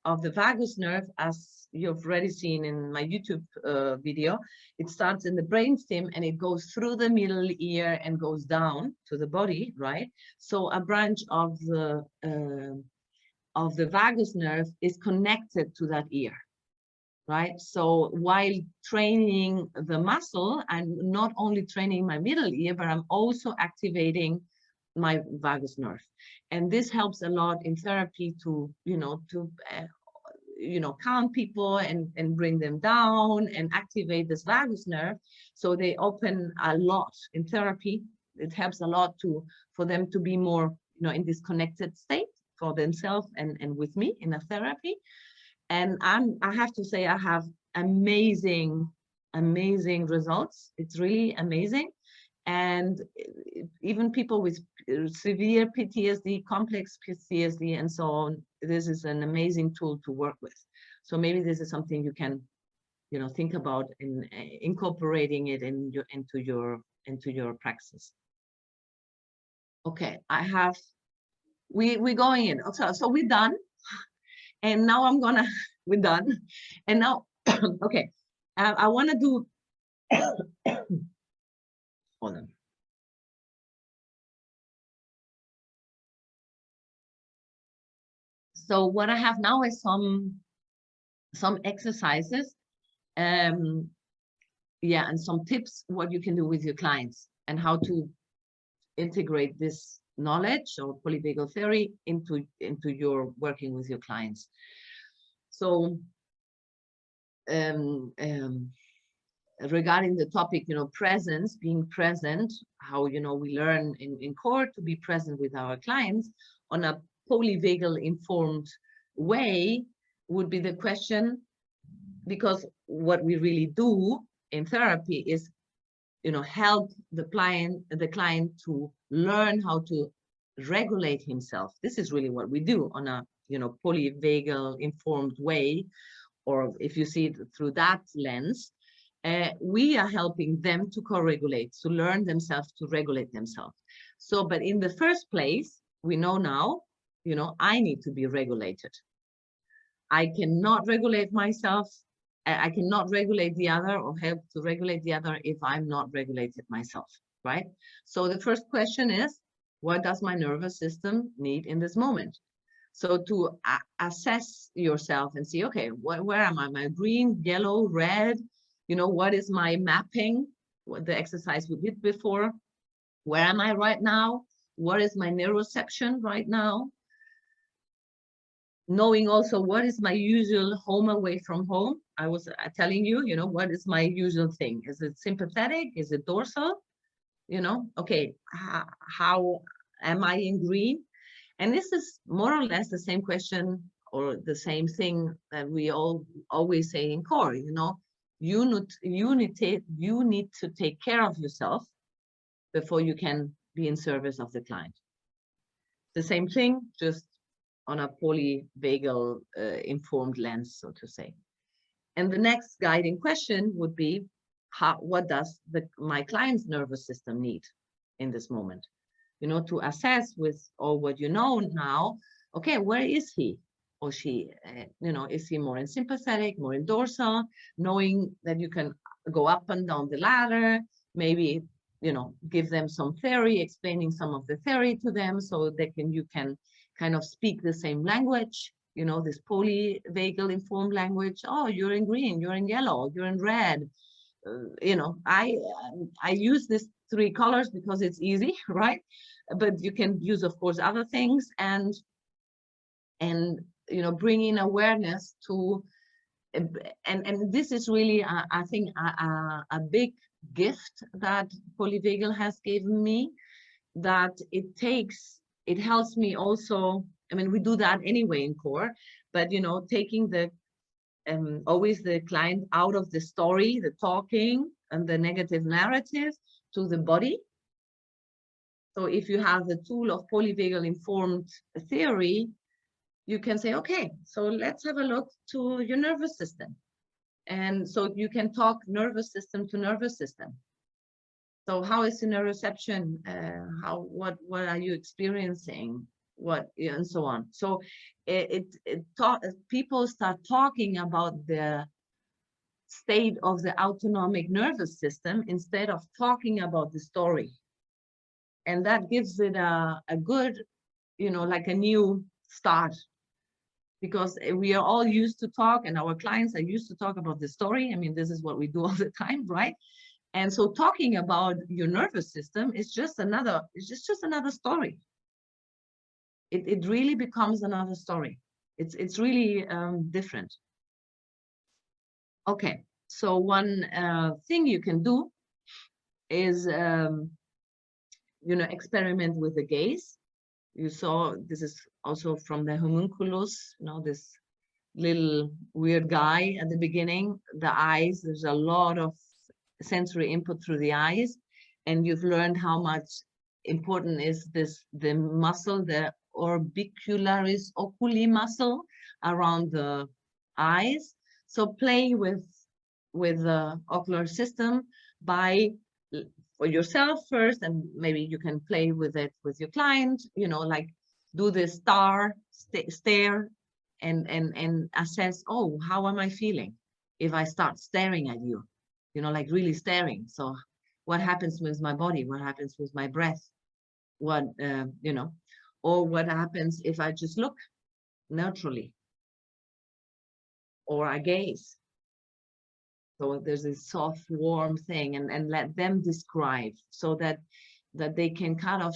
vagus nerve, as you've already seen in my YouTube video, it starts in the brainstem and it goes through the middle ear and goes down to the body, right? So a branch of the vagus nerve is connected to that ear, right? So while training the muscle, I'm not only training my middle ear, but I'm also activating my vagus nerve. And this helps a lot in therapy to, calm people and bring them down and activate this vagus nerve. So they open a lot in therapy. It helps a lot for them to be more, in this connected state for themselves and with me in a therapy. And I have to say, I have amazing results. It's really amazing. And even people with severe PTSD, complex PTSD, and so on, this is an amazing tool to work with. So maybe this is something you can, think about in incorporating it into your practice. Okay, we're going in. So we're done. And now we're done. And now, okay, I want to do, hold on. So what I have now is some exercises, and some tips what you can do with your clients and how to integrate this knowledge or polyvagal theory into your working with your clients. So regarding the topic, presence, being present, how, we learn in core to be present with our clients on a polyvagal informed way would be the question, because what we really do in therapy is, help the client to learn how to regulate himself. This is really what we do on a, polyvagal informed way, or if you see it through that lens. We are helping them to co-regulate, to learn themselves to regulate themselves. So, but in the first place, we know now, I need to be regulated. I cannot regulate myself. I cannot regulate the other or help to regulate the other if I'm not regulated myself, right? So the first question is, what does my nervous system need in this moment? So to assess yourself and see, okay, where am I? Am I green, yellow, red? What is my mapping? What the exercise we did before? Where am I right now? What is my neuroception right now? Knowing also what is my usual home away from home. I was telling you, what is my usual thing? Is it sympathetic? Is it dorsal? Okay, how am I in green? And this is more or less the same question or the same thing that we always say in core, you need to take care of yourself before you can be in service of the client. The same thing, just on a polyvagal informed lens, so to say. And the next guiding question would be, what does my client's nervous system need in this moment? To assess with all what you know now, okay, where is he or she? Is he more in sympathetic, more in dorsal, knowing that you can go up and down the ladder, maybe, give them some theory, explaining some of the theory to them so you can kind of speak the same language, this polyvagal informed language. Oh, you're in green, you're in yellow, you're in red. I use these 3 colors because it's easy, right? But you can use, of course, other things and bringing awareness to, and this is really, I think, a big gift that polyvagal has given me, that it helps me also. I mean, we do that anyway in core, but taking always the client out of the story, the talking and the negative narrative, to the body. So if you have the tool of polyvagal informed theory, you can say, okay, so let's have a look to your nervous system. And so you can talk nervous system to nervous system. So how is the neuroception? What are you experiencing? And so on. So people start talking about the state of the autonomic nervous system instead of talking about the story. And that gives it a good, like a new start, because we are all used to talk, and our clients are used to talk about the story. I mean, this is what we do all the time, right? And so talking about your nervous system is just another story. It really becomes another story. It's really different. Okay, so one thing you can do is, experiment with the gaze. You saw, this is also from the homunculus, this little weird guy at the beginning, the eyes, there's a lot of sensory input through the eyes, and you've learned how much important is the muscle, the orbicularis oculi muscle around the eyes. So play with the ocular system for yourself first, and maybe you can play with it with your client, like do the stare and assess, oh, how am I feeling if I start staring at you, like really staring. So what happens with my body? What happens with my breath? What, or what happens if I just look neutrally, or I gaze? So there's this soft, warm thing, and let them describe, so that they can kind of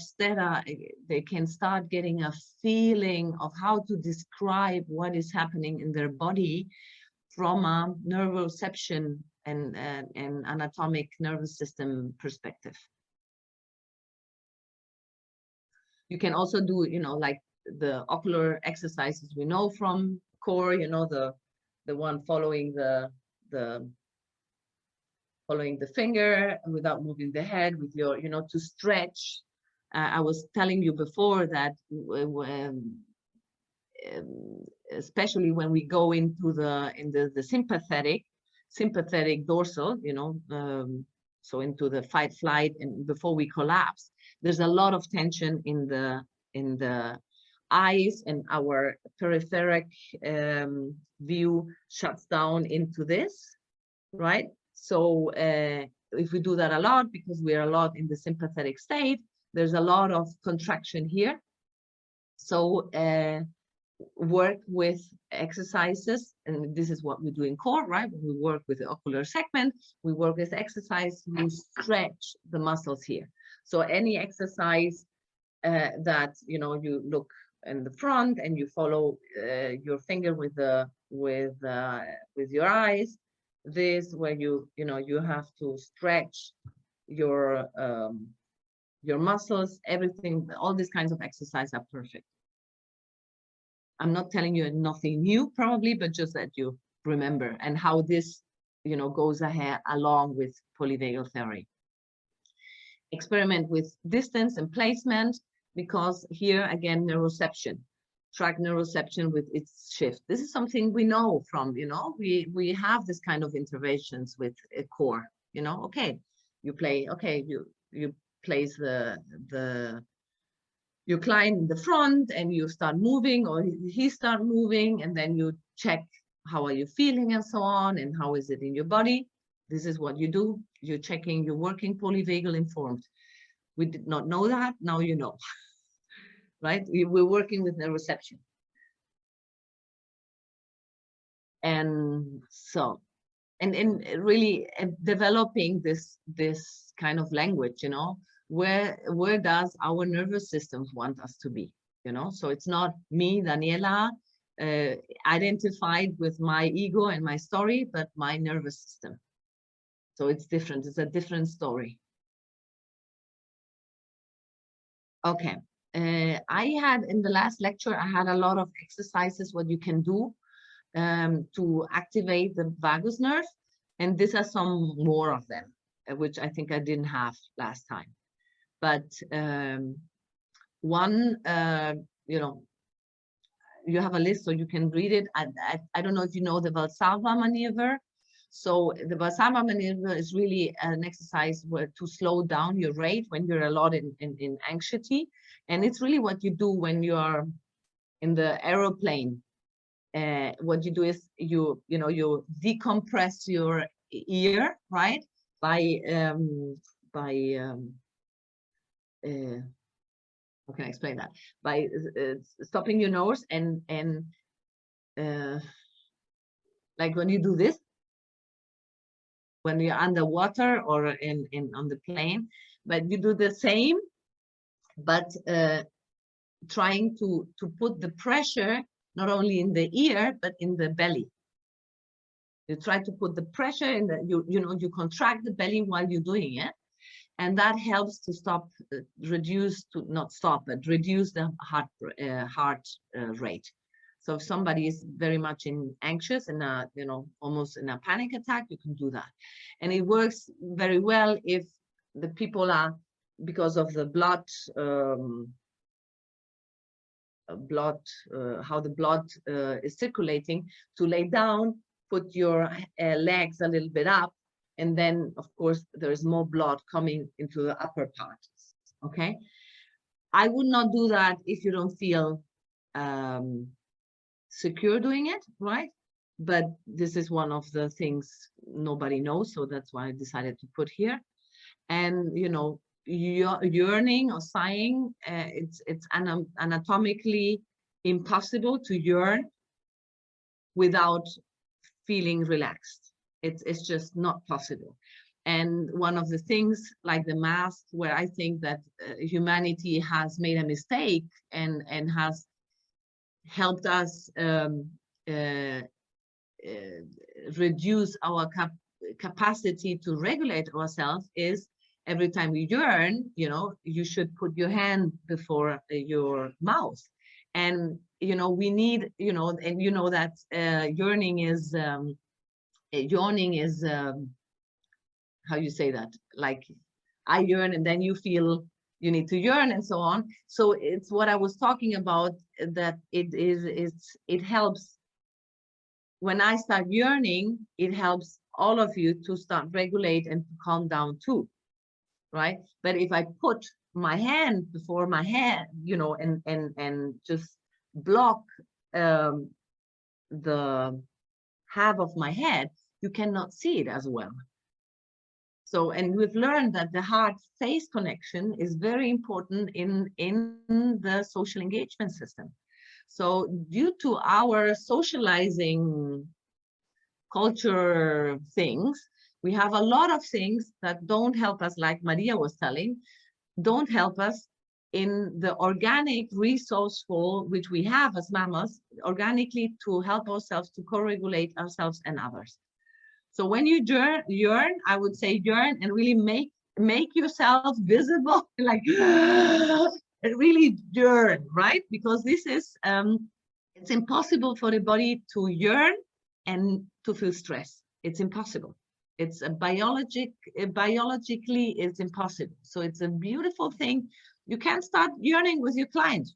they can start getting a feeling of how to describe what is happening in their body from a neuroception and anatomic nervous system perspective. You can also do, you know, like the ocular exercises we know from core, you know, the one following the finger without moving the head with your, you know, to stretch. I was telling you before that especially when we go into the sympathetic dorsal, you know, so into the fight flight and before we collapse, there's a lot of tension in the eyes, and our peripheric view shuts down into this, right? So if we do that a lot, because we are a lot in the sympathetic state, there's a lot of contraction here. So work with exercises, and this is what we do in core, right? When we work with the ocular segment, we work with exercise to stretch the muscles here. So any exercise that, you know, you look in the front and you follow your finger with your eyes, this where you know you have to stretch your muscles, everything, all these kinds of exercise are perfect. I'm not telling you nothing new probably, but just that you remember, and how this, you know, goes ahead along with polyvagal theory. Experiment with distance and placement, because here again, neuroception, track neuroception with its shift. This is something we know from, you know, we have this kind of interventions with a core, you know, okay, you play, okay, you place you climb in the front and you start moving, or he start moving, and then you check how are you feeling and so on, and how is it in your body. This is what you do. You're checking, you're working polyvagal informed. We did not know that, now you know, right? We're working with neuroception. And so, and really developing this kind of language, you know, where does our nervous systems want us to be, you know? So it's not me, Daniela, identified with my ego and my story, but my nervous system. So it's different, it's a different story. Okay, I had in the last lecture, I had a lot of exercises what you can do to activate the vagus nerve, and these are some more of them, which I think I didn't have last time. But one, you know, you have a list so you can read it. I don't know if you know the Valsalva maneuver. So the Valsalva maneuver is really an exercise where to slow down your rate when you're a lot in anxiety. And it's really what you do when you are in the aeroplane. What you do is you decompress your ear, right? By how can I explain that? By stopping your nose and like when you do this, when you're underwater or on the plane, but you do the same, but trying to put the pressure not only in the ear but in the belly. You try to put the pressure in the you contract the belly while you're doing it, and that helps to stop, reduce the heart rate. So if somebody is very much anxious and almost in a panic attack, you can do that, and it works very well if the people are, because of the blood, how the blood is circulating, to lay down, put your legs a little bit up, and then of course there is more blood coming into the upper parts. Okay, I would not do that if you don't feel secure doing it, right? But this is one of the things nobody knows, so that's why I decided to put here. And yearning or sighing, it's anatomically impossible to yearn without feeling relaxed. It's just not possible. And one of the things, like the mask, where I think that humanity has made a mistake and has helped us reduce our capacity to regulate ourselves is every time we yearn, you know, you should put your hand before your mouth. And, you know, we need, you know, and you know that yawning is, how you say that? Like, I yearn and then you feel you need to yearn and so on. So it's what I was talking about, that it helps. When I start yearning, it helps all of you to start regulate and to calm down too, right? But if I put my hand before my head, you know, and just block the half of my head, you cannot see it as well. So, and we've learned that the heart-face connection is very important in the social engagement system. So due to our socializing culture things, we have a lot of things that don't help us, like Maria was telling, don't help us in the organic resourceful, which we have as mammals, organically to help ourselves to co-regulate ourselves and others. So when you yearn, I would say yearn and really make yourself visible, like and really yearn, right? Because this is, it's impossible for the body to yearn and to feel stress. It's impossible. It's a biologically, it's impossible. So it's a beautiful thing. You can't start yearning with your client.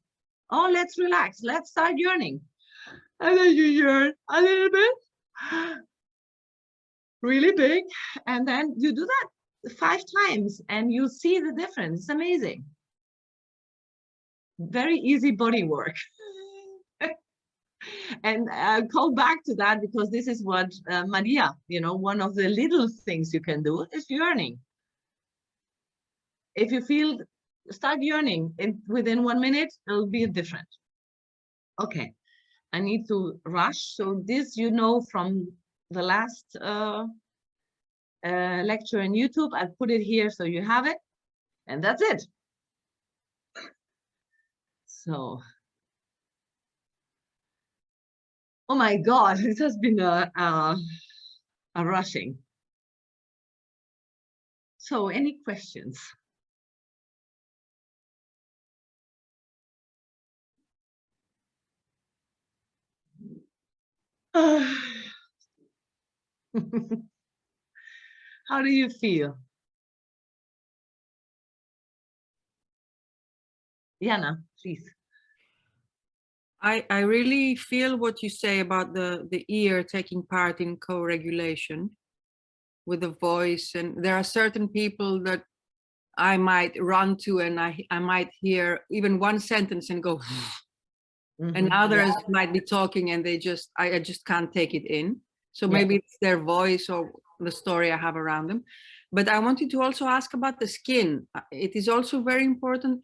Oh, let's relax. Let's start yearning. And then you yearn a little bit. Really big, and then you do that 5 times and you see the difference. It's amazing. Very easy body work. And I'll call back to that because this is what Maria, you know, one of the little things you can do is yearning. If you feel, start yearning, within 1 minute, it'll be different. Okay, I need to rush. So this, you know, from the last lecture on YouTube. I'll put it here so you have it, and that's it. So, oh my God, this has been a rushing. So, any questions? How do you feel? Jana, please. I really feel what you say about the ear taking part in co-regulation with the voice. And there are certain people that I might run to and I might hear even one sentence and go, and others might be talking and I just can't take it in. So maybe it's their voice or the story I have around them. But I wanted to also ask about the skin. It is also very important.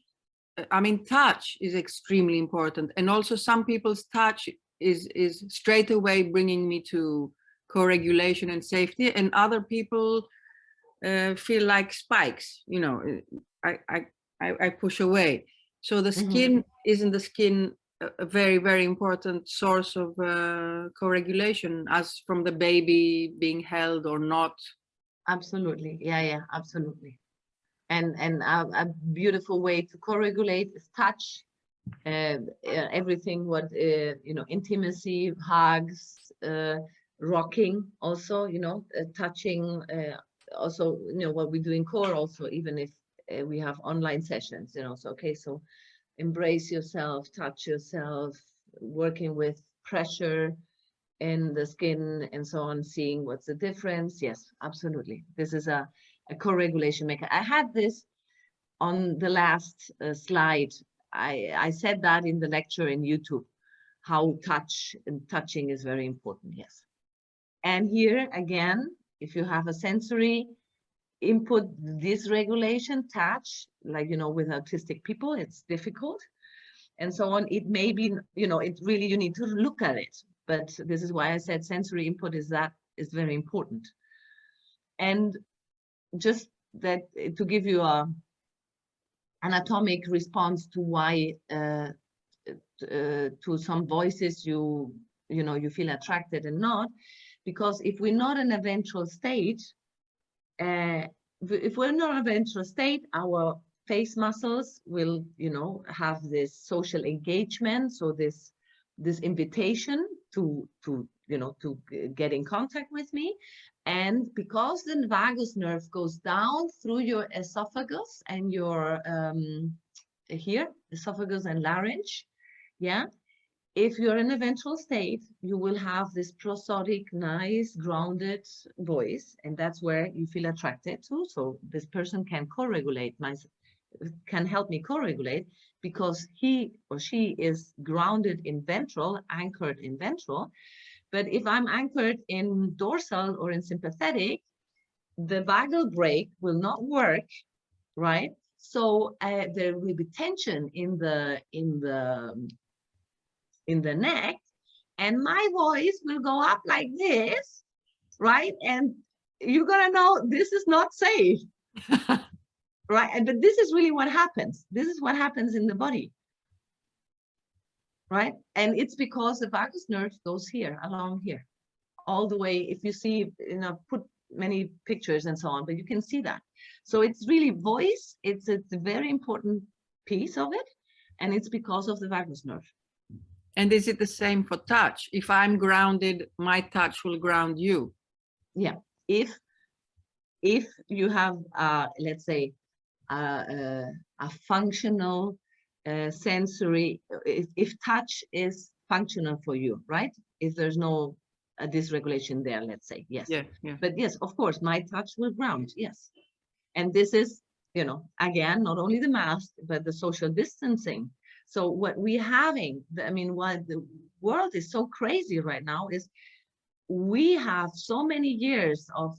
I mean, touch is extremely important. And also some people's touch is straight away bringing me to co-regulation and safety, and other people feel like spikes, you know, I push away. So the skin, isn't the skin a very, very important source of co-regulation, as from the baby being held or not? Absolutely. Yeah, absolutely. And a beautiful way to co-regulate is touch. Everything what you know, intimacy, hugs, rocking, also, you know, touching, also, you know, what we do in core, also, even if we have online sessions, you know. So okay, so embrace yourself, touch yourself, working with pressure in the skin and so on, seeing what's the difference. Yes, absolutely. This is a co-regulation maker. I had this on the last slide. I said that in the lecture in YouTube, how touching is very important. Yes. And here again, if you have a sensory input dysregulation, touch, like, you know, with autistic people, it's difficult and so on. It may be, you know, it really, you need to look at it. But this is why I said sensory input is very important. And just that, to give you a anatomic response to why to some voices you know, you feel attracted and not. because if we're not in a ventral state, if we're not in a ventral state, our face muscles will, you know, have this social engagement. So this invitation to you know, to get in contact with me. And because the vagus nerve goes down through your esophagus and your here, esophagus and larynx, yeah. If you're in a ventral state, you will have this prosodic, nice, grounded voice, and that's where you feel attracted to. So this person can co-regulate, can help me co-regulate, because he or she is grounded in ventral, anchored in ventral. But if I'm anchored in dorsal or in sympathetic, the vagal brake will not work, right? So there will be tension in the neck, and my voice will go up like this, right? And you're gonna know this is not safe, right? But this is really what happens. This is what happens in the body, right? And it's because the vagus nerve goes here, along here, all the way. If you see, you know, put many pictures and so on, but you can see that. So it's really voice. It's a very important piece of it, and it's because of the vagus nerve. And is it the same for touch? If I'm grounded, my touch will ground you. Yeah. If you have, let's say, a functional sensory, if touch is functional for you, right? If there's no dysregulation there, let's say, yes. Yeah, yeah. But yes, of course, my touch will ground, yes. And this is, you know, again, not only the mask, but the social distancing. So what we're having, I mean, why the world is so crazy right now is we have so many years of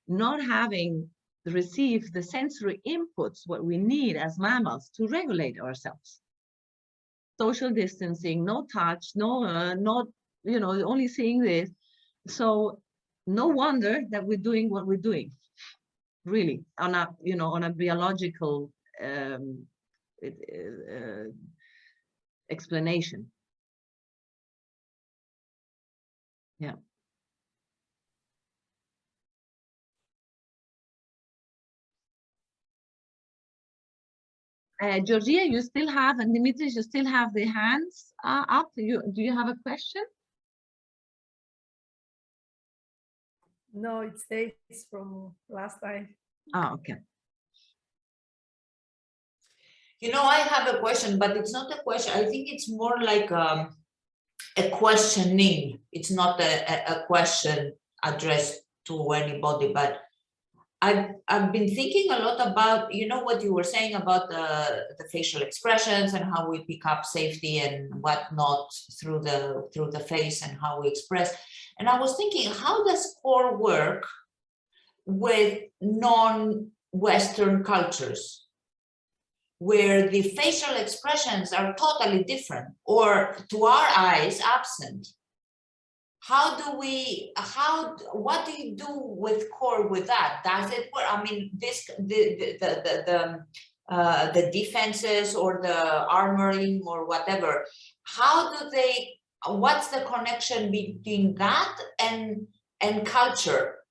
not having received the sensory inputs, what we need as mammals to regulate ourselves. Social distancing, no touch, no, not, you know, only seeing this. So no wonder that we're doing what we're doing, really, on a, you know, on a biological explanation. Yeah. Georgia, you still have, and Dimitris, you still have the hands up. Do you have a question? No, it stays from last time. Oh, okay. You know, I have a question, but it's not a question. I think it's more like a questioning. It's not a question addressed to anybody, but I've been thinking a lot about, you know, what you were saying about the facial expressions and how we pick up safety and whatnot through the face and how we express. And I was thinking, how does core work with non-Western cultures, where the facial expressions are totally different, or to our eyes absent? How do we, what do you do with core with that? Does it work? I mean, this, the defenses or the armoring or whatever, how do they, what's the connection between that and culture?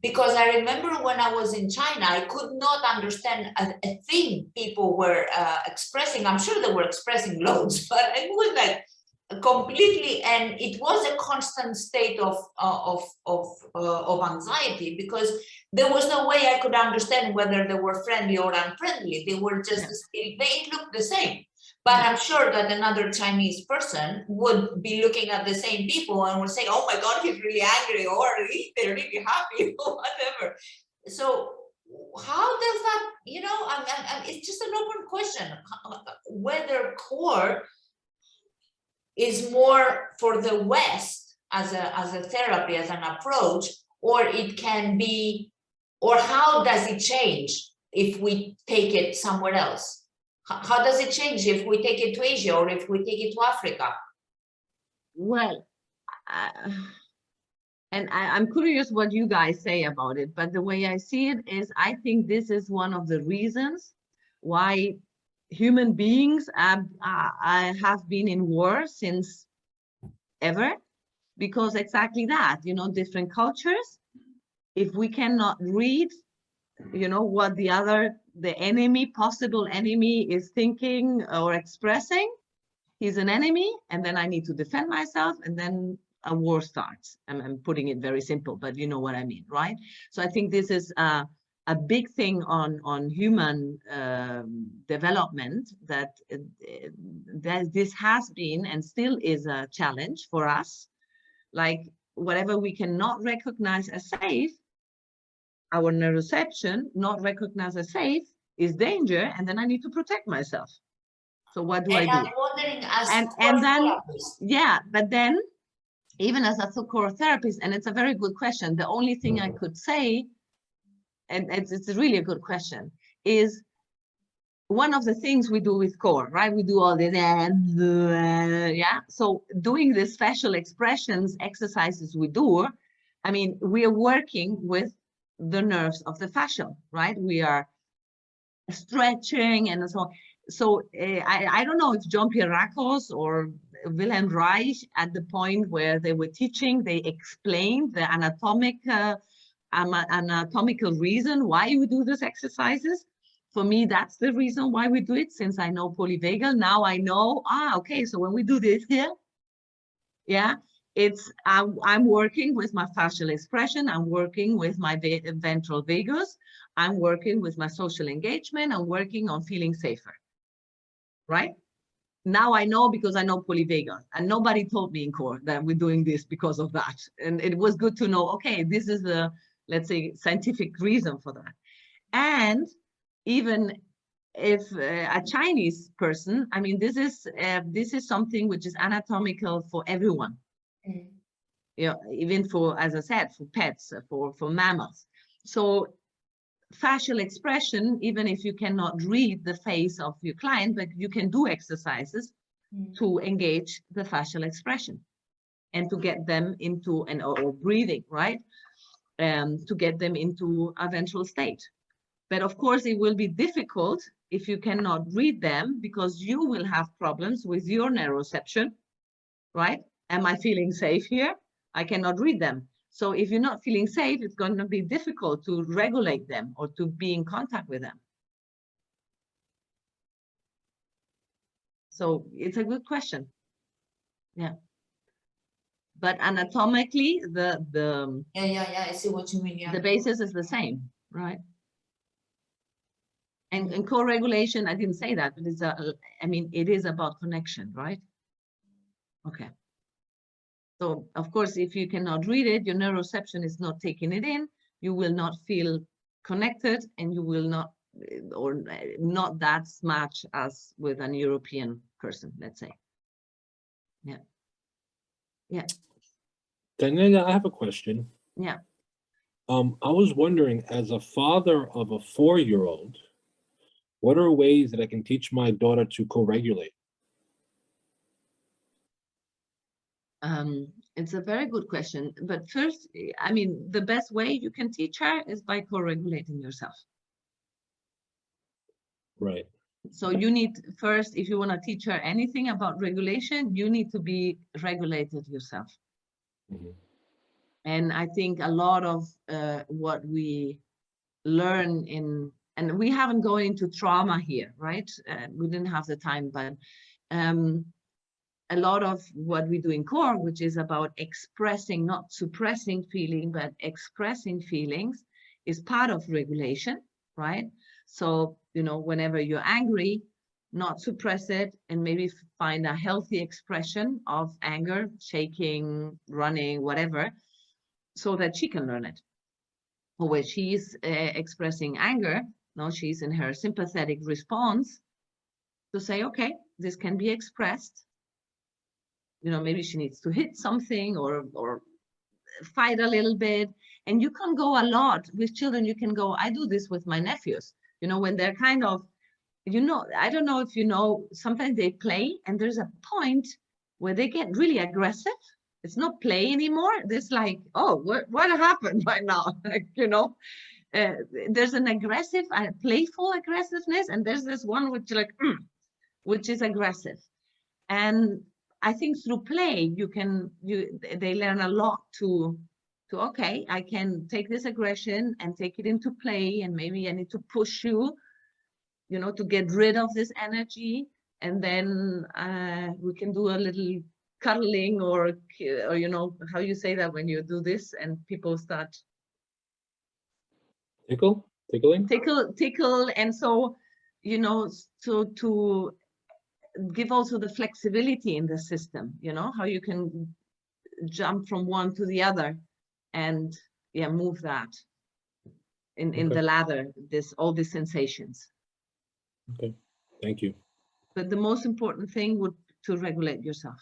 Because I remember when I was in China, I could not understand a thing people were expressing. I'm sure they were expressing loads, but it was like completely, and it was a constant state of anxiety, because there was no way I could understand whether they were friendly or unfriendly. They were just, they looked the same. But I'm sure that another Chinese person would be looking at the same people and would say, oh my God, he's really angry, or they're really happy, or whatever. So how does that, you know, and it's just an open question, whether core is more for the West as a therapy, as an approach, or it can be, or how does it change if we take it somewhere else? How does it change if we take it to Asia or if we take it to Africa? Well, and I'm curious what you guys say about it, but the way I see it is, I think this is one of the reasons why human beings have been in war since ever, because exactly that, you know, different cultures, if we cannot read, you know, what the enemy, possible enemy is thinking or expressing, he's an enemy, and then I need to defend myself, and then a war starts. I'm putting it very simple, but you know what I mean, right? So I think this is a big thing on human development, that this has been and still is a challenge for us. Like whatever we cannot recognize as safe, our neuroception not recognized as safe is danger, and then I need to protect myself. So what do I do? I'm wondering, as And then, therapist, yeah, but then even as a core therapist, and it's a very good question, the only thing I could say, and it's really a good question, is one of the things we do with core, right? We do all this, yeah. So doing the facial expressions exercises we do, I mean, we are working with the nerves of the fascia, right? We are stretching and so on. So I don't know if Jean-Pierre Racos or Wilhelm Reich, at the point where they were teaching, they explained the anatomical reason why we do these exercises. For me, that's the reason why we do it. Since I know polyvagal, now I know, okay, so when we do this here, yeah, it's I'm working with my facial expression, I'm working with my ventral vagus, I'm working with my social engagement, I'm working on feeling safer, right? Now I know, because I know polyvagal, and nobody told me in core that we're doing this because of that. And it was good to know, okay, this is the, let's say, scientific reason for that. And even if a Chinese person, I mean, this is something which is anatomical for everyone. You know, even for, as I said, for pets, for mammals. So facial expression, even if you cannot read the face of your client, but you can do exercises to engage the facial expression and to get them into or breathing, right? To get them into a ventral state. But of course, it will be difficult if you cannot read them, because you will have problems with your neuroception, right? Am I feeling safe here? I cannot read them. So if you're not feeling safe, it's going to be difficult to regulate them or to be in contact with them. So it's a good question. Yeah. But anatomically, yeah, I see what you mean. Yeah. the basis is the same, right? And co-regulation, I didn't say that, but it's I mean, it is about connection, right? Okay. So of course, if you cannot read it, your neuroception is not taking it in, you will not feel connected, and you will not, or not that much as with an European person, let's say. Yeah. Yeah. Daniela, I have a question. Yeah. I was wondering, as a father of a 4-year-old, what are ways that I can teach my daughter to co-regulate? It's a very good question. But first, I mean, the best way you can teach her is by co-regulating yourself. Right. So you need first, if you want to teach her anything about regulation, you need to be regulated yourself. Mm-hmm. And I think a lot of what we learn in, and we haven't gone into trauma here, right? We didn't have the time, but a lot of what we do in core, which is about expressing, not suppressing feeling, but expressing feelings, is part of regulation, right? So, you know, whenever you're angry, not suppress it, and maybe find a healthy expression of anger, shaking, running, whatever, so that she can learn it. Or when she's expressing anger, no, she's in her sympathetic response, to say, okay, this can be expressed. You know, maybe she needs to hit something or fight a little bit. And you can go a lot with children. You can go, I do this with my nephews, you know, when they're kind of, you know, I don't know if you know, sometimes they play and there's a point where they get really aggressive. It's not play anymore. There's like, oh, what happened right now? Like, you know, there's an aggressive, playful aggressiveness. And there's this one which like, which is aggressive. And I think through play, they learn a lot to okay, I can take this aggression and take it into play, and maybe I need to push you, to get rid of this energy, and then we can do a little cuddling, or how you say that when you do this and people start Tickling? tickle, and so so to give also the flexibility in the system, how you can jump from one to the other, and move that in Okay. the ladder, all these sensations. Okay, thank you. But the most important thing would to regulate yourself.